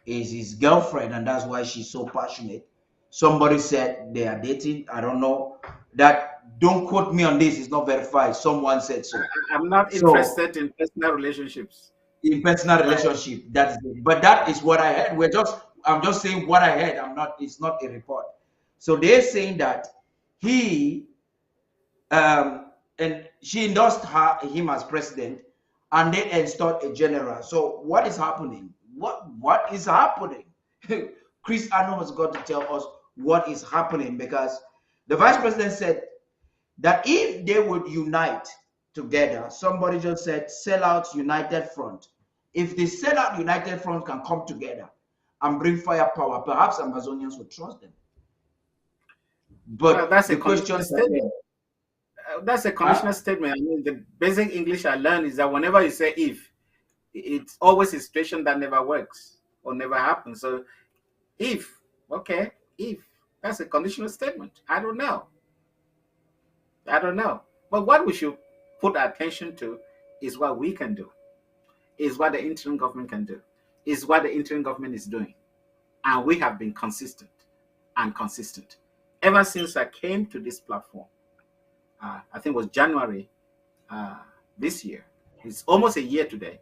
Speaker 9: is his girlfriend and that's why she's so passionate. Somebody said they are dating. I don't know. That, don't quote me on this, it's not verified. Someone said so.
Speaker 7: I'm not interested in personal relationships.
Speaker 9: In personal relationship, that's it. But that is what I heard. I'm just saying what I heard. It's not a report. So they're saying that he and she endorsed him as president, and they installed a general. So what is happening? What is happening? Chris Arnold has got to tell us what is happening, because the vice president said that if they would unite together, somebody just said, sell out United Front. If the sell out United Front can come together and bring firepower, perhaps Amazonians will trust them. But
Speaker 7: that's
Speaker 9: the
Speaker 7: a
Speaker 9: question
Speaker 7: statement. That's a conditional statement. I mean, the basic English I learned is that whenever you say if, it's always a situation that never works or never happens. So if, okay, if, that's a conditional statement. I don't know. But what we should put our attention to is what we can do, is what the interim government can do, is what the interim government is doing. And we have been consistent and consistent. Ever since I came to this platform, I think it was January this year, it's almost a year today,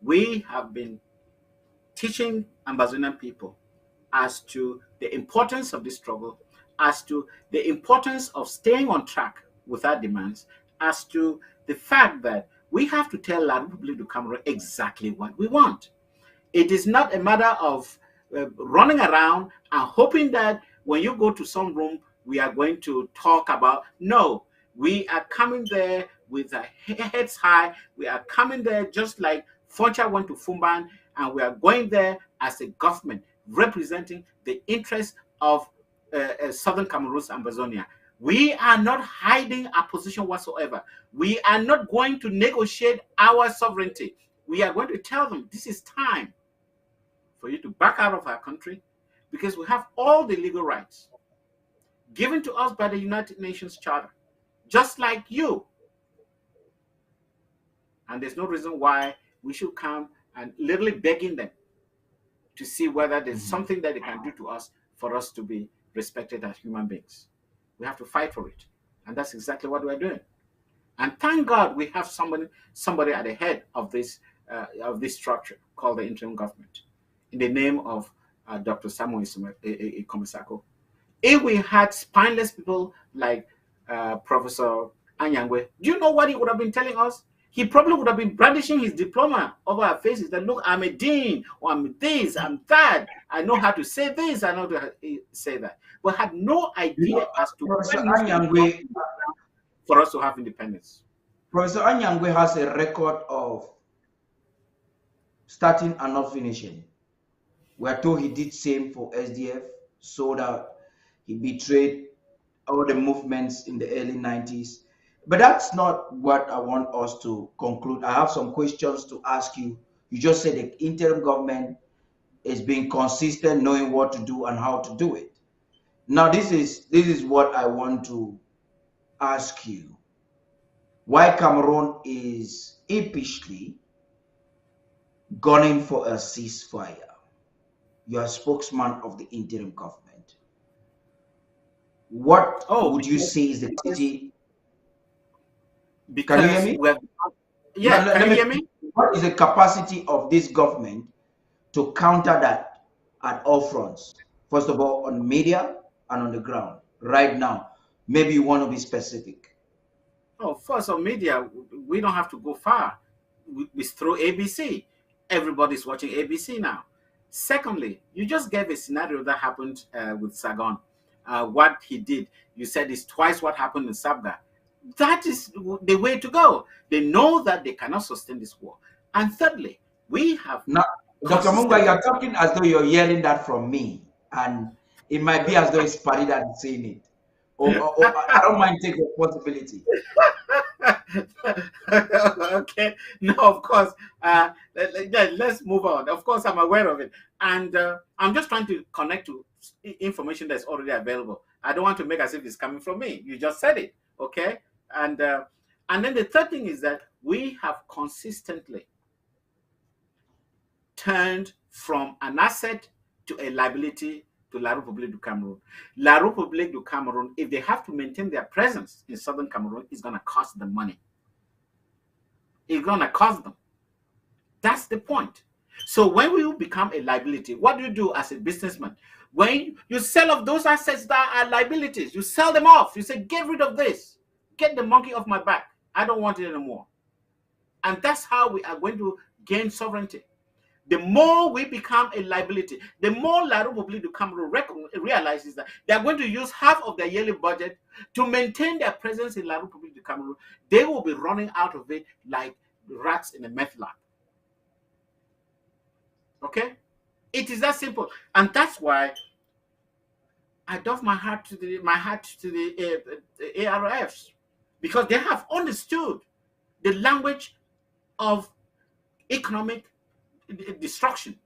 Speaker 7: we have been teaching Ambazonian people as to the importance of this struggle, as to the importance of staying on track with our demands, as to the fact that we have to tell La République du Cameroun exactly what we want. It is not a matter of running around and hoping that when you go to some room, we are going to talk about. No, we are coming there with our heads high. We are coming there just like Foncha went to Fumban, and we are going there as a government representing the interests of Southern Cameroon's Ambazonia. We are not hiding our position whatsoever. We are not going to negotiate our sovereignty. We are going to tell them this is time for you to back out of our country, because we have all the legal rights given to us by the United Nations Charter, just like you. And there's no reason why we should come and literally begging them to see whether there's something that they can do to us for us to be respected as human beings. We have to fight for it. And that's exactly what we're doing. And thank God we have somebody at the head of this structure called the interim government, in the name of Dr. Samuel Komisako. If we had spineless people like Professor Anyangwe, do you know what he would have been telling us? He probably would have been brandishing his diploma over our faces that, look, I'm a dean, or I'm this, I'm that. I know how to say this, I know how to say that. But had no idea as to
Speaker 9: Professor Anyangwe,
Speaker 7: for us to have independence.
Speaker 9: Professor Anyangwe has a record of starting and not finishing. We're told he did same for SDF, so that he betrayed all the movements in the early 90s. But that's not what I want us to conclude. I have some questions to ask you. You just said the interim government is being consistent, knowing what to do and how to do it. Now, this is what I want to ask you. Why Cameroon is impishly gunning for a ceasefire? You are a spokesman of the interim government. What would you say is the capacity? Can you hear me?
Speaker 7: Can you hear me?
Speaker 9: What is the capacity of this government to counter that at all fronts? First of all, on media and on the ground right now. Maybe you want to be specific.
Speaker 7: Oh, first on media, we don't have to go far. We throw ABC. Everybody's watching ABC now. Secondly, you just gave a scenario that happened with Sagon. What he did, you said is twice what happened in Sabga. That is the way to go. They know that they cannot sustain this war. And thirdly, we have
Speaker 9: now, Dr. Mungwa, you're talking as though you're yelling that from me, and it might be as though it's Paddy that's saying it. Or I don't mind taking responsibility.
Speaker 7: Okay, no, of course. Let's move on. Of course, I'm aware of it, and I'm just trying to connect to information that's already available. I don't want to make as if it's coming from me. You just said it, okay? And then the third thing is that we have consistently turned from an asset to a liability to La République du Cameroun. La République du Cameroun, if they have to maintain their presence in southern Cameroon, it's going to cost them money. It's going to cost them. That's the point. So when we become a liability, what do you do as a businessman? When you sell off those assets that are liabilities, you sell them off. You say, get rid of this. Get the monkey off my back. I don't want it anymore. And that's how we are going to gain sovereignty. The more we become a liability, the more La République du Cameroon realizes that they are going to use half of their yearly budget to maintain their presence in La République du Cameroon. They will be running out of it like rats in a meth lab. Okay? It is that simple. And that's why I doff my hat to the ARFs, because they have understood the language of economic destruction.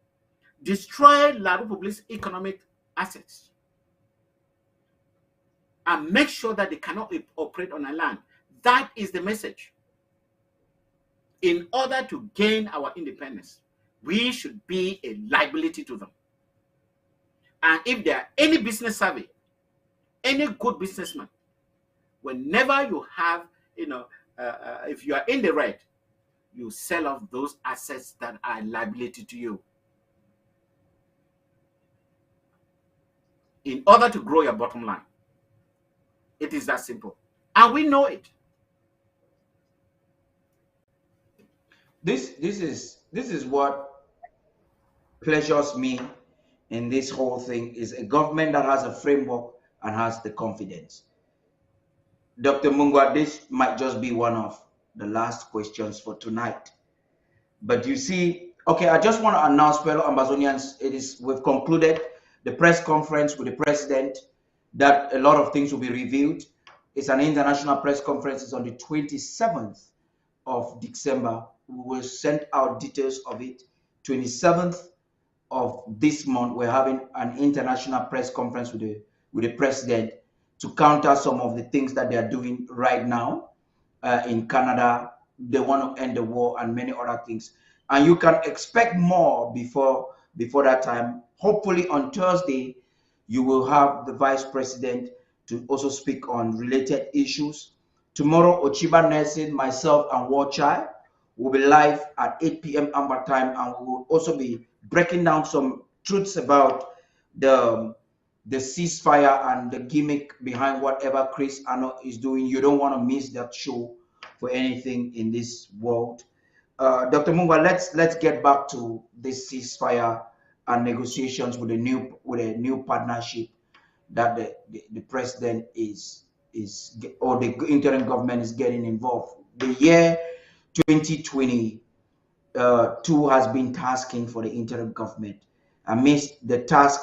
Speaker 7: Destroy La République's economic assets and make sure that they cannot operate on our land. That is the message. In order to gain our independence, we should be a liability to them. And if there are any business savvy, any good businessman, whenever you have, if you are in the red, you sell off those assets that are a liability to you in order to grow your bottom line. It is that simple. And we know it.
Speaker 9: This is what pleasures me in this whole thing, is a government that has a framework and has the confidence. Dr. Mungwa, this might just be one of the last questions for tonight. But you see, okay, I just want to announce, fellow Ambazonians, we've concluded the press conference with the president, that a lot of things will be revealed. It's an international press conference. It's on the 27th of December. We will send out details of it. 27th of this month, we're having an international press conference with the president to counter some of the things that they are doing right now in Canada. They want to end the war and many other things. And you can expect more before that time. Hopefully on Thursday, you will have the vice president to also speak on related issues. Tomorrow, Ochiba Nelson, myself, and Warchai will be live at 8 p.m. Amber time, and we will also be breaking down some truths about the ceasefire and the gimmick behind whatever Chris Ano is doing. You don't want to miss that show for anything in this world. Dr. Mungwa, let's get back to this ceasefire and negotiations with a new partnership that the president or the interim government is getting involved. The year 2022 has been tasking for the interim government. Amidst the task,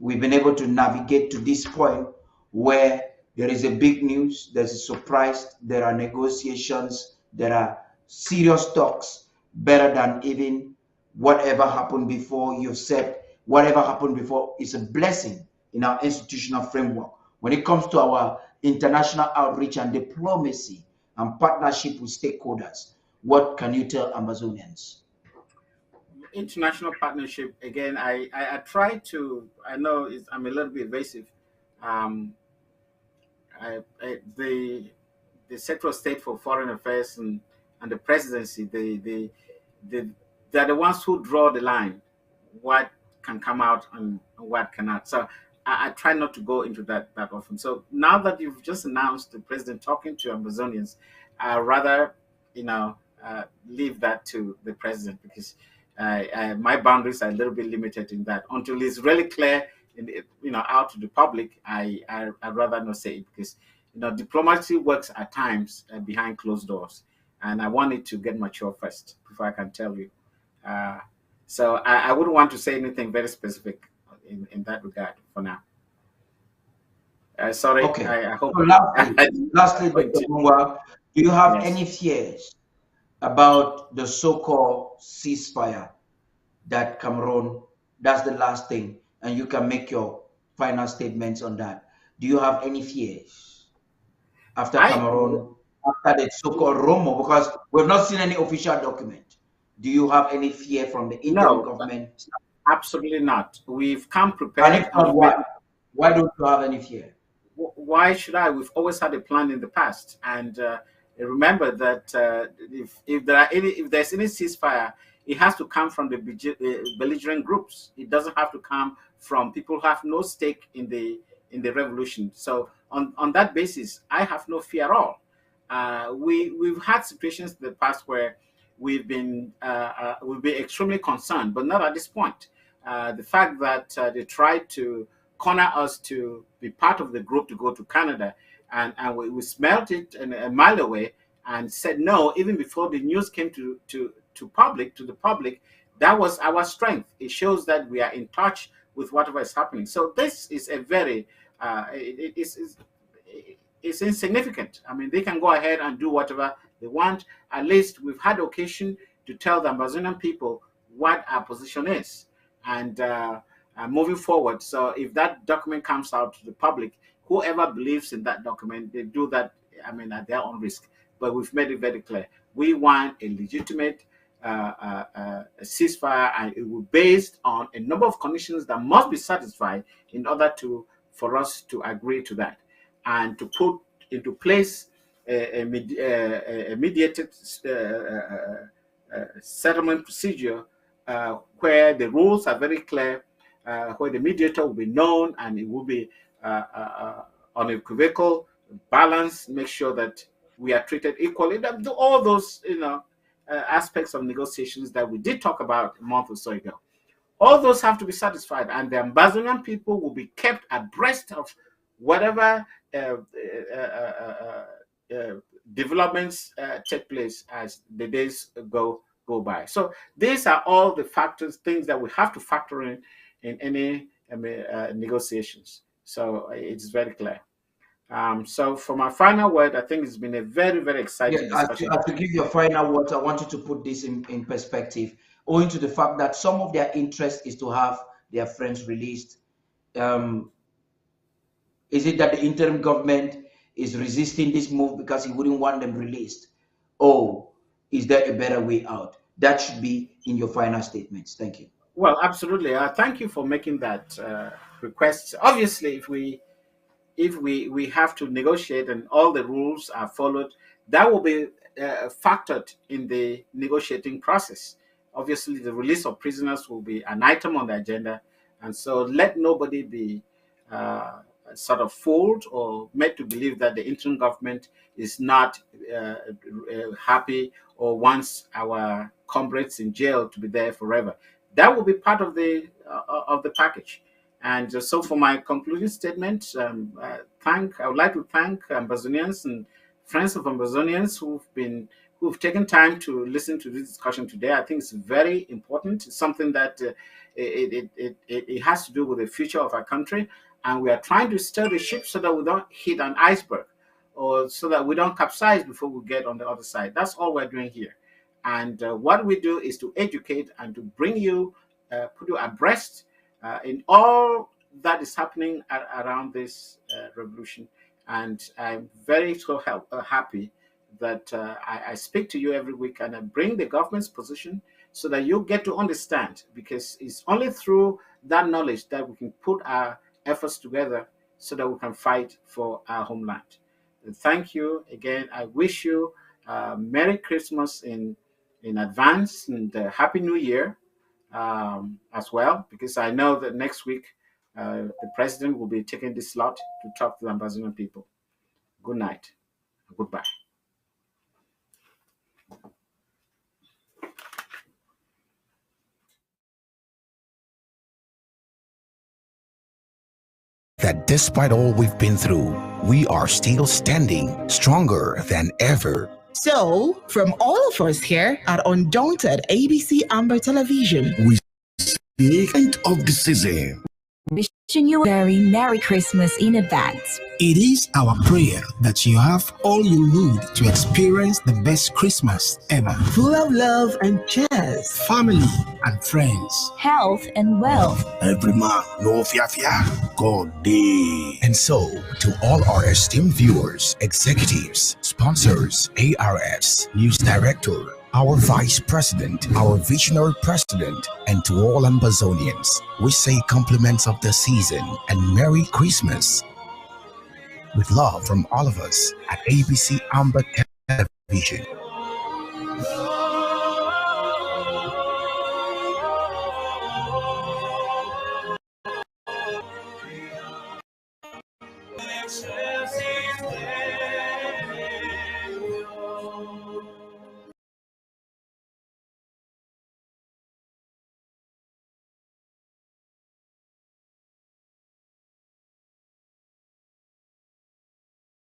Speaker 9: we've been able to navigate to this point where there is a big news, there's a surprise, there are negotiations, there are serious talks, better than even whatever happened before. You've said whatever happened before is a blessing in our institutional framework. When it comes to our international outreach and diplomacy and partnership with stakeholders, what can you tell Ambazonians?
Speaker 7: International partnership, again, I try to, I know I'm a little bit evasive. The Secretary of State for Foreign Affairs and the presidency, they're the ones who draw the line, what can come out and what cannot. So I try not to go into that often. So now that you've just announced the president talking to Ambazonians, I rather, leave that to the president, because my boundaries are a little bit limited in that. Until it's really clear, out to the public, I'd rather not say it, because diplomacy works at times behind closed doors, and I want it to get mature first before I can tell you. So I wouldn't want to say anything very specific in that regard for now. Sorry.
Speaker 9: Okay.
Speaker 7: I hope.
Speaker 9: So lastly, Dr. Mungwa, do you have any fears about the so-called ceasefire that Cameroon? That's the last thing, and you can make your final statements on that. Do you have any fears after Cameroon, after the so-called Romo? Because we've not seen any official document. Do you have any fear from the interim government?
Speaker 7: Absolutely not. We've come prepared.
Speaker 9: And if not, why don't you have any fear?
Speaker 7: Why should I? We've always had a plan in the past, and remember that if there's any ceasefire, it has to come from the belligerent groups. It doesn't have to come from people who have no stake in the revolution. So on that basis, I have no fear at all. We've had situations in the past where we've been extremely concerned, but not at this point. The fact that they tried to corner us to be part of the group to go to Canada, and we smelt it a mile away and said no, even before the news came to the public. That was our strength. It shows that we are in touch with whatever is happening. So this is a very it's insignificant. I mean, they can go ahead and do whatever they want. At least we've had occasion to tell the Ambazonian people what our position is, and moving forward. So if that document comes out to the public, whoever believes in that document, they do that, I mean, at their own risk. But we've made it very clear. We want a legitimate ceasefire, and it will be based on a number of conditions that must be satisfied in order for us to agree to that, and to put into place a mediated settlement procedure where the rules are very clear, where the mediator will be known, and it will be unequivocal, balanced, make sure that we are treated equally. Do all those, aspects of negotiations that we did talk about a month or so ago. All those have to be satisfied, and the Ambazonian people will be kept abreast of whatever developments take place as the days go by. So these are all the factors, things that we have to factor in any negotiations. So it's very clear. So for my final word, I think it's been a very, very exciting discussion.
Speaker 9: To give your final words, I want you to put this in perspective, owing to the fact that some of their interest is to have their friends released. Is it that the interim government is resisting this move because he wouldn't want them released? Or is there a better way out? That should be in your final statements. Thank you.
Speaker 7: Well, absolutely. Thank you for making that request. Obviously, if we have to negotiate and all the rules are followed, that will be factored in the negotiating process. Obviously, the release of prisoners will be an item on the agenda, and so let nobody be sort of fooled or made to believe that the interim government is not happy or wants our comrades in jail to be there forever. That will be part of the package. And so for my concluding statement, I would like to thank Ambazonians and friends of Ambazonians who've taken time to listen to this discussion today. I think it's very important. It's something that it has to do with the future of our country. And we are trying to steer the ship so that we don't hit an iceberg, or so that we don't capsize before we get on the other side. That's all we're doing here. And what we do is to educate and to bring you, put you abreast in all that is happening around this revolution. And I'm very happy that I speak to you every week and I bring the government's position so that you get to understand, because it's only through that knowledge that we can put our efforts together so that we can fight for our homeland. And thank you again. I wish you Merry Christmas in advance, and Happy New Year as well, because I know that next week the president will be taking this slot to talk to the Ambazonia people. Good night. Goodbye.
Speaker 4: That despite all we've been through, we are still standing stronger than ever.
Speaker 2: So, from all of us here at Undaunted ABC Amber Television,
Speaker 4: we speak of the season.
Speaker 5: Wishing you a very Merry Christmas in advance.
Speaker 6: It is our prayer that you have all you need to experience the best Christmas ever.
Speaker 2: Full of love and cheers,
Speaker 6: family and friends,
Speaker 5: health and wealth.
Speaker 4: Every man, no fear, God day. And so, to all our esteemed viewers, executives, sponsors, ARS, news director, our vice president, our visionary president, and to all Ambazonians, we say compliments of the season and Merry Christmas. With love from all of us at ABC Amber Television.